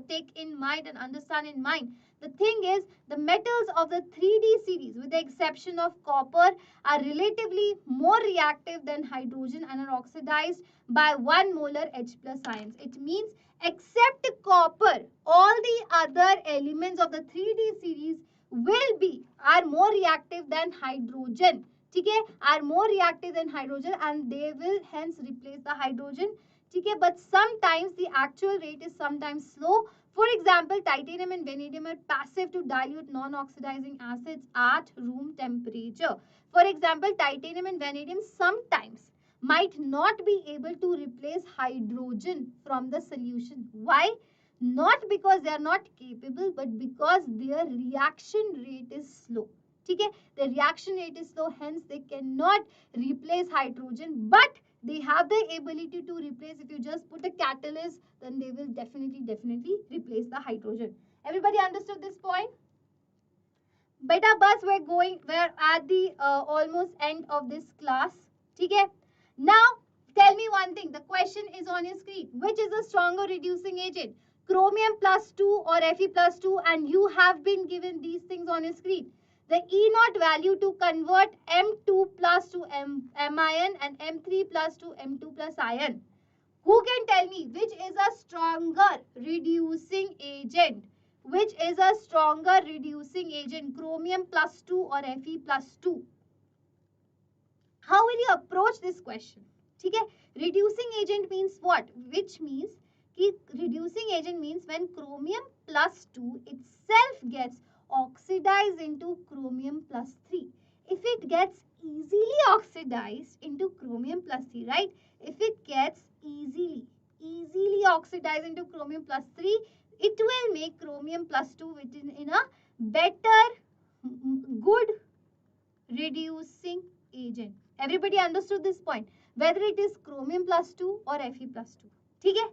take in mind and understand in mind? The thing is, the metals of the 3D series, with the exception of copper, are relatively more reactive than hydrogen and are oxidized by 1 molar H plus ions. It means except copper, all the other elements of the 3D series are more reactive than hydrogen. Okay, are more reactive than hydrogen and they will hence replace the hydrogen. Okay, but sometimes the actual rate is sometimes slow. For example, titanium and vanadium are passive to dilute non-oxidizing acids at room temperature. For example, titanium and vanadium sometimes might not be able to replace hydrogen from the solution. Why? Not because they are not capable, but because their reaction rate is slow. Okay? The reaction rate is slow, hence they cannot replace hydrogen, but they have the ability to replace. If you just put a catalyst, then they will definitely replace the hydrogen. Everybody understood this point? Beta bus, we're at the almost end of this class. Okay? Now, tell me one thing. The question is on your screen. Which is a stronger reducing agent? Chromium plus 2 or Fe plus 2, and you have been given these things on your screen. The E naught value to convert M2 plus to M ion and M3 plus to M2 plus ion. Who can tell me which is a stronger reducing agent? Which is a stronger reducing agent? Chromium plus 2 or Fe plus 2? How will you approach this question? Okay? Reducing agent means what? Which means reducing agent means when chromium plus 2 itself gets oxidized into chromium plus 3. If it gets easily oxidized into chromium plus 3, right? If it gets easily oxidized into chromium plus 3, it will make chromium plus 2 which is in a better, good reducing agent. Everybody understood this point? Whether it is chromium plus 2 or Fe plus 2. Okay?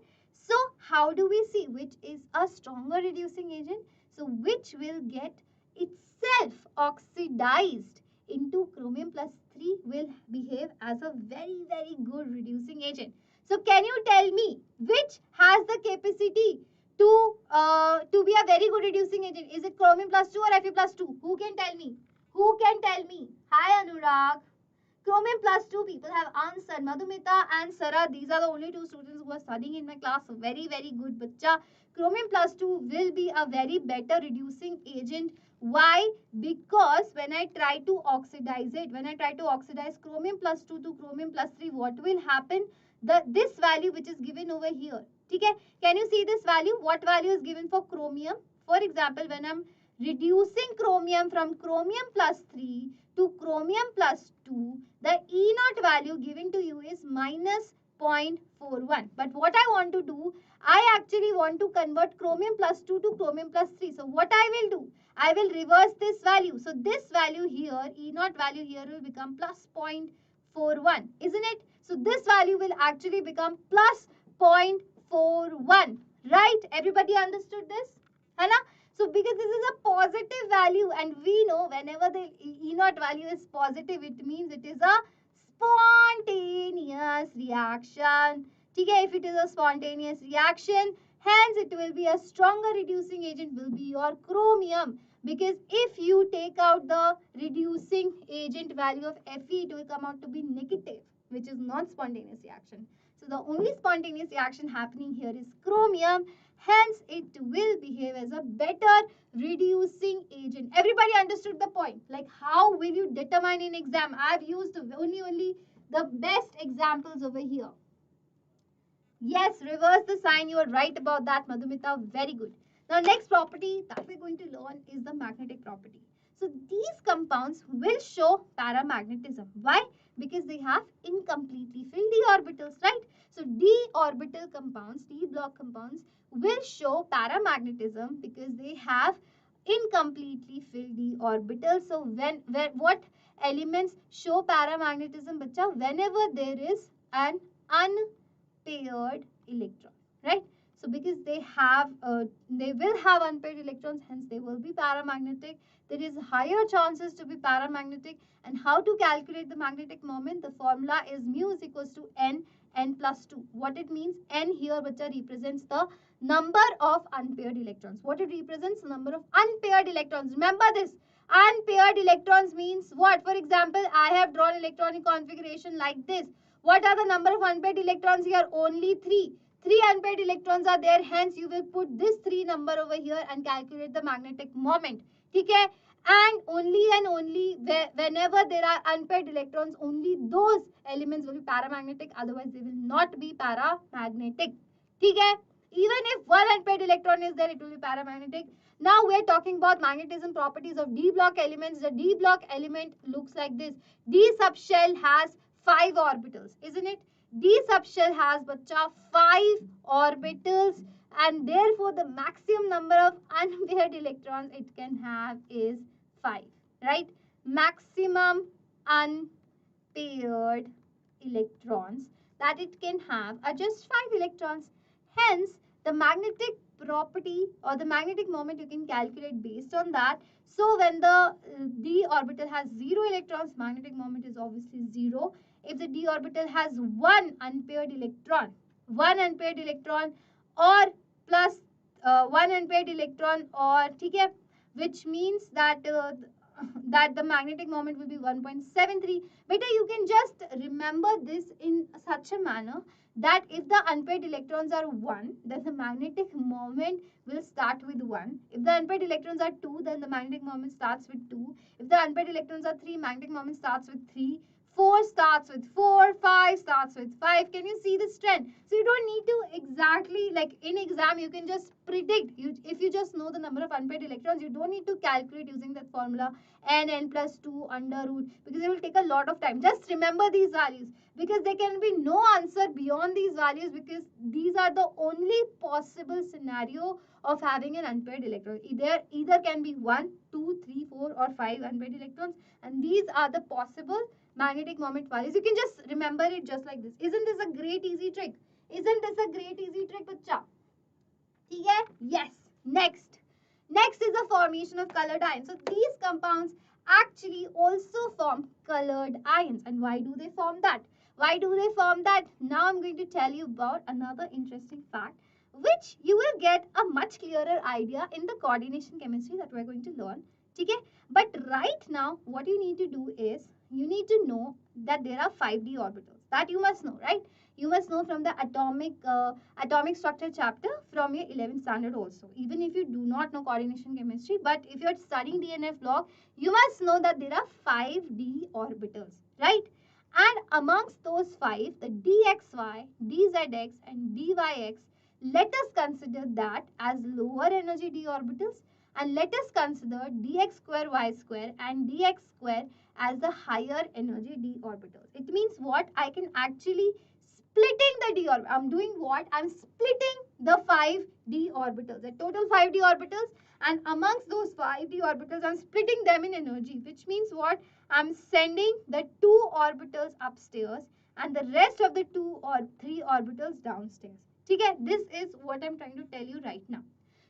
So, how do we see which is a stronger reducing agent? So, which will get itself oxidized into chromium plus 3 will behave as a very, very good reducing agent. So, can you tell me which has the capacity to be a very good reducing agent? Is it chromium plus 2 or Fe plus 2? Who can tell me? Who can tell me? Hi Anurag. Chromium plus 2 people have answered. Madhumita and Sarah, these are the only 2 students who are studying in my class. Very, very good, bacha. Chromium plus 2 will be a very better reducing agent. Why? Because when I try to oxidize it, when I try to oxidize chromium plus 2 to chromium plus 3, what will happen? This value which is given over here. Okay? Can you see this value? What value is given for chromium? For example, when I'm reducing chromium from chromium plus 3 to chromium plus 2, the E naught value given to you is minus 0.41. But what I want to do, I actually want to convert chromium plus 2 to chromium plus 3. So what I will do, I will reverse this value. So this value here, E naught value here will become plus 0.41, isn't it? So this value will actually become plus 0.41. Right? Everybody understood this? Hana? So because this is a positive value and we know whenever the E naught value is positive, it means it is a spontaneous reaction. Okay, if it is a spontaneous reaction, hence it will be a stronger reducing agent will be your chromium, because if you take out the reducing agent value of Fe, it will come out to be negative, which is not spontaneous reaction. So the only spontaneous reaction happening here is chromium, hence it will behave as a better reducing agent. Everybody understood the point? Like how will you determine in exam? I've used only the best examples over here. Yes, reverse the sign. You are right about that, Madhumita. Very good. Now, next property that we're going to learn is the magnetic property. So, these compounds will show paramagnetism. Why? Because they have incompletely filled d orbitals, right? So, d orbital compounds, d block compounds will show paramagnetism because they have incompletely filled d orbitals. So, what elements show paramagnetism, bacha? Whenever there is an unpaired electron, right? So because they will have unpaired electrons, hence they will be paramagnetic. There is higher chances to be paramagnetic. And how to calculate the magnetic moment? The formula is mu is equals to n plus 2. What it means? N here, bacha, represents the number of unpaired electrons. What it represents? Number of unpaired electrons. Remember this. Unpaired electrons means what? For example, I have drawn electronic configuration like this. What are the number of unpaired electrons here? Only 3. 3 unpaired electrons are there. Hence, you will put this 3 number over here and calculate the magnetic moment. Okay? And only whenever there are unpaired electrons, only those elements will be paramagnetic. Otherwise, they will not be paramagnetic. Okay? Even if one unpaired electron is there, it will be paramagnetic. Now, we are talking about magnetism properties of d block elements. The d block element looks like this. D subshell has 5 orbitals, isn't it? D subshell has, bacha, 5 orbitals, and therefore the maximum number of unpaired electrons it can have is 5, right? Maximum unpaired electrons that it can have are just 5 electrons. Hence, the magnetic property or the magnetic moment you can calculate based on that. So when the d orbital has 0 electrons, magnetic moment is obviously 0. If the d orbital has one unpaired electron or plus one unpaired electron, or okay, which means that that the magnetic moment will be 1.73. Better you can just remember this in such a manner that if the unpaired electrons are 1, then the magnetic moment will start with 1. If the unpaired electrons are 2, then the magnetic moment starts with 2. If the unpaired electrons are 3, magnetic moment starts with 3. 4 starts with 4, 5 starts with 5. Can you see this trend? So you don't need to exactly, like in exam, you can just predict. If you just know the number of unpaired electrons, you don't need to calculate using that formula n plus 2 under root, because it will take a lot of time. Just remember these values, because there can be no answer beyond these values, because these are the only possible scenario of having an unpaired electron. Either can be 1, 2, 3, 4 or 5 unpaired electrons, and these are the possible magnetic moment values. You can just remember it just like this. Isn't this a great easy trick? Isn't this a great easy trick, bacha? Yes. Next is the formation of colored ions. So these compounds actually also form colored ions. And why do they form that? Now I'm going to tell you about another interesting fact, which you will get a much clearer idea in the coordination chemistry that we're going to learn. Okay? But right now, what you need to do is, you need to know that there are 5d orbitals. That you must know, right? You must know from the atomic structure chapter from your 11th standard also. Even if you do not know coordination chemistry, but if you're studying DNF log, you must know that there are 5d orbitals, right? And amongst those 5, the dxy, dzx and dyx, let us consider that as lower energy d orbitals, and let us consider dx square y square and dx square as the higher energy d orbitals. It means what? I can actually splitting the d orbital. I'm doing what? I'm splitting the 5d orbitals. The total 5d orbitals, and amongst those 5d orbitals, I'm splitting them in energy, which means what? I'm sending the 2 orbitals upstairs and the rest of the 2 or 3 orbitals downstairs. Okay? This is what I'm trying to tell you right now.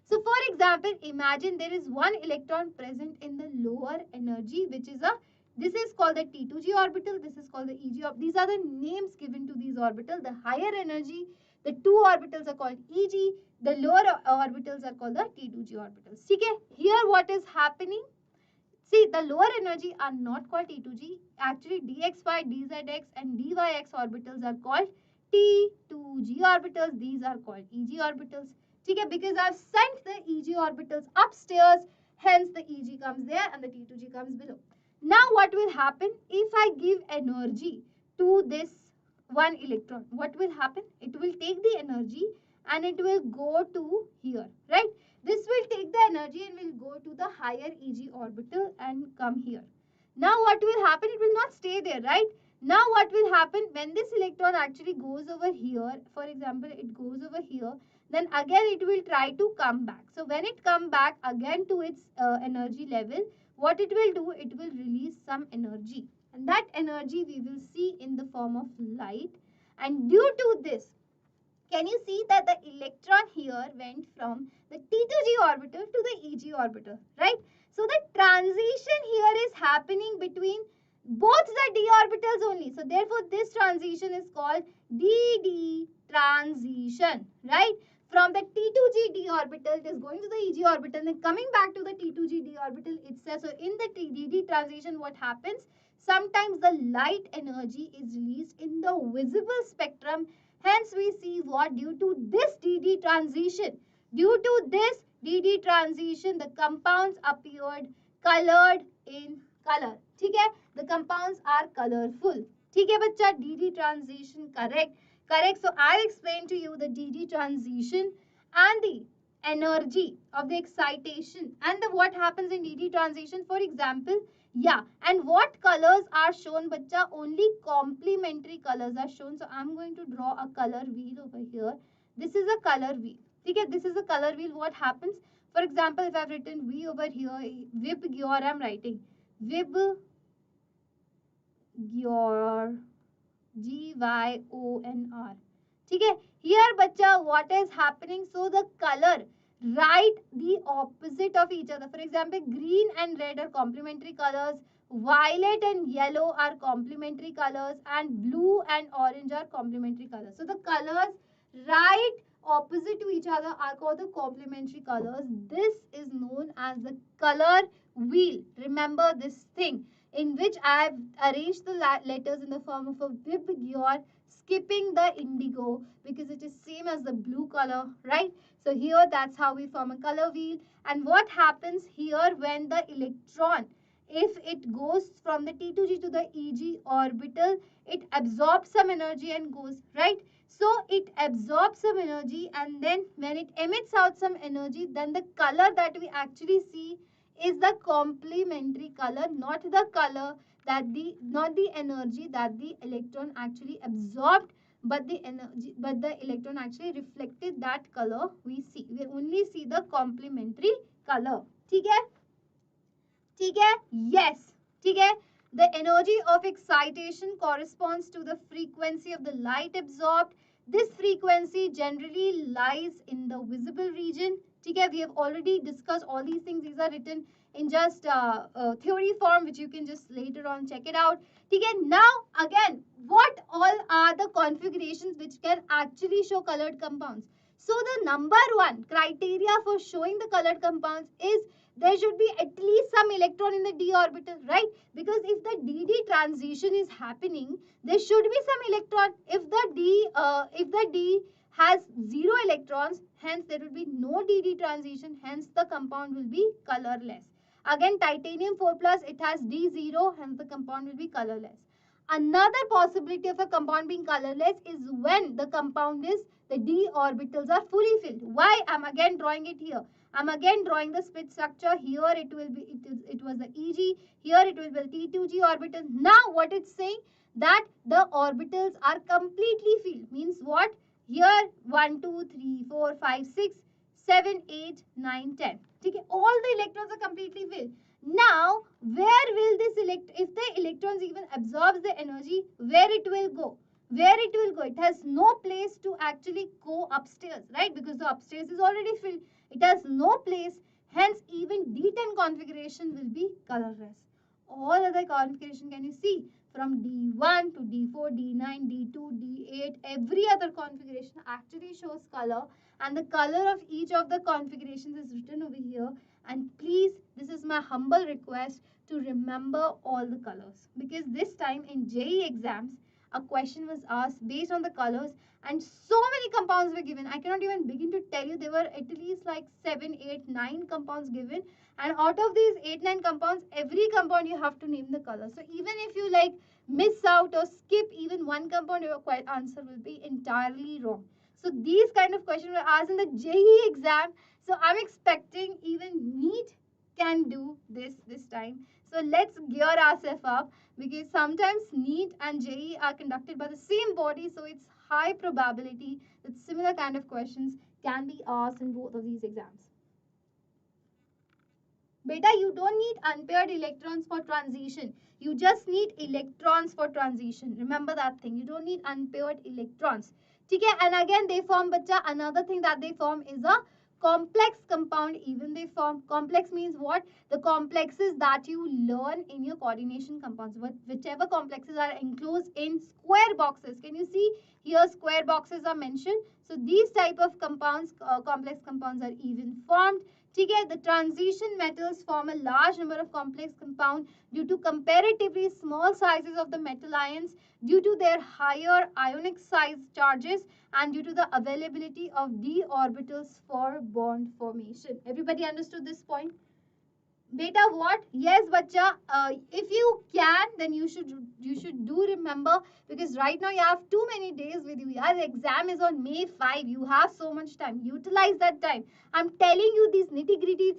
So for example, imagine there is one electron present in the lower energy, which is a This is called the T2g orbital. This is called the EG orbital. These are the names given to these orbitals. The higher energy, the two orbitals are called EG. The lower orbitals are called the T2g orbitals. Okay? Here what is happening? See, the lower energy are not called T2g. Actually, dxy, dzx and dyx orbitals are called T2g orbitals. These are called EG orbitals. Okay? Because I've sent the EG orbitals upstairs. Hence, the EG comes there and the T2g comes below. Now, what will happen if I give energy to this one electron? What will happen? It will take the energy and it will go to here, right? This will take the energy and will go to the higher EG orbital and come here. Now, what will happen? It will not stay there, right? Now, what will happen when this electron actually goes over here? For example, it goes over here. Then again, it will try to come back. So, when it come back again to its energy level, what it will do? It will release some energy. And that energy we will see in the form of light. And due to this, can you see that the electron here went from the T2g orbital to the EG orbital, right? So the transition here is happening between both the d orbitals only. So therefore this transition is called dd transition, right? From the T2g d orbital, it is going to the EG orbital and coming back to the T2g d orbital itself. So in the dd transition, what happens? Sometimes the light energy is released in the visible spectrum. Hence, we see what due to this DD transition, the compounds appeared colored in color. Okay? The compounds are colorful. Okay, bacha? DD transition, correct? Correct. So, I'll explain to you the DD transition and the energy of the excitation and what happens in DD transition. For example, yeah, and what colors are shown, bacha? Only complementary colors are shown. So I'm going to draw a color wheel over here. This is a color wheel. Okay, this is a color wheel. What happens? For example, if I've written V over here, Vib Gyor, I'm writing Vib Gyor, Gyor. Okay, here, bacha, what is happening? So the color, write the opposite of each other. For example, green and red are complementary colors. Violet and yellow are complementary colors and blue and orange are complementary colors. So the colors right opposite to each other are called the complementary colors. This is known as the color wheel. Remember this thing in which I have arranged the letters in the form of a Vib Gyor, skipping the indigo because it is same as the blue color, right? So here that's how we form a color wheel. And what happens here when the electron, if it goes from the T2g to the EG orbital, it absorbs some energy and goes, right? So it absorbs some energy and then when it emits out some energy, then the color that we actually see is the complementary color, not the color that not the energy that the electron actually absorbed, but the energy, but the electron actually reflected that color we see. We only see the complementary color. ठीक है? ठीक है? Yes. ठीक है? The energy of excitation corresponds to the frequency of the light absorbed. This frequency generally lies in the visible region. Okay, we have already discussed all these things. These are written in just theory form, which you can just later on check it out. Okay, now again, what all are the configurations which can actually show colored compounds? So the number one criteria for showing the colored compounds is there should be at least some electron in the d orbital, right? Because if the dd transition is happening, there should be some electron. If the d has 0 electrons, hence there will be no dd transition, hence the compound will be colorless. Again, titanium 4 plus, it has d0, hence the compound will be colorless. Another possibility of a compound being colorless is when the compound is, the d orbitals are fully filled. Why? I'm again drawing it here. I'm again drawing the split structure. Here it will be, it was the EG. Here it will be T2G orbital. Now what it's saying, that the orbitals are completely filled. Means what? Here 1, 2, 3, 4, 5, 6, 7, 8, 9, 10. Okay, all the electrons are completely filled. Now, where will this if the electrons even absorbs the energy, where it will go? Where it will go? It has no place to actually go upstairs, right? Because the upstairs is already filled. It has no place. Hence, even D10 configuration will be colorless. all other configuration, can you see? From D1 to D4, D9, D2, D8, every other configuration actually shows color, and the color of each of the configurations is written over here. And please, this is my humble request to remember all the colors, because this time in JEE exams, a question was asked based on the colors, and so many compounds were given. I cannot even begin to tell you. There were at least like 7, 8, 9 compounds given, and out of these 8, 9 compounds, every compound you have to name the color. So even if you like miss out or skip even one compound, your answer will be entirely wrong. So these kind of questions were asked in the JEE exam. So I'm expecting even NEET can do this time. So let's gear ourselves up, because sometimes NEET and JEE are conducted by the same body, so it's high probability that similar kind of questions can be asked in both of these exams. Beta, you don't need unpaired electrons for transition. You just need electrons for transition. Remember that thing. You don't need unpaired electrons. Okay? And again, they form, bacha, another thing that they form is a complex compound. Even they form. Complex means what? The complexes that you learn in your coordination compounds. Whichever complexes are enclosed in square boxes. Can you see? Here square boxes are mentioned. So these type of compounds, complex compounds, are even formed. The transition metals form a large number of complex compounds due to comparatively small sizes of the metal ions, due to their higher ionic size charges, and due to the availability of d orbitals for bond formation. Everybody understood this point? Beta, what? Yes, bacha. If you can, then you should do remember, because right now you have too many days with you. Yeah, the exam is on May 5. You have so much time. Utilize that time. I'm telling you these nitty-gritty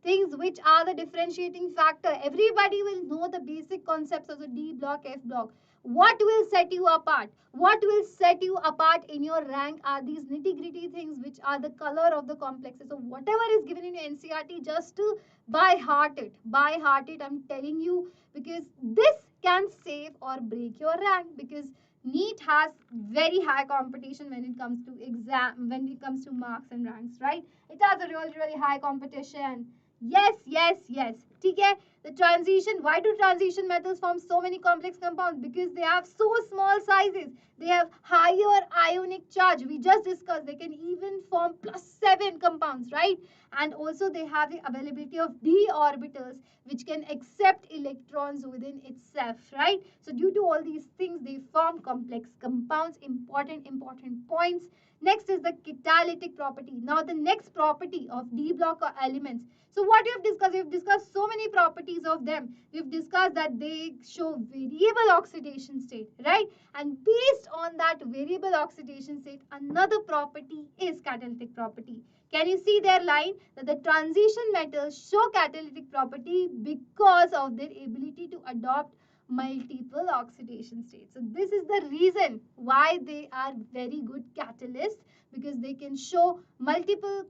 things which are the differentiating factor. Everybody will know the basic concepts of the D block, F block. What will set you apart? What will set you apart in your rank are these nitty-gritty things, which are the color of the complexes. So whatever is given in your NCERT, just to by heart it. By heart it, I'm telling you, because this can save or break your rank, because NEET has very high competition when it comes to exam, when it comes to marks and ranks, right? It has a really high competition. Yes, yes, yes. Okay. The transition, why do transition metals form so many complex compounds? Because they have so small sizes. They have higher ionic charge. We just discussed they can even form +7 compounds, right? And also they have the availability of d orbitals, which can accept electrons within itself, right? So due to all these things, they form complex compounds. Important points. Next is the catalytic property. Now the next property of d block or elements. So what we have discussed? We have discussed so many properties of them. We've discussed that they show variable oxidation state, right? And based on that variable oxidation state, another property is catalytic property. Can you see their line? That the transition metals show catalytic property because of their ability to adopt multiple oxidation states. So this is the reason why they are very good catalysts, because they can show multiple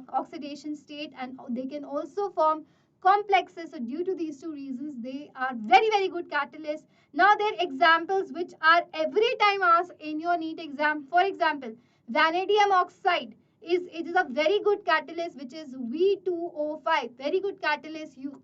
oxidation state, and they can also form complexes. So due to these two reasons, they are very good catalysts. Now their examples, which are every time asked in your NEET exam. For example, vanadium oxide it is a very good catalyst, which is V2O5. Very good catalyst you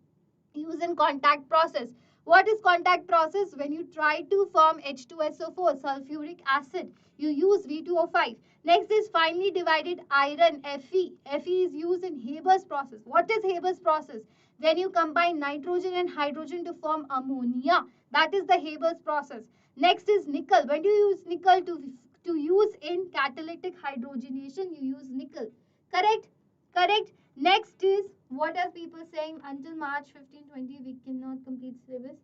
use in contact process. What is contact process? When you try to form H2SO4, sulfuric acid, you use V2O5. Next is finely divided iron, Fe. Fe is used in Haber's process. What is Haber's process? When you combine nitrogen and hydrogen to form ammonia. That is the Haber's process. Next is nickel. When do you use nickel to use in catalytic hydrogenation? You use nickel. Correct? Correct. Next is, what are people saying? Until March 15-20 we cannot complete syllabus.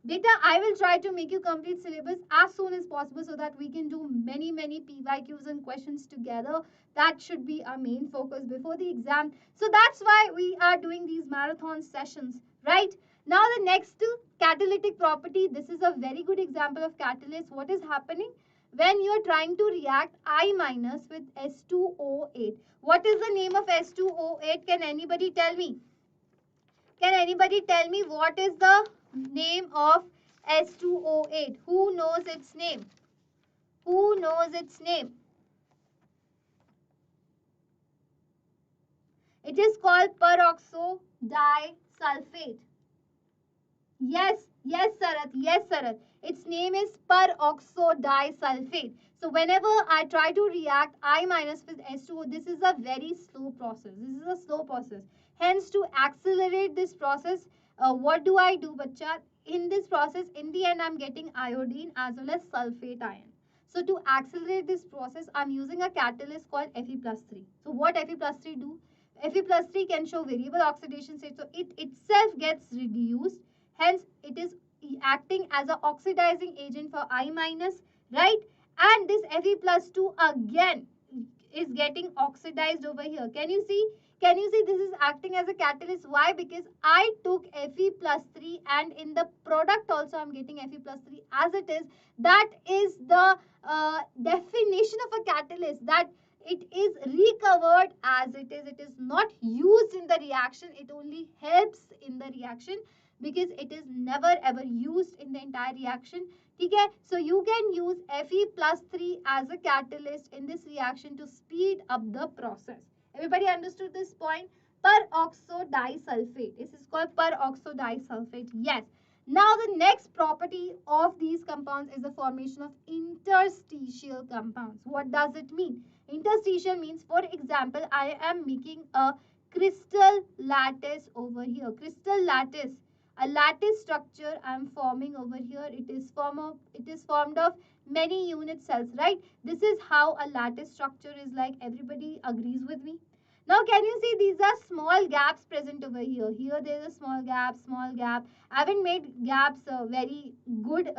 Beta, I will try to make you complete syllabus as soon as possible, so that we can do many PYQs and questions together. That should be our main focus before the exam. So that's why we are doing these marathon sessions, right? Now the next catalytic property. This is a very good example of catalyst. What is happening? When you're trying to react I minus with S2O8. What is the name of S2O8? Can anybody tell me? Can anybody tell me what is the name of S2O8? Who knows its name? Who knows its name? It is called peroxo disulfate. Yes, Sarath. Yes, Sarath. Its name is peroxodisulfate. So whenever I try to react I minus with S2O, this is a very slow process. This is a slow process. Hence, to accelerate this process, what do I do, bacha? In this process, in the end, I'm getting iodine as well as sulfate ion. So to accelerate this process, I'm using a catalyst called Fe plus 3. So what Fe plus 3 do? Fe plus 3 can show variable oxidation state. So it itself gets reduced. Hence, it is acting as an oxidizing agent for I minus, right? And this Fe plus 2 again is getting oxidized over here. Can you see? Can you see this is acting as a catalyst? Why? Because I took Fe plus 3 and in the product also I'm getting Fe plus 3 as it is. That is the definition of a catalyst, that it is recovered as it is. It is not used in the reaction. It only helps in the reaction because it is never ever used in the entire reaction. Okay, so you can use Fe plus 3 as a catalyst in this reaction to speed up the process. Everybody understood this point? Peroxodisulfate. This is called peroxodisulfate. Yes. Now the next property of these compounds is the formation of interstitial compounds. What does it mean? Interstitial means, for example, I am making a crystal lattice over here. Crystal lattice, a lattice structure I am forming over here. It is formed of many unit cells, right? This is how a lattice structure is like. Everybody agrees with me? Now can you see these are small gaps present over here? Here there is a small gap, small gap. I haven't made gaps very good,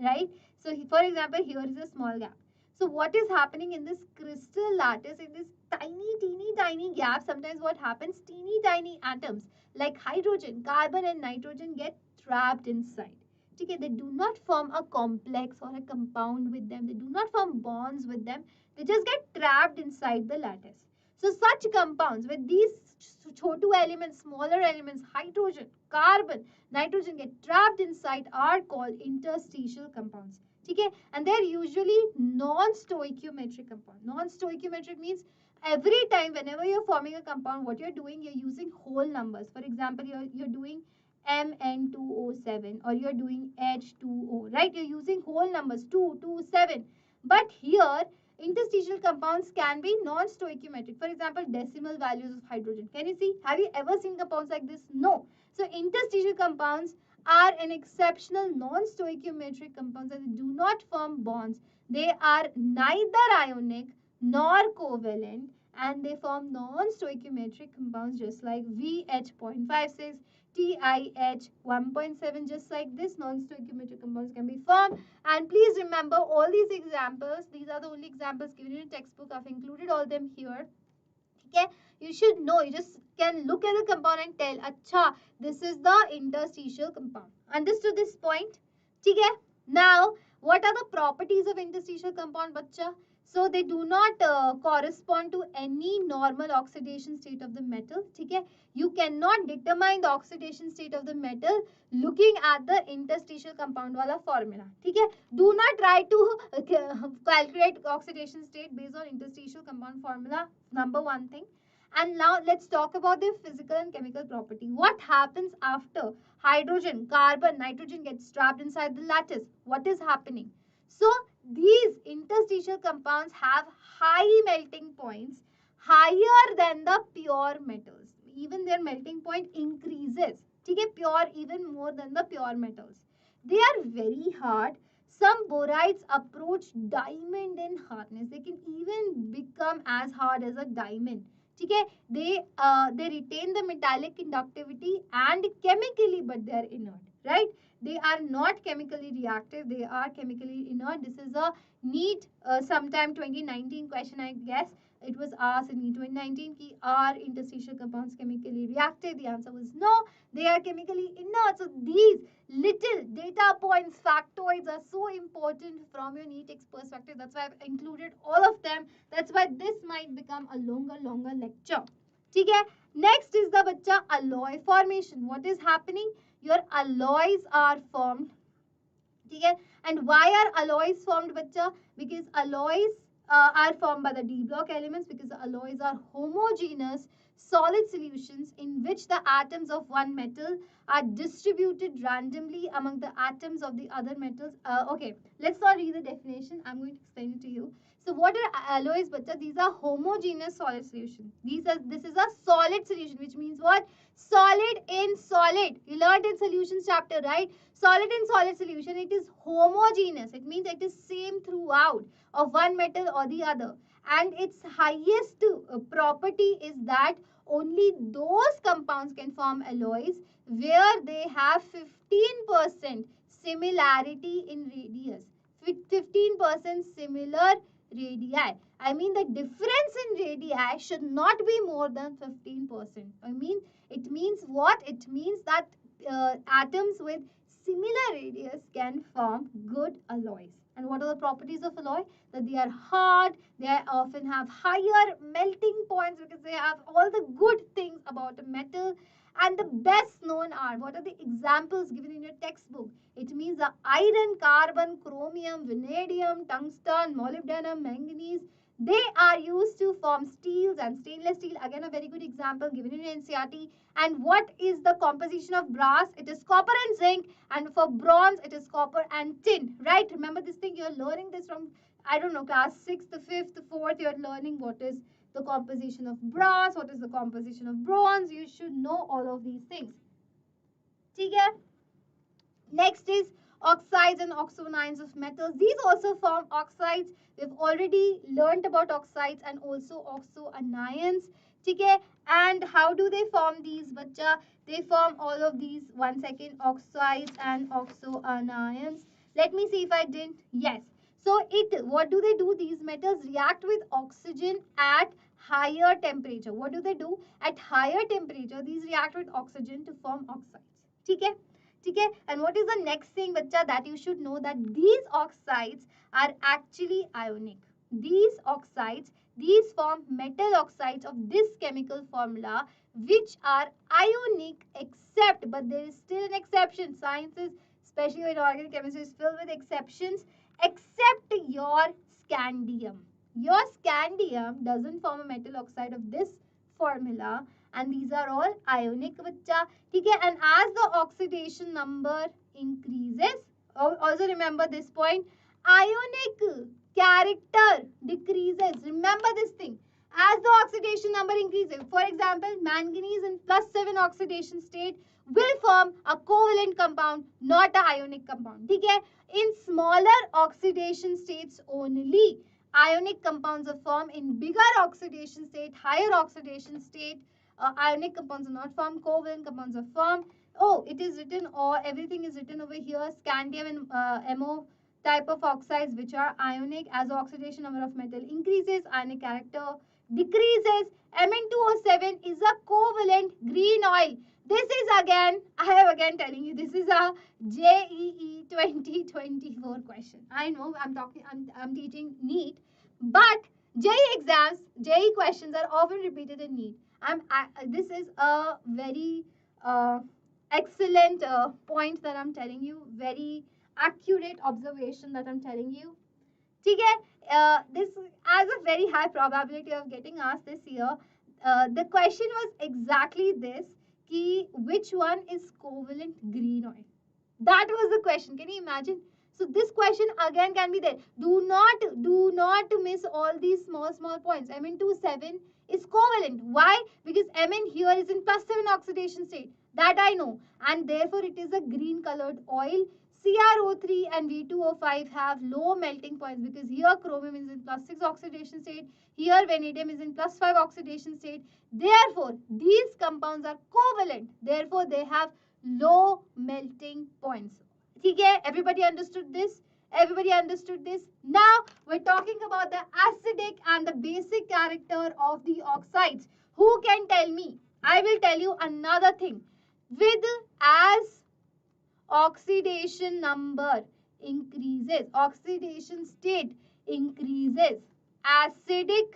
right? So for example, here is a small gap. So what is happening in this crystal lattice, in this tiny gap, sometimes what happens, teeny tiny atoms like hydrogen, carbon and nitrogen get trapped inside. Okay, they do not form a complex or a compound with them. They do not form bonds with them. They just get trapped inside the lattice. So such compounds with these two elements, smaller elements, hydrogen, carbon, nitrogen get trapped inside are called interstitial compounds. Okay, and they're usually non-stoichiometric compound. Non-stoichiometric means every time whenever you're forming a compound, what you're doing, you're using whole numbers. For example, you're doing Mn2O7 or you're doing H2O, right? You're using whole numbers 2, 2, 7. But here interstitial compounds can be non-stoichiometric. For example, decimal values of hydrogen. Can you see? Have you ever seen compounds like this? No. So interstitial compounds are an exceptional non-stoichiometric compounds and they do not form bonds. They are neither ionic nor covalent and they form non-stoichiometric compounds just like VH.56, TiH 1.7, just like this non-stoichiometric compounds can be formed. And please remember all these examples. These are the only examples given in a textbook. I've included all them here. Okay, you should know. You just can look at the compound and tell, acha, this is the interstitial compound. Understood this point? Okay. Now, what are the properties of interstitial compound, bacha? So they do not correspond to any normal oxidation state of the metal. Okay, you cannot determine the oxidation state of the metal looking at the interstitial compound wala formula. Okay, do not try to calculate oxidation state based on interstitial compound formula. Number one thing. And now let's talk about their physical and chemical property. What happens after hydrogen, carbon, nitrogen gets trapped inside the lattice? What is happening? So these interstitial compounds have high melting points, higher than the pure metals. Even their melting point increases. Okay, pure even more than the pure metals. They are very hard. Some borides approach diamond in hardness. They can even become as hard as a diamond. Okay, they retain the metallic conductivity and chemically, but they are inert, right? They are not chemically reactive. They are chemically inert. This is a NEET sometime 2019 question, I guess. It was asked in NEET 2019 ki are interstitial compounds chemically reactive? The answer was no. They are chemically inert. So these little data points, factoids are so important from your NEET perspective. That's why I've included all of them. That's why this might become a longer lecture. Okay? Next is the bacha alloy formation. What is happening? Your alloys are formed. Okay? And why are alloys formed, bacha? Because alloys are formed by the D block elements, because the alloys are homogeneous solid solutions in which the atoms of one metal are distributed randomly among the atoms of the other metals. Okay, let's not read the definition. I'm going to explain it to you. So what are alloys, bacha? These are homogeneous solid solution. This is a solid solution, which means what? Solid in solid. You learned in solutions chapter, right? Solid in solid solution, it is homogeneous. It means it is same throughout of one metal or the other. And its highest property is that only those compounds can form alloys where they have 15% similarity in radius. 15% similar radii. I mean, the difference in radii should not be more than 15%. It means what? It means that atoms with similar radius can form good alloys. And what are the properties of alloy? That they are hard, they often have higher melting points because they have all the good things about a metal. And the best known are, what are the examples given in your textbook? It means the iron, carbon, chromium, vanadium, tungsten, molybdenum, manganese. They are used to form steels and stainless steel. Again, a very good example given in NCERT. And what is the composition of brass? It is copper and zinc. And for bronze, it is copper and tin. Right? Remember this thing. You're learning this from, I don't know, class 6th, 5th, 4th. You're learning what is the composition of brass, what is the composition of bronze. You should know all of these things. Okay? Next is oxides and oxoanions of metals. These also form oxides. We've already learned about oxides and also oxoanions. Okay? And how do they form these, bacha? They form all of these. One second. Oxides and oxoanions. Let me see if I didn't. Yes. So what do they do? These metals react with oxygen at higher temperature. What do they do? At higher temperature, these react with oxygen to form oxides. Okay? Okay? And what is the next thing, bacha, that you should know? That these oxides are actually ionic. These oxides, these form metal oxides of this chemical formula, which are ionic, except, but there is still an exception. Science is, especially in organic chemistry, is filled with exceptions, except your scandium. Your scandium doesn't form a metal oxide of this formula, and these are all ionic, bacha. Okay? And as the oxidation number increases, also remember this point, ionic character decreases. Remember this thing. As the oxidation number increases, for example, manganese in +7 oxidation state will form a covalent compound, not a ionic compound. Okay? In smaller oxidation states only, ionic compounds are formed. In bigger oxidation state, higher oxidation state, ionic compounds are not formed, covalent compounds are formed. Oh, it is written, or everything is written over here, scandium and MO type of oxides which are ionic. As the oxidation number of metal increases, ionic character decreases. Mn2O7 is a covalent green oil. This is again, I am again telling you, this is a JEE 2024 question. I know I'm teaching NEET, but JEE exams, JEE questions are often repeated in NEET. This is a very excellent point that I'm telling you, very accurate observation that I'm telling you. Okay? This has a very high probability of getting asked this year. The question was exactly this, ki which one is covalent green oil? That was the question. Can you imagine? So this question again can be there. Do not miss all these small points. Mn27 is covalent. Why? Because Mn here is in +7 oxidation state. That I know. And therefore it is a green colored oil. CrO3 and V2O5 have low melting points because here chromium is in +6 oxidation state. Here vanadium is in +5 oxidation state. Therefore, these compounds are covalent. Therefore, they have low melting points. Okay, everybody understood this? Everybody understood this? Now, we're talking about the acidic and the basic character of the oxides. Who can tell me? I will tell you another thing. With as oxidation number increases, oxidation state increases, acidic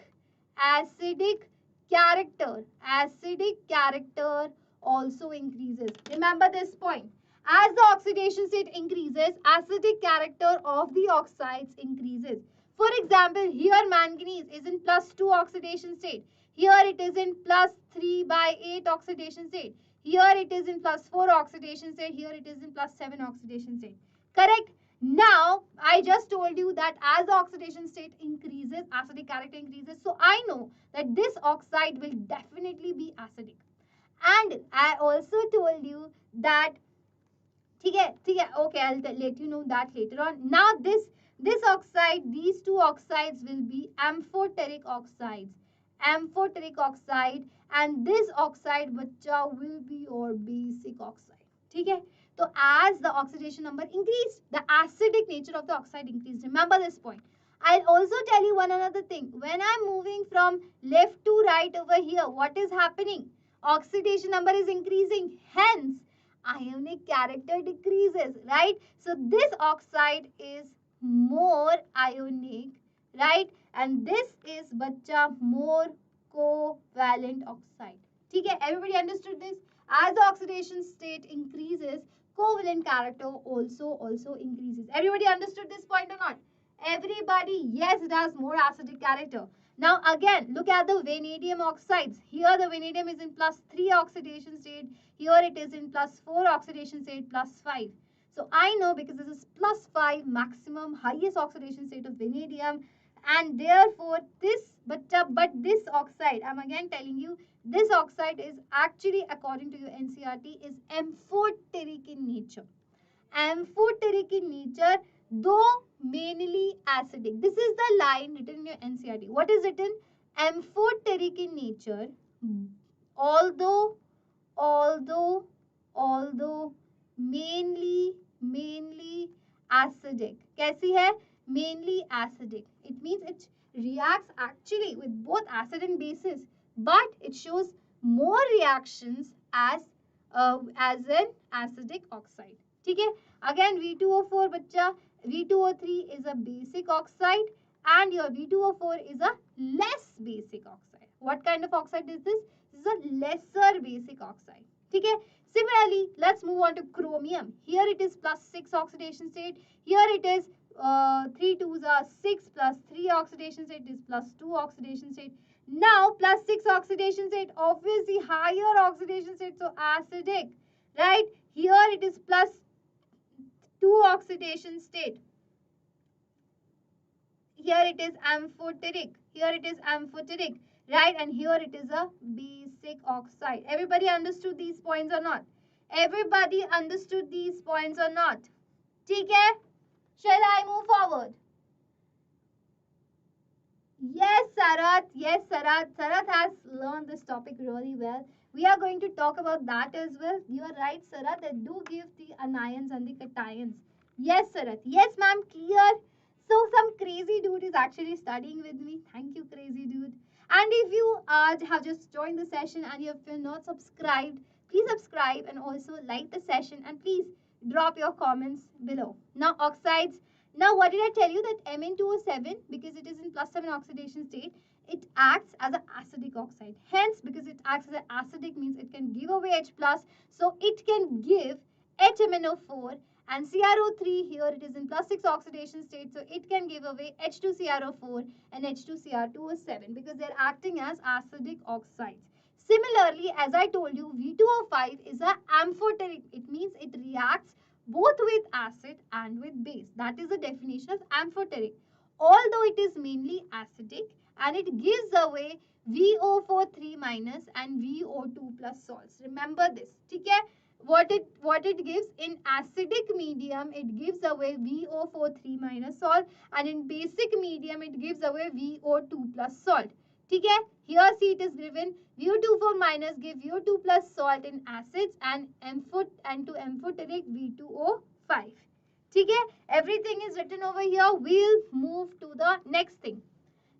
character also increases. Remember this point. As the oxidation state increases, acidic character of the oxides increases. For example, here manganese is in +2 oxidation state. Here it is in +3/8 oxidation state. Here it is in +4 oxidation state. Here it is in +7 oxidation state. Correct? Now, I just told you that as the oxidation state increases, acidic character increases. So, I know that this oxide will definitely be acidic. And I also told you that, okay, I'll let you know that later on. Now, this oxide, these two oxides will be amphoteric oxides. Amphoteric oxide, and this oxide bacha will be your basic oxide. Okay? So as the oxidation number increased, the acidic nature of the oxide increased. Remember this point. I'll also tell you one another thing. When I'm moving from left to right over here, what is happening? Oxidation number is increasing. Hence, ionic character decreases, right? So this oxide is more ionic, right? And this is bacha more covalent oxide. Okay, everybody understood this? As the oxidation state increases, covalent character also increases. Everybody understood this point or not? Everybody, yes, it has more acidic character. Now again, look at the vanadium oxides. Here the vanadium is in +3 oxidation state. Here it is in +4 oxidation state, +5. So I know because this is +5 maximum highest oxidation state of vanadium, and therefore but this oxide, I'm again telling you, this oxide is actually, according to your NCERT, is amphoteric in nature. Amphoteric in nature, though mainly acidic. This is the line written in your NCERT. What is written? Amphoteric in nature, although mainly acidic. कैसी है? Mainly acidic. It means it reacts actually with both acid and bases, but it shows more reactions as an acidic oxide. ठीक है? Again, V2O4 बच्चा, V2O3 is a basic oxide, and your V2O4 is a less basic oxide. What kind of oxide is this? This is a lesser basic oxide. Okay? Similarly, let's move on to chromium. Here it is +6 oxidation state. Here it is 3 2s are 6 +3 oxidation state is +2 oxidation state. Now +6 oxidation state, obviously higher oxidation state, so acidic, right? Here it is +2 oxidation state. Here it is amphoteric. Here it is amphoteric, right? And here it is a basic oxide. Everybody understood these points or not? Everybody understood these points or not? Okay? Shall I move forward? Yes, Sarath. Yes, Sarath. Sarath has learned this topic really well. We are going to talk about that as well. You are right, Sarath. They do give the anions and the cations. Yes, Sarath. Yes, ma'am. Clear. So some crazy dude is actually studying with me. Thank you, crazy dude. And if you have just joined the session and you have not subscribed, please subscribe and also like the session, and please drop your comments below. Now, oxides. Now, what did I tell you? That Mn2O7, because it is in +7 oxidation state, it acts as an acidic oxide. Hence, because it acts as an acidic, means it can give away H+, so it can give HMnO4, and CrO3, here it is in +6 oxidation state, so it can give away H2CrO4 and H2Cr2O7 because they're acting as acidic oxides. Similarly, as I told you, V2O5 is an amphoteric. It means it reacts both with acid and with base. That is the definition of amphoteric. Although it is mainly acidic, and it gives away VO4 3- and VO2+ salts. Remember this. Okay? What it gives in acidic medium, it gives away VO4 3- salt, and in basic medium it gives away VO2+ salt. Okay? Here see it is given VO2 4- give VO2+ salt in acids, and to amphoteric V2O5. Okay? Everything is written over here. We'll move to the next thing.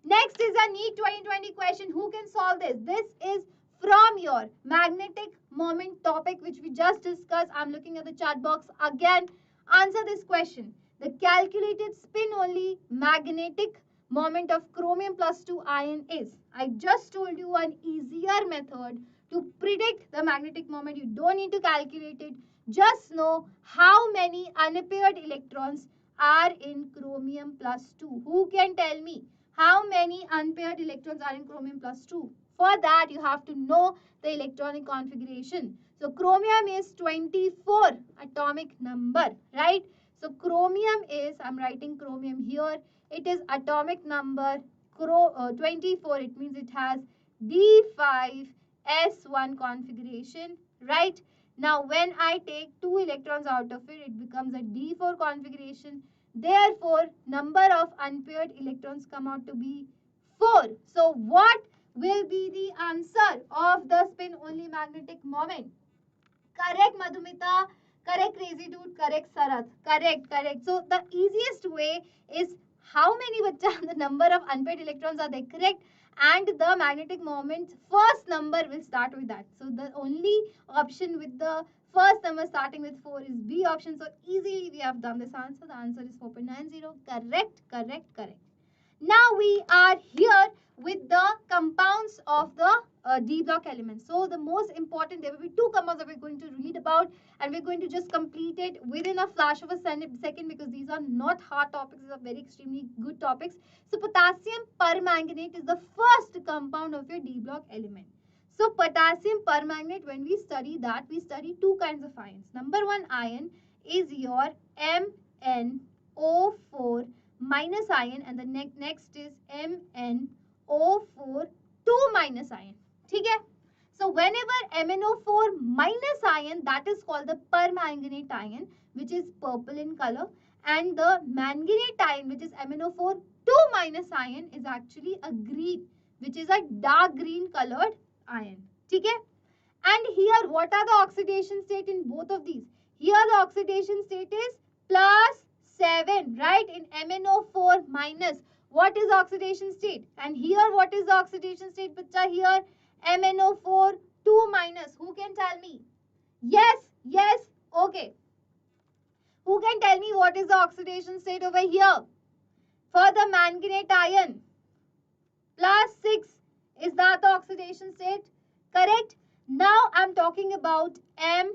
Next is a NEET 2020 question. Who can solve this? This is from your magnetic moment topic which we just discussed. I'm looking at the chat box again. Answer this question. The calculated spin only magnetic moment of chromium +2 ion is. I just told you an easier method to predict the magnetic moment. You don't need to calculate it. Just know how many unpaired electrons are in chromium plus 2? Who can tell me how many unpaired electrons are in chromium plus 2? For that, you have to know the electronic configuration. So chromium is 24 atomic number, right? So chromium is, I'm writing chromium here, it is atomic number 24. It means it has D5S1 configuration, right? Now when I take 2 electrons out of it, it becomes a D4 configuration. Therefore, number of unpaired electrons come out to be 4. So what will be the answer of the spin only magnetic moment? Correct, Madhumita. Correct, Crazy Dude. Correct, Sarath. Correct, correct. So the easiest way is how many the number of unpaired electrons are they, correct? And the magnetic moment first number will start with that. So the only option with the first number starting with 4 is B option. So easily we have done this answer. The answer is 4.90. Correct, correct, correct. Now we are here with the compounds of the D block elements. So the most important, there will be 2 compounds that we're going to read about, and we're going to just complete it within a flash of a second, because these are not hard topics, these are very extremely good topics. So potassium permanganate is the first compound of your D block element. So potassium permanganate, when we study that, we study 2 kinds of ions. Number 1 ion is your MnO4 minus ion, and the next is MnO4 2 minus ion. ठीक है? So whenever MnO4 minus ion, that is called the permanganate ion, which is purple in color, and the manganate ion, which is MnO4 2 minus ion, is actually a green, which is a dark green colored ion. ठीक है? And here, what are the oxidation state in both of these? Here the oxidation state is plus 7, right? In MnO4 minus, what is oxidation state? And here, what is the oxidation state, bacha? Here, MnO4 2 minus. Who can tell me? Yes, yes, okay. Who can tell me what is the oxidation state over here? For the manganate ion, plus 6. Is that the oxidation state? Correct? Now I'm talking about Mn.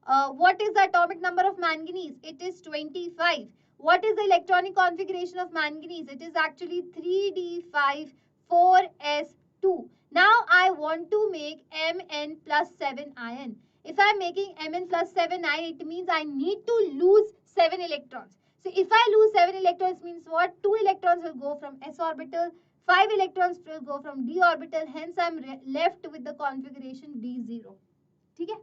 What is the atomic number of manganese? It is 25. What is the electronic configuration of manganese? It is actually 3d5 4s2. Now I want to make Mn plus 7 ion. If I am making Mn plus 7 ion, it means I need to lose 7 electrons. So if I lose 7 electrons, means what? 2 electrons will go from s orbital, 5 electrons will go from d orbital. Hence I am left with the configuration d0. Okay?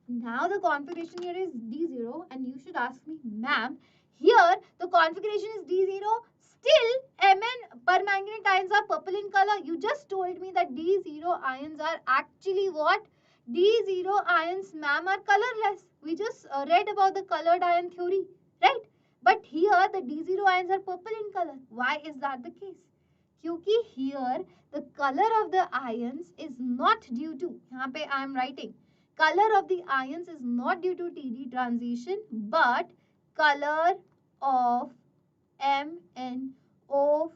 Now the configuration here is d0, and you should ask me, ma'am, here the configuration is d0, still Mn permanganate ions are purple in color. You just told me that d0 ions are actually what? D0 ions, ma'am, are colorless. We just read about the colored ion theory, right? But here the d0 ions are purple in color. Why is that the case? क्योंकि here the color of the ions is not due to, यहाँ पे I am writing, color of the ions is not due to TD transition, but color of MnO4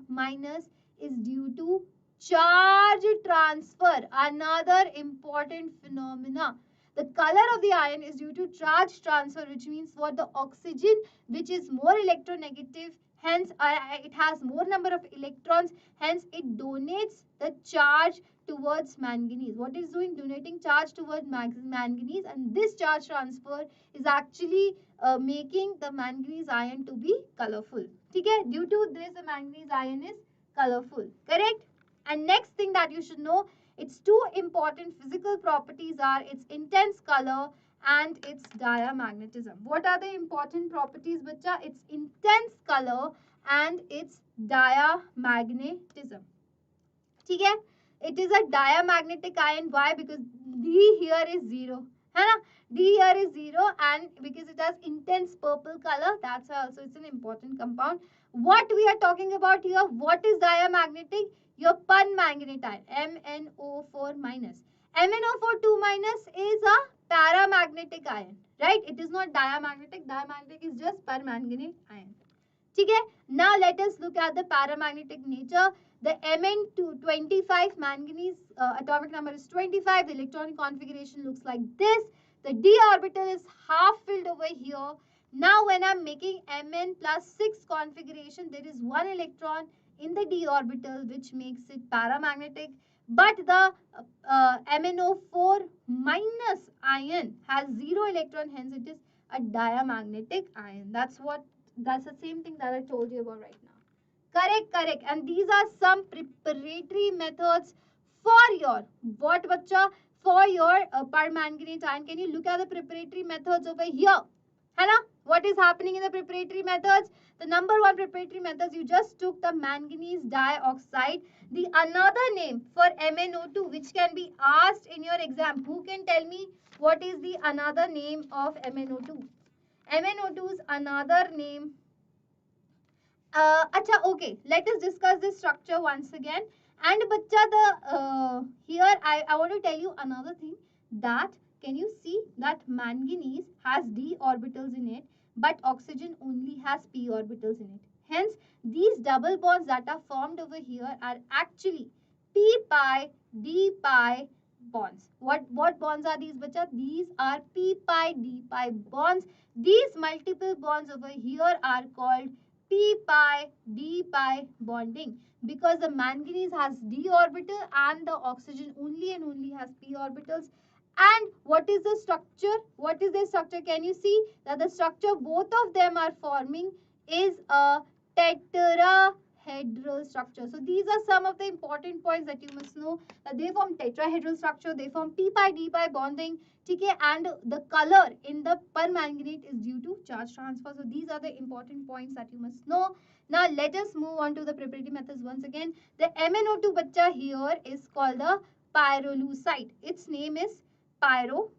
minus is due to charge transfer. Another important phenomena. The color of the ion is due to charge transfer, which means for the oxygen, which is more electronegative, hence it has more number of electrons, hence it donates the charge towards manganese. What is doing? Donating charge towards manganese, and this charge transfer is actually making the manganese ion to be colorful. Okay? Due to this, the manganese ion is colorful. Correct? And next thing that you should know, its 2 important physical properties are its intense color and its diamagnetism. What are the important properties, bacha? Its intense color and its diamagnetism. Okay? It is a diamagnetic ion. Why? Because D here is 0. D here is 0, and because it has intense purple color, that's why also it's an important compound. What we are talking about here, what is diamagnetic? Your permanganate ion, MnO4 minus. MnO4 2 minus is a paramagnetic ion, right? It is not diamagnetic. Diamagnetic is just permanganate ion. Okay? Now let us look at the paramagnetic nature. The Mn25 manganese atomic number is 25. The electronic configuration looks like this. The d orbital is half filled over here. Now when I'm making Mn plus 6 configuration, there is one electron in the d orbital which makes it paramagnetic, but the MnO4 minus ion has 0 electron, hence it is a diamagnetic ion. That's the same thing that I told you about right now. Correct, correct. And these are some preparatory methods for your what, bacha? For your permanganate ion. Can you look at the preparatory methods over here? Hana, what is happening in the preparatory methods? The number one preparatory methods, you just took the manganese dioxide. The another name for MnO2, which can be asked in your exam. Who can tell me what is the another name of MnO2? MnO2's another name. Acha, okay. Let us discuss this structure once again. And bacha, here I want to tell you another thing, that can you see that manganese has d orbitals in it, but oxygen only has p orbitals in it. Hence, these double bonds that are formed over here are actually p pi d pi bonds. What bonds are these, bacha? These are p pi d pi bonds. These multiple bonds over here are called p pi d pi bonding, because the manganese has d orbital and the oxygen only and only has p orbitals. And what is the structure? What is the structure? Can you see that the structure both of them are forming is a tetrahedral structure. So these are some of the important points that you must know, that they form tetrahedral structure, they form p pi d pi bonding. Okay, and the color in the permanganate is due to charge transfer. So these are the important points that you must know. Now let us move on to the preparatory methods once again. The MnO2 bacha here is called the pyrolusite. Its name is pyrolusite.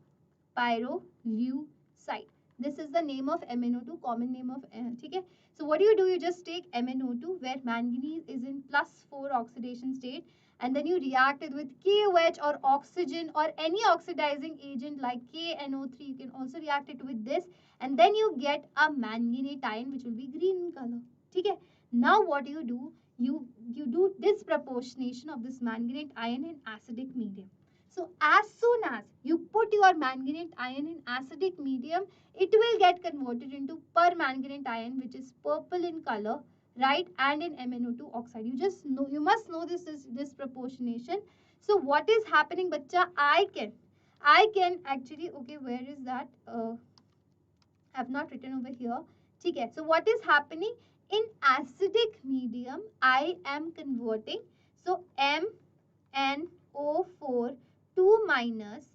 This is the name of MnO2, common name of okay. So what do? You just take MnO2 where manganese is in +4 oxidation state, and then you react it with KOH or oxygen or any oxidizing agent like KNO3. You can also react it with this, and then you get a manganate ion which will be green in color. Okay. Now what do? You do disproportionation of this manganate ion in acidic medium. So as soon as you put your manganate ion in acidic medium, it will get converted into permanganate ion, which is purple in color, right? And in MnO2 oxide. You must know this proportionation. So what is happening, bacha? I can actually, okay, where is that? I have not written over here. Okay, so what is happening in acidic medium? I am converting. So MnO4 2 minus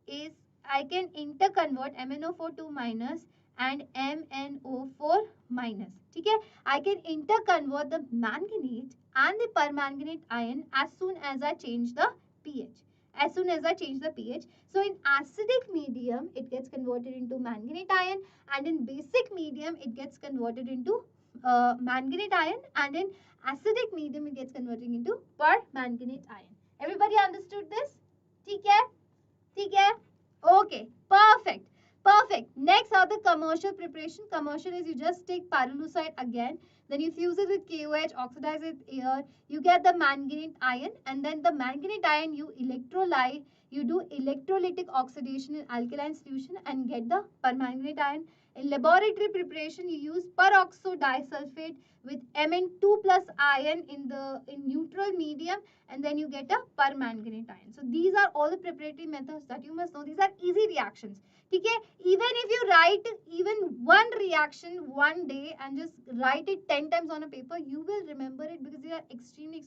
is, I can interconvert MnO4 2 minus and MnO4 minus. Okay, I can interconvert the manganate and the permanganate ion as soon as I change the pH. As soon as I change the pH. So in acidic medium, it gets converted into manganate ion, and in basic medium, it gets converted into manganate ion, and in acidic medium, it gets converted into permanganate ion. Everybody understood this? Okay? Okay? Okay, perfect. Perfect. Next are the commercial preparation. Commercial is you just take pyrolusite again, then you fuse it with KOH, oxidize it here, you get the manganate ion, and then the manganate ion you electrolyte, you do electrolytic oxidation in alkaline solution and get the permanganate ion. In laboratory preparation, you use peroxo disulfate with Mn2 plus ion in neutral medium, and then you get a permanganate ion. So these are all the preparatory methods that you must know. These are easy reactions. Okay? Even if you write even one reaction one day and just write it 10 times on a paper, you will remember it, because they are extremely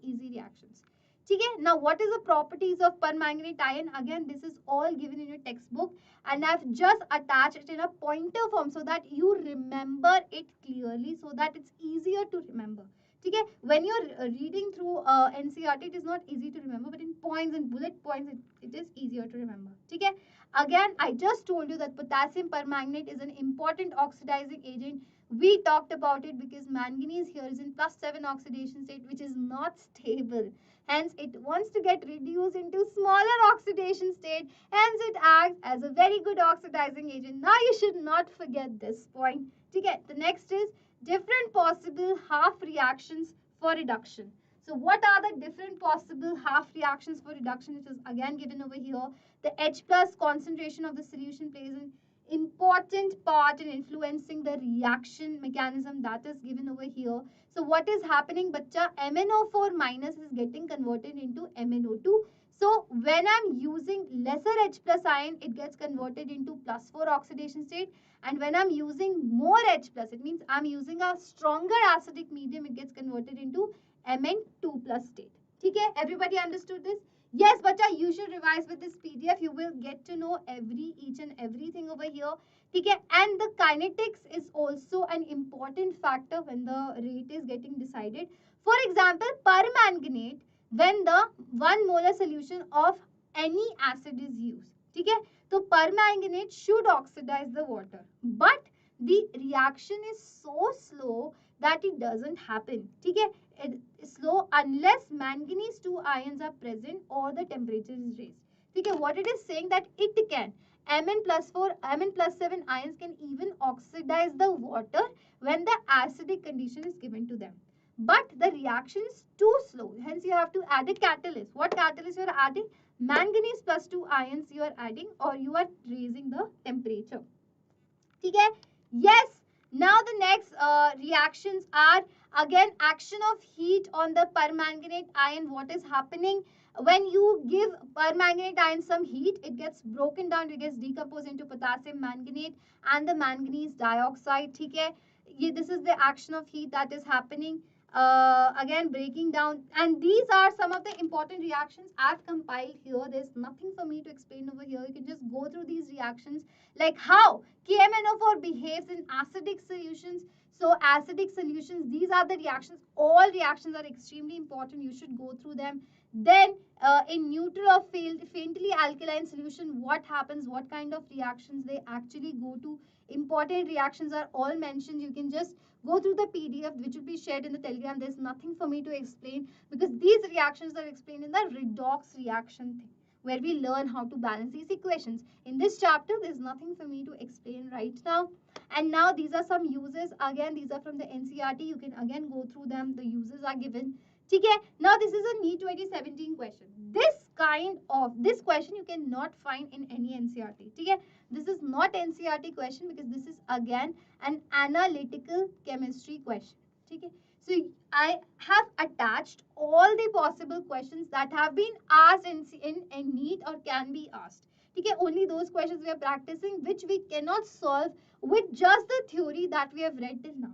easy reactions. Okay? Now what is the properties of permanganate ion? Again, this is all given in your textbook, and I've just attached it in a pointer form so that you remember it clearly, so that it's easier to remember. Okay? When you're reading through NCERT, it is not easy to remember, but in points and bullet points, it is easier to remember. Okay? Again, I just told you that potassium permanganate is an important oxidizing agent. We talked about it because manganese here is in +7 oxidation state, which is not stable. Hence, it wants to get reduced into smaller oxidation state. Hence, it acts as a very good oxidizing agent. Now, you should not forget this point. Okay? The next is different possible half reactions for reduction. So what are the different possible half reactions for reduction, which is again given over here? The H plus concentration of the solution plays an important part in influencing the reaction mechanism that is given over here. So what is happening, bacha? MnO4 minus is getting converted into MnO2. So when I'm using lesser H plus ion, it gets converted into plus 4 oxidation state. And when I'm using more H plus, it means I'm using a stronger acidic medium, it gets converted into Mn2 plus state. Okay, everybody understood this? Yes, bacha, you should revise with this PDF. You will get to know each and everything over here. Okay, and the kinetics is also an important factor when the rate is getting decided. For example, permanganate, when the 1 molar solution of any acid is used. Okay, so permanganate should oxidize the water, but the reaction is so slow that it doesn't happen. Okay, it is slow unless manganese 2 ions are present or the temperature is raised. Okay, what it is saying that it can. Mn plus 4, Mn plus 7 ions can even oxidize the water when the acidic condition is given to them. But the reaction is too slow. Hence, you have to add a catalyst. What catalyst you are adding? Manganese plus 2 ions you are adding, or you are raising the temperature. Okay? Yes. Now the next reactions are again action of heat on the permanganate ion. What is happening? When you give permanganate ion some heat, it gets broken down, it gets decomposed into potassium manganate and the manganese dioxide. Okay? This is the action of heat that is happening. Again breaking down, and these are some of the important reactions I've compiled here. There's nothing for me to explain over here. You can just go through these reactions, like how KMnO4 behaves in acidic solutions. So acidic solutions, these are the reactions. All reactions are extremely important. You should go through them. Then in neutral or faintly alkaline solution, what happens, what kind of reactions they actually go to. Important reactions are all mentioned. You can just go through the PDF which will be shared in the Telegram. There's nothing for me to explain because these reactions are explained in the redox reaction thing, where we learn how to balance these equations. In this chapter, there's nothing for me to explain right now. And now these are some uses. Again, these are from the NCERT. You can again go through them. The uses are given. Okay. Now this is a NEET 2017 question. This question you cannot find in any NCERT. Okay. This is not NCERT question because this is again an analytical chemistry question. Okay. So I have attached all the possible questions that have been asked in NEET or can be asked. Okay, only those questions we are practicing which we cannot solve with just the theory that we have read till now.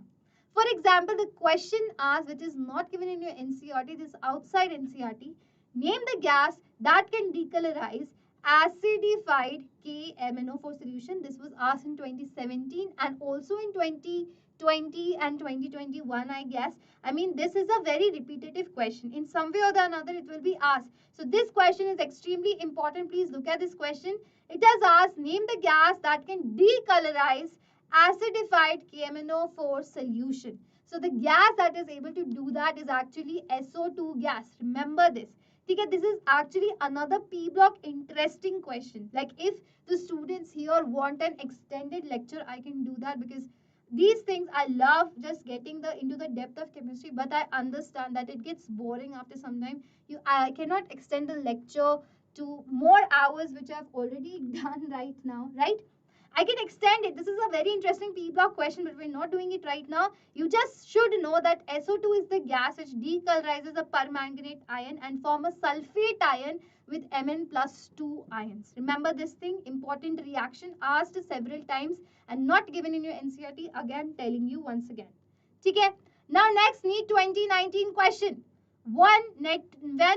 For example, the question asked, which is not given in your NCERT, this is outside NCERT. Name the gas that can decolorize acidified KMnO4 solution. This was asked in 2017 and also in 2020 and 2021, I guess. I mean, this is a very repetitive question. In some way or the another, it will be asked. So this question is extremely important. Please look at this question. It has asked, name the gas that can decolorize acidified KMnO4 solution. So the gas that is able to do that is actually SO2 gas. Remember this. Okay, this is actually another P block interesting question. Like if the students here want an extended lecture, I can do that because these things I love just getting into the depth of chemistry, but I understand that it gets boring after some time. I cannot extend the lecture to more hours which I've already done right now, right? I can extend it. This is a very interesting P block question, but we're not doing it right now. You just should know that SO2 is the gas which decolorizes a permanganate ion and form a sulfate ion with Mn plus 2 ions. Remember this thing, important reaction asked several times and not given in your NCERT. Again, telling you once again. Okay. Now next, NEET 2019 question. When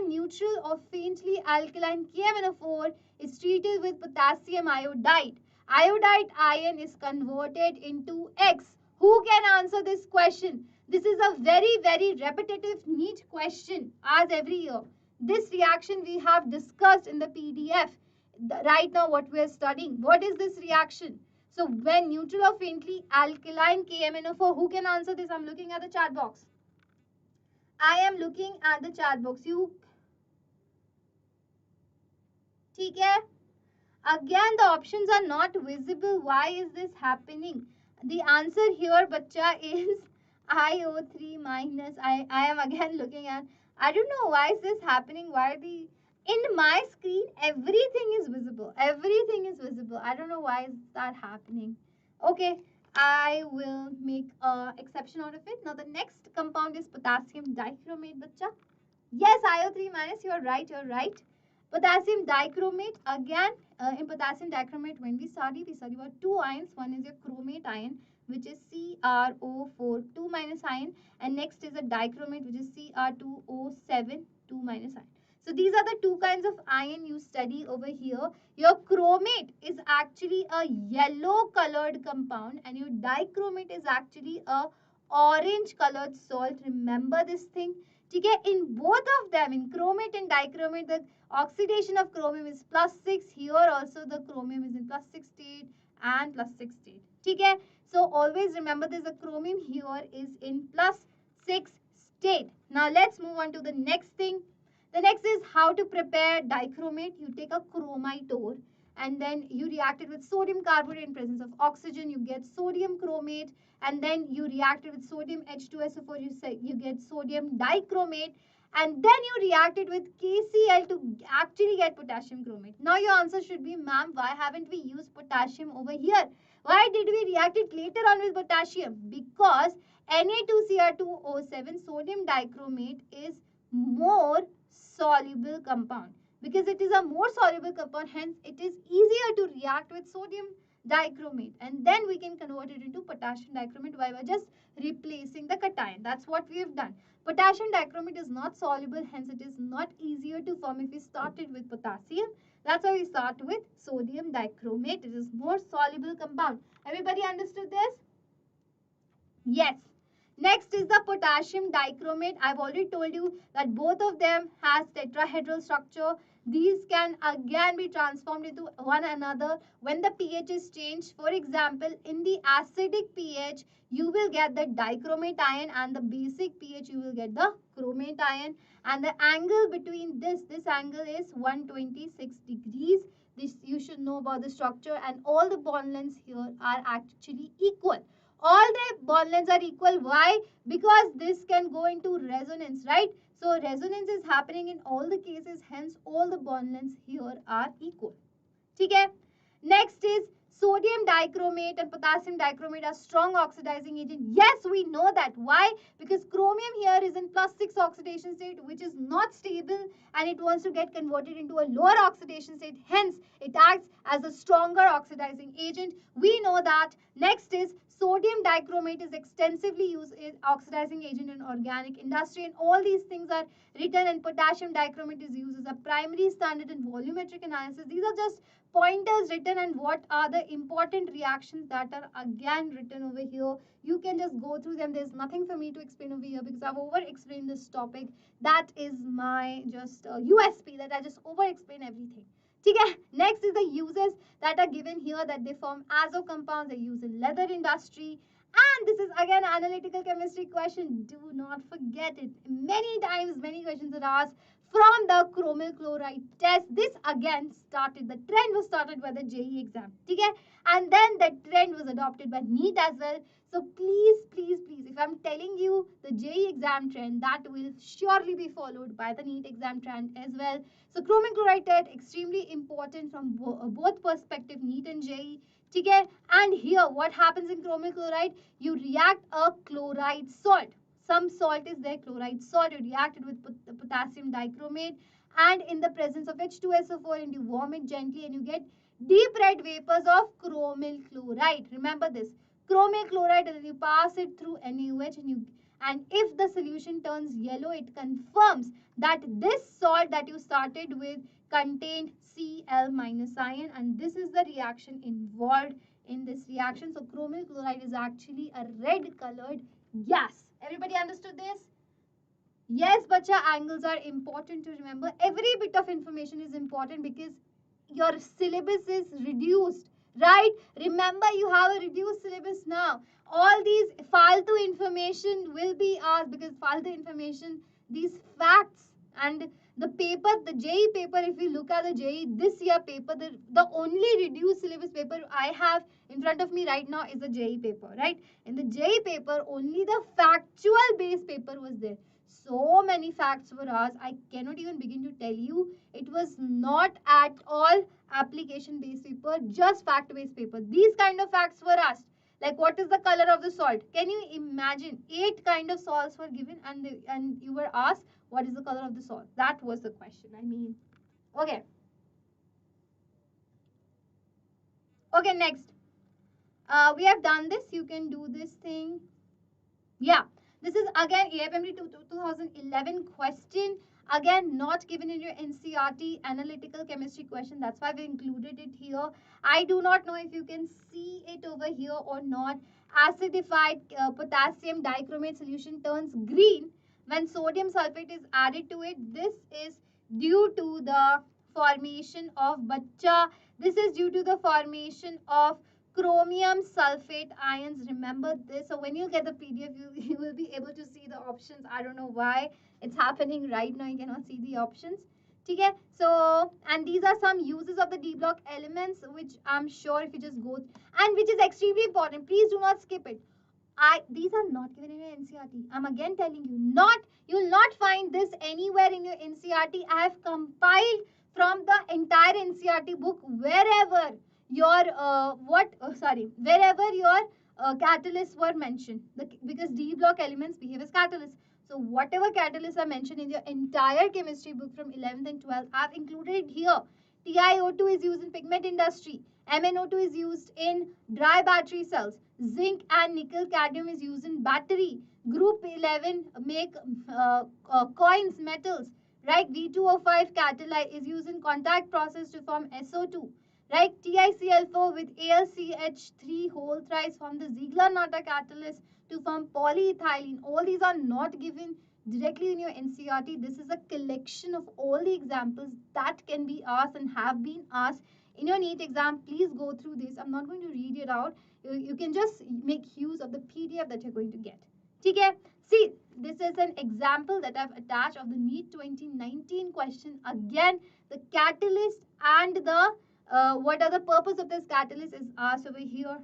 neutral or faintly alkaline KMnO4 is treated with potassium iodide, iodide ion is converted into X. Who can answer this question? This is a very, very repetitive NEET question asked every year. This reaction we have discussed in the PDF. Right now what we are studying. What is this reaction? So when neutral or faintly alkaline KMnO4, who can answer this? I'm looking at the chat box. I am looking at the chat box. You, okay? Again, the options are not visible. Why is this happening? The answer here, bacha, is IO3 minus. I am again looking at. I don't know why is this happening. Why the In my screen, everything is visible. Everything is visible. I don't know why is that happening. Okay, I will make a exception out of it. Now the next compound is potassium dichromate, bacha. Yes, IO3 minus, you're right, you're right. Potassium dichromate, again, in potassium dichromate, when we study about two ions. One is your chromate ion, which is CrO4, 2 minus ion, and next is a dichromate, which is Cr2O7, 2 minus ion. So these are the two kinds of ion you study over here. Your chromate is actually a yellow colored compound, and your dichromate is actually a orange colored salt. Remember this thing. Okay, in both of them, in chromate and dichromate, the oxidation of chromium is +6. Here also the chromium is in +6 state and +6 state. Okay, so always remember this, the chromium here is in +6 state. Now let's move on to the next thing. The next is how to prepare dichromate. You take a chromite ore and then you react it with sodium carbonate in presence of oxygen. You get sodium chromate, and then you react it with sodium H2SO4. You get sodium dichromate, and then you react it with KCl to actually get potassium chromate. Now your answer should be, ma'am, why haven't we used potassium over here? Why did we react it later on with potassium? Because Na2Cr2O7 sodium dichromate is more soluble compound. Because it is a more soluble compound, hence it is easier to react with sodium dichromate, and then we can convert it into potassium dichromate by just replacing the cation. That's what we have done. Potassium dichromate is not soluble, hence it is not easier to form if we started with potassium. That's why we start with sodium dichromate. It is more soluble compound. Everybody understood this? Yes. Next is the potassium dichromate. I've already told you that both of them has tetrahedral structure. These can again be transformed into one another when the pH is changed. For example, in the acidic pH, you will get the dichromate ion, and the basic pH, you will get the chromate ion. And the angle between this angle is 126 degrees. This you should know about the structure, and all the bond lengths here are actually equal. All the bond lengths are equal. Why? Because this can go into resonance, right? So resonance is happening in all the cases, hence all the bond lengths here are equal. Okay? Next is sodium dichromate and potassium dichromate are strong oxidizing agent. Yes, we know that. Why? Because chromium here is in +6 oxidation state, which is not stable, and it wants to get converted into a lower oxidation state. Hence, it acts as a stronger oxidizing agent. We know that. Next is sodium dichromate is extensively used as oxidizing agent in organic industry, and all these things are written, and potassium dichromate is used as a primary standard in volumetric analysis. These are just pointers written, and what are the important reactions that are again written over here. You can just go through them. There's nothing for me to explain over here because I've over explained this topic. That is my just USP, that I just over explain everything. Okay. Next is the uses that are given here, that they form azo compounds. They use in leather industry. And this is again analytical chemistry question. Do not forget it. Many times, many questions are asked from the chromyl chloride test. This again started, the trend was started by the JEE exam. Okay? And then the trend was adopted by NEET as well. So please, please, please, if I'm telling you the JEE exam trend, that will surely be followed by the NEET exam trend as well. So chromic chloride test, extremely important from both perspective, NEET and JEE. Okay? And here, what happens in chromic chloride? You react a chloride salt. Some salt is there, chloride salt. You react it with potassium dichromate, and in the presence of H2SO4, and you warm it gently, and you get deep red vapors of chromyl chloride. Remember this, chromyl chloride, and then you pass it through NaOH, and if the solution turns yellow, it confirms that this salt that you started with contained Cl minus ion, and this is the reaction involved in this reaction. So chromyl chloride is actually a red colored gas. Everybody understood this? Yes, bacha, angles are important to remember. Every bit of information is important because your syllabus is reduced, right? Remember, you have a reduced syllabus now. All these faltu information will be asked, because faltu information, these facts and the paper, the JEE paper, if you look at the JEE this year paper, the only reduced syllabus paper I have in front of me right now is the JEE paper, right? In the JEE paper, only the factual based paper was there. So many facts were asked. I cannot even begin to tell you. It was not at all application based paper, just fact based paper. These kind of facts were asked. Like, what is the color of the salt? Can you imagine? 8 kind of salts were given, and you were asked what is the color of the salt. That was the question. I mean, okay. Okay, next. We have done this. You can do this thing. Yeah, this is again AFMD 2011 question. Again, not given in your NCERT analytical chemistry question. That's why we included it here. I do not know if you can see it over here or not. Acidified potassium dichromate solution turns green when sodium sulfate is added to it. This is due to the formation of bacha. This is due to the formation of chromium sulfate ions. Remember this. So when you get the PDF, you will be able to see the options. I don't know why it's happening right now. You cannot see the options. Okay, so and these are some uses of the D block elements, which I'm sure if you just go, and which is extremely important. Please do not skip it. These are not given in your NCERT. I'm again telling you, you will not find this anywhere in your NCERT. I have compiled from the entire NCERT book wherever your wherever your catalysts were mentioned. Because D block elements behave as catalysts. So whatever catalysts are mentioned in your entire chemistry book from 11th and 12th, I've included it here. TiO2 is used in pigment industry. MnO2 is used in dry battery cells. Zinc and nickel cadmium is used in battery. Group 11 make coins, metals. Right? V2O5 catalyte is used in contact process to form SO2. Right? TiCl4 with AlCH3 whole thrice form the Ziegler-Natta catalyst to form polyethylene. All these are not given directly in your NCERT. This is a collection of all the examples that can be asked and have been asked in your NEET exam. Please go through this. I'm not going to read it out. You can just make use of the PDF that you're going to get. Okay? See, this is an example that I've attached of the NEET 2019 question. Again, the catalyst and the what are the purpose of this catalyst is asked over here.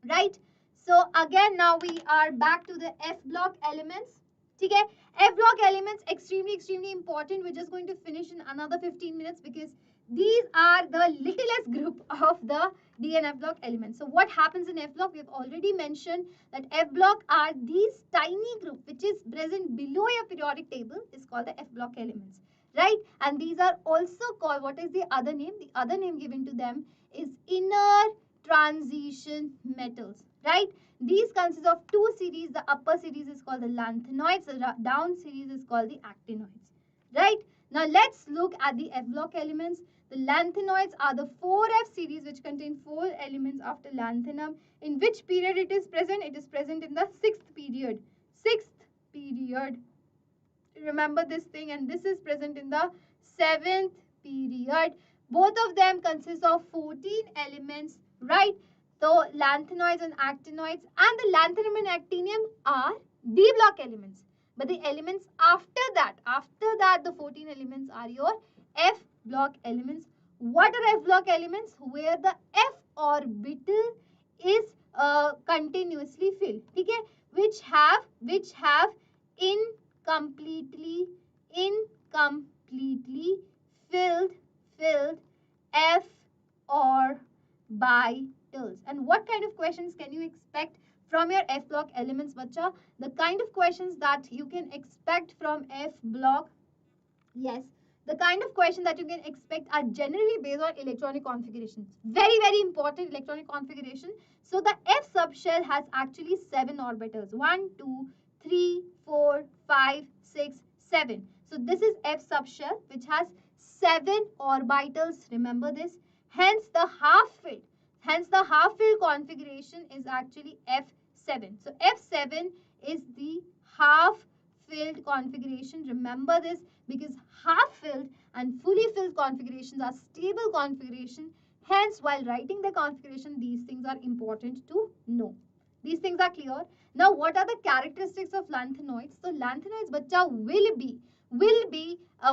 Right? So again, now we are back to the F block elements. Okay? F block elements extremely important. We're just going to finish in another 15 minutes because these are the littlest group of the D and F block elements. So what happens in F block? We've already mentioned that F block are these tiny group which is present below your periodic table is called the F block elements. Right? And these are also called, what is the other name? The other name given to them is inner transition metals. Right? These consist of two series. The upper series is called the lanthanoids. The down series is called the actinoids. Right? Now let's look at the F block elements. The lanthanoids are the 4F series which contain 4 elements after lanthanum. In which period it is present? It is present in the 6th period. 6th period. Remember this thing, and this is present in the 7th period. Both of them consist of 14 elements, right? So lanthanoids and actinoids, and the lanthanum and actinium are D block elements. But the elements after that, the 14 elements are your F block elements. What are F block elements? Where the F orbital is continuously filled. Okay? Which have incompletely filled F orbitals. And what kind of questions can you expect from your F block elements, bacha? The kind of questions that you can expect from F block, yes, the kind of question that you can expect are generally based on electronic configurations. Very important electronic configuration. So the F subshell has actually 7 orbitals. 1, 2, 3, 4, 5, 6, 7. So this is F subshell which has 7 orbitals. Remember this. Hence the half-filled configuration is actually F7. So F7 is the half-filled configuration. Remember this, because half-filled and fully filled configurations are stable configuration. Hence, while writing the configuration, these things are important to know. These things are clear. Now, what are the characteristics of lanthanoids? So, lanthanoids, bacha,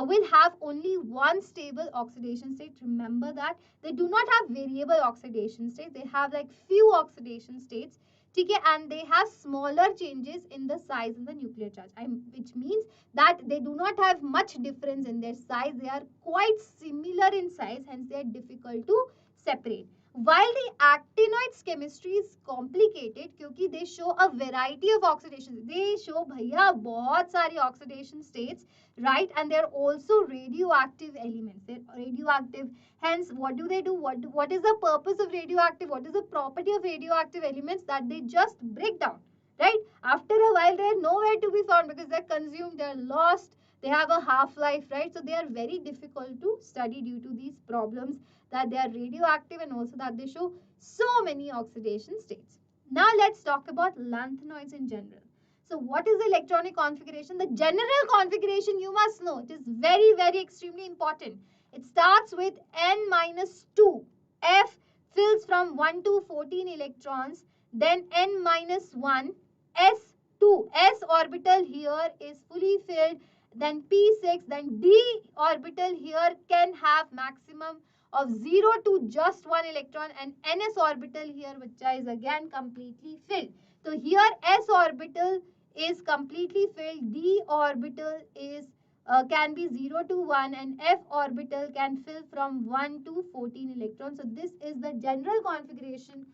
will have only one stable oxidation state. Remember that they do not have variable oxidation states. They have like few oxidation states. ठीक है, and they have smaller changes in the size and the nuclear charge, which means that they do not have much difference in their size. They are quite similar in size, hence they are difficult to separate. While the actinoids chemistry is complicated क्योंकि they show a variety of oxidation. They show भैया बहुत सारी oxidation states, right? And they are also radioactive elements. They're radioactive. Hence, what do they do? What is the purpose of radioactive? What is the property of radioactive elements? That they just break down, right? After a while, they are nowhere to be found because they're consumed, they're lost, they have a half-life, right? So they are very difficult to study due to these problems, that they are radioactive and also that they show so many oxidation states. Now let's talk about lanthanoids in general. So what is the electronic configuration? The general configuration you must know. It is very, very extremely important. It starts with n minus 2. F fills from 1 to 14 electrons. Then n minus 1. S2. S orbital here is fully filled. Then P6. Then D orbital here can have maximum of 0 to just 1 electron, and ns orbital here which is again completely filled. So here s orbital is completely filled, d orbital is can be 0 to 1, and f orbital can fill from 1 to 14 electrons. So this is the general configuration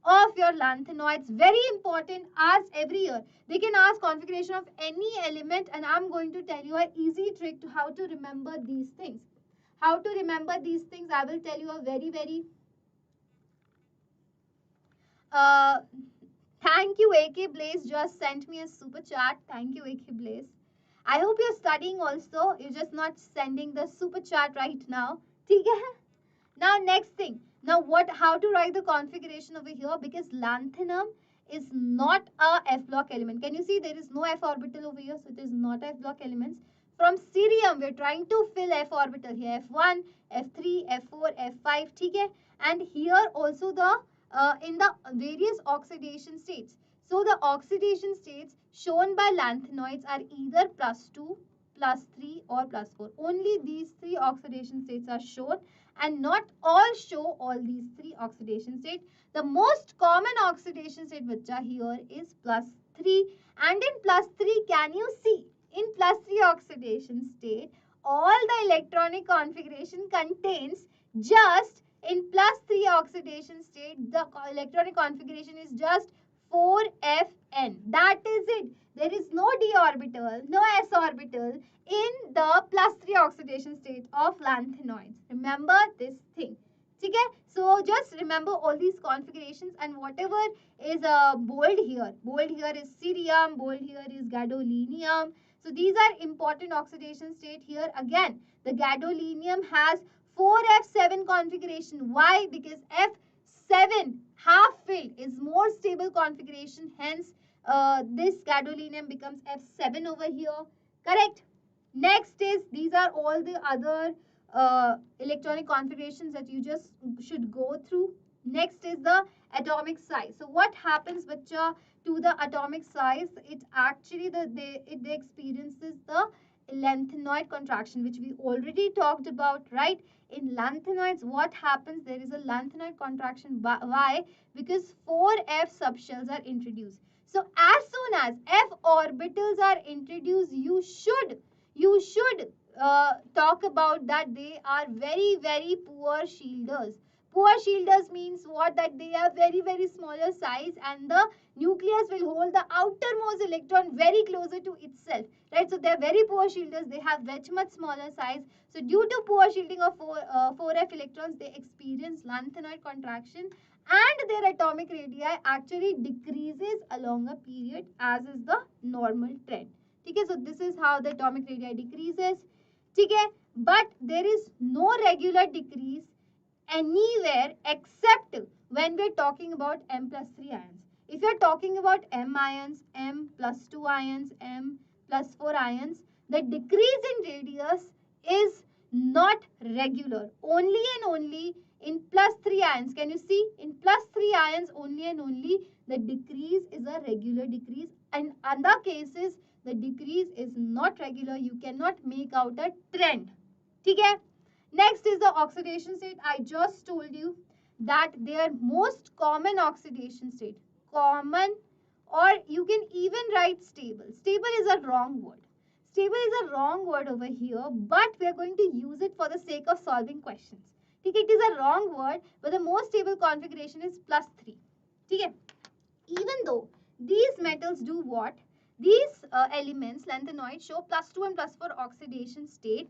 of your lanthanoids. Very important, as every year they can ask configuration of any element, and I'm going to tell you an easy trick to how to remember these things. How to remember these things, I will tell you a very thank you AK Blaze, just sent me a super chat. Thank you AK Blaze. I hope you're studying also. You're just not sending the super chat right now. ठीक है? Now next thing. Now how to write the configuration over here, because lanthanum is not a F block element. Can you see there is no F orbital over here, so it is not F block elements. From cerium, we are trying to fill F orbital here. F1, F3, F4, F5. ठीक है? And here also the in the various oxidation states. So the oxidation states shown by lanthanoids are either +2, +3 or +4. Only these three oxidation states are shown, and not all show all these three oxidation states. The most common oxidation state which are here is +3, and in +3 can you see in +3 oxidation state all the electronic configuration contains just in +3 oxidation state the electronic configuration is just 4Fn. That is it. There is no d orbital, no s orbital in the +3 oxidation state of lanthanoids. Remember this thing. Okay? So just remember all these configurations, and whatever is bold here is cerium, bold here is gadolinium. So these are important oxidation state here. Again, the gadolinium has 4F7 configuration. Why? Because F7 half filled is more stable configuration. Hence, this gadolinium becomes F7 over here. Correct? Next is, these are all the other electronic configurations that you just should go through. Next is the atomic size. So what happens, bacha, to the atomic size? It actually it experiences the lanthanoid contraction, which we already talked about, right? In lanthanoids, what happens? There is a lanthanoid contraction. Why? Because 4F subshells are introduced. So as soon as F orbitals are introduced, you should talk about that they are very poor shielders. Poor shielders means what? That they are very smaller size, and the nucleus will hold the outermost electron very closer to itself, right? So they are very poor shielders. They have much smaller size. So due to poor shielding of 4F electrons, they experience lanthanoid contraction, and their atomic radii actually decreases along a period, as is the normal trend. Okay, so this is how the atomic radii decreases. Okay, but there is no regular decrease anywhere except when we're talking about M+3 ions. If you're talking about M ions, M+2 ions, M+4 ions, the decrease in radius is not regular. Only and only in +3 ions. Can you see? In +3 ions, only and only the decrease is a regular decrease. And other cases, the decrease is not regular. You cannot make out a trend. Okay? Next is the oxidation state. I just told you that their most common oxidation state. common, or you can even write stable. Stable is a wrong word. Stable is a wrong word over here, but we are going to use it for the sake of solving questions. Okay, it is a wrong word, but the most stable configuration is +3. Okay, even though these metals do what? These elements, lanthanoids, show +2 and +4 oxidation state.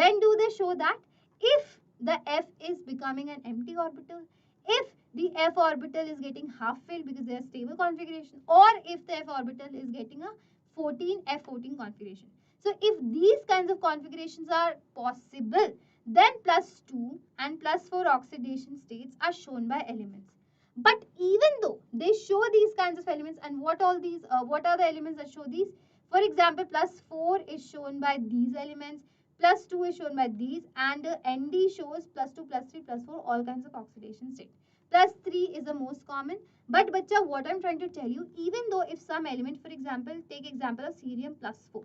When do they show that? If the F is becoming an empty orbital, if the F orbital is getting half filled because they are stable configuration, or if the F orbital is getting a 14 F14 configuration. So if these kinds of configurations are possible, then +2 and +4 oxidation states are shown by elements. But even though they show these kinds of elements, and what are the elements that show these? For example, +4 is shown by these elements, +2 is shown by these, and ND shows +2, +3, +4, all kinds of oxidation state. +3 is the most common. But bacha, what I'm trying to tell you, even though if some element, for example, take example of cerium +4.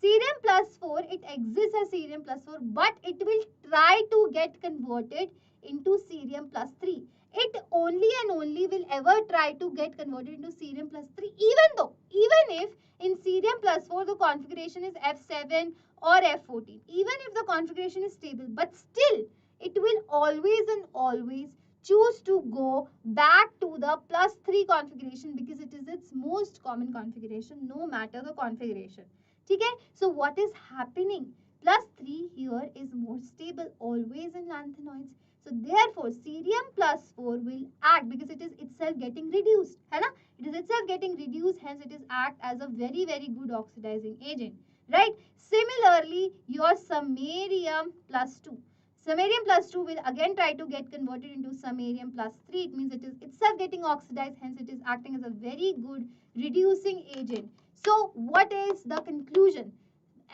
Cerium +4, it exists as cerium +4, but it will try to get converted into cerium +3. It only and only will ever try to get converted into cerium +3, even if in cerium +4 the configuration is F7 or F14, even if the configuration is stable, but still it will always and always choose to go back to the +3 configuration because it is its most common configuration, no matter the configuration. Okay? So what is happening? +3 here is more stable always in lanthanoids. So therefore, cerium +4 will act because it is itself getting reduced. है ना? It is itself getting reduced, hence it is act as a very, very good oxidizing agent. Right? Similarly, your samarium +2. Samarium +2 will again try to get converted into samarium +3. It means it is itself getting oxidized, hence it is acting as a very good reducing agent. So what is the conclusion?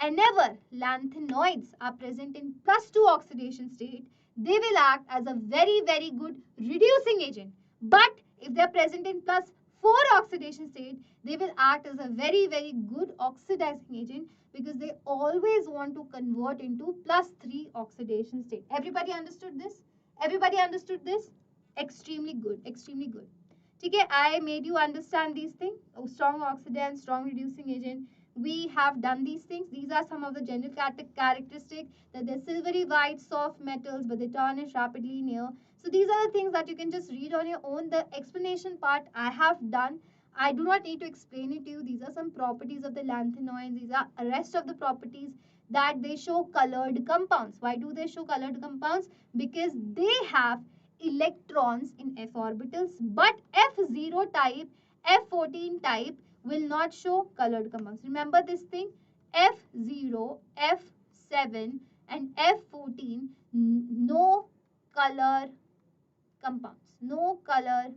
Whenever lanthanoids are present in +2 oxidation state, they will act as a very, very good reducing agent. But if they are present in +4 oxidation state, they will act as a very, very good oxidizing agent because they always want to convert into +3 oxidation state. Everybody understood this? Everybody understood this? Extremely good. Extremely good. Okay, I made you understand these things. Strong oxidant, strong reducing agent. We have done these things. These are some of the general characteristics, that they're silvery white, soft metals, but they tarnish rapidly in air. So these are the things that you can just read on your own. The explanation part I have done. I do not need to explain it to you. These are some properties of the lanthanoids. These are the rest of the properties that they show colored compounds. Why do they show colored compounds? Because they have electrons in f orbitals, but F0 type, F14 type will not show colored compounds. Remember this thing, F0, F7 and F14, no color compounds. No color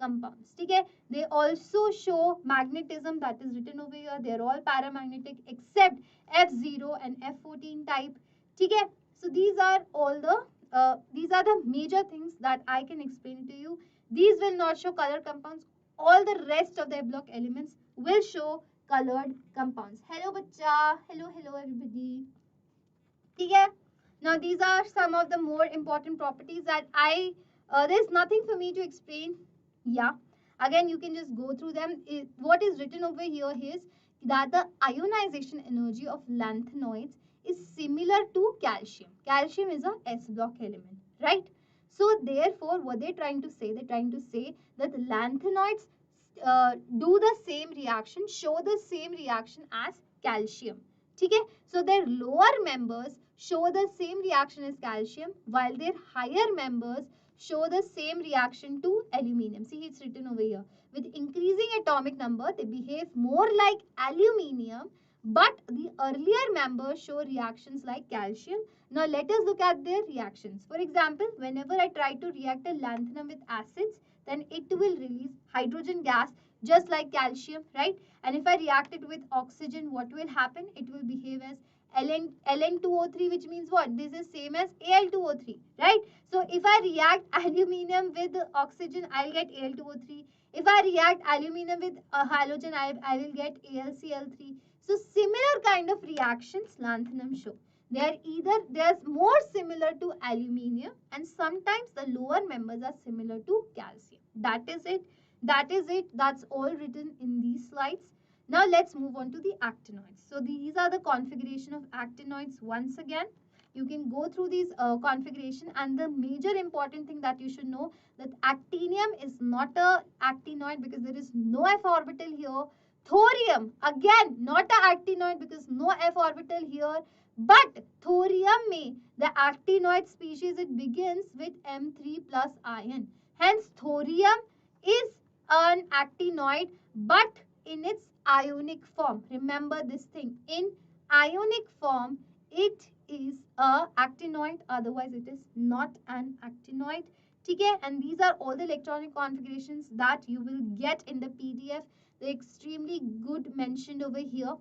compounds. Okay? They also show magnetism, that is written over here. They are all paramagnetic except F0 and F14 type. Okay? So these are all the major things that I can explain to you. These will not show color compounds. All the rest of the block elements will show colored compounds. Hello bacha. Hello everybody. Okay? Now these are some of the more important properties that there's nothing for me to explain. Yeah. Again, you can just go through them. What is written over here is that the ionization energy of lanthanoids is similar to calcium. Calcium is a S block element, right? So therefore, what they're trying to say, that the lanthanoids do the same reaction, show the same reaction as calcium. Okay? So their lower members show the same reaction as calcium, while their higher members show the same reaction to aluminium. See, it's written over here. With increasing atomic number, they behave more like aluminium, but the earlier members show reactions like calcium. Now let us look at their reactions. For example, whenever I try to react a lanthanum with acids, then it will release hydrogen gas just like calcium, right? And if I react it with oxygen, what will happen? It will behave as Ln2O3, which means what? This is same as Al2O3, right? So if I react aluminium with oxygen, I'll get Al2O3. If I react aluminium with halogen, I will get AlCl3. So similar kind of reactions lanthanum show. They are more similar to aluminium, and sometimes the lower members are similar to calcium. That is it. That is it. That's all written in these slides. Now let's move on to the actinoids. So these are the configuration of actinoids once again. You can go through these configuration, and the major important thing that you should know that actinium is not a actinoid because there is no f orbital here. Thorium, again not a actinoid because no f orbital here. But thorium may, the actinoid species, it begins with M3 plus ion. Hence thorium is an actinoid but in its ionic form. Remember this thing. In ionic form, it is a actinoid, otherwise it is not an actinoid. Okay, and these are all the electronic configurations that you will get in the PDF. They're extremely good mentioned over here.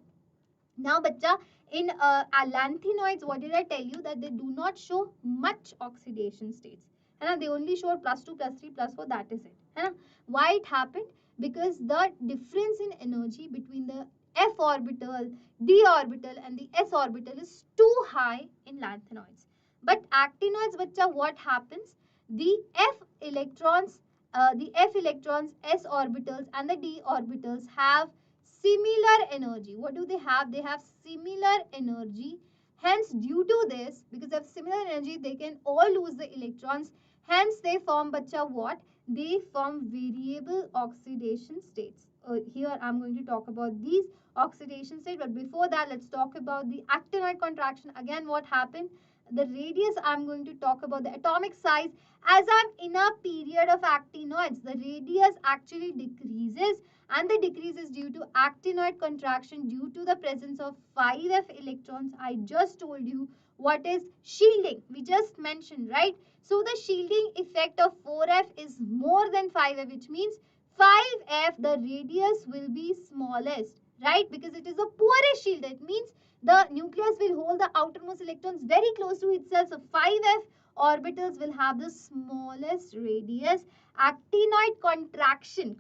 Now, bacha, in lanthanoids, what did I tell you? That they do not show much oxidation states. And they only show +2, +3, +4, that is it. And why it happened? Because the difference in energy between the f orbital, d orbital and the s orbital is too high in lanthanoids. But actinoids, bacha, what happens? The f electrons, s orbitals and the d orbitals have similar energy. What do they have? They have similar energy. Hence, due to this, because they have similar energy, they can all lose the electrons. Hence, they form, bacha, what? They form variable oxidation states. Here, I'm going to talk about these oxidation states. But before that, let's talk about the actinoid contraction. Again, what happened? The radius, I'm going to talk about the atomic size. As I'm in a period of actinoids, the radius actually decreases, and the decrease is due to actinoid contraction due to the presence of 5f electrons. I just told you what is shielding. We just mentioned, right? So the shielding effect of 4f is more than 5f, which means 5f, the radius will be smallest, right? Because it is a poorest shield. It means the nucleus will hold the outermost electrons very close to itself. So 5f orbitals will have the smallest radius. Actinoid contraction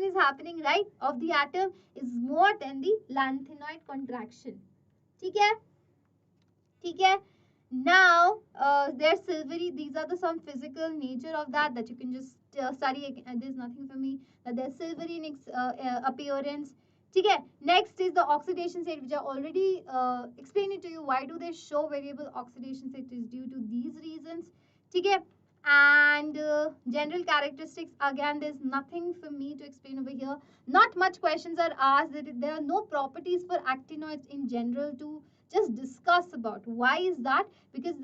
is happening, right, of the atom is more than the lanthanoid contraction. Okay? Okay? Now, they're silvery. These are the some physical nature of that you can just study. There's nothing for me. That they're silvery in appearance. Okay? Next is the oxidation state, which I already explained it to you. Why do they show variable oxidation state? It is due to these reasons. Okay? And general characteristics, again, there's nothing for me to explain over here. Not much questions are asked. There are no properties for actinoids in general to just discuss about. Why is that? Because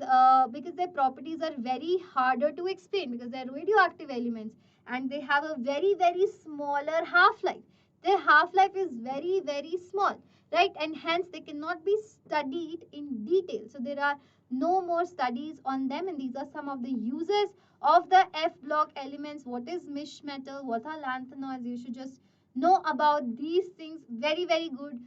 their properties are very harder to explain, because they're radioactive elements and they have a very smaller half-life. Their half-life is very small, right? And hence they cannot be studied in detail. So there are no more studies on them, and these are some of the uses of the F block elements. What is mish metal? What are lanthanoids? You should just know about these things. Very good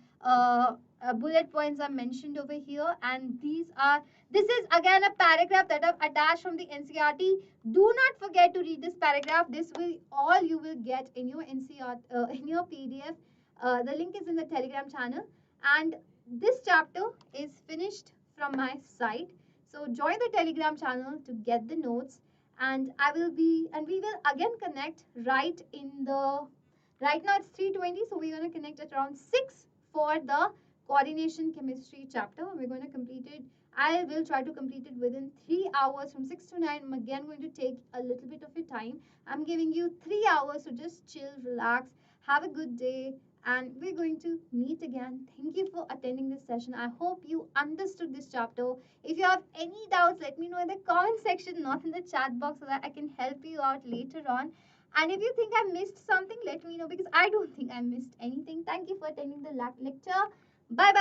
bullet points are mentioned over here, and this is again a paragraph that I've attached from the NCERT. Do not forget to read this paragraph. This will all you will get in your NCERT in your PDF. The link is in the Telegram channel, and this chapter is finished from my side. So join the Telegram channel to get the notes, and we will again connect right now it's 3:20, so we're going to connect at around 6 for the coordination chemistry chapter. We're going to complete it. I will try to complete it within 3 hours from 6 to 9. I'm again going to take a little bit of your time. I'm giving you 3 hours, so just chill, relax, have a good day, and we're going to meet again. Thank you for attending this session. I hope you understood this chapter. If you have any doubts, let me know in the comment section, not in the chat box, so that I can help you out later on. And if you think I missed something, let me know, because I don't think I missed anything. Thank you for attending the lecture. Bye bye.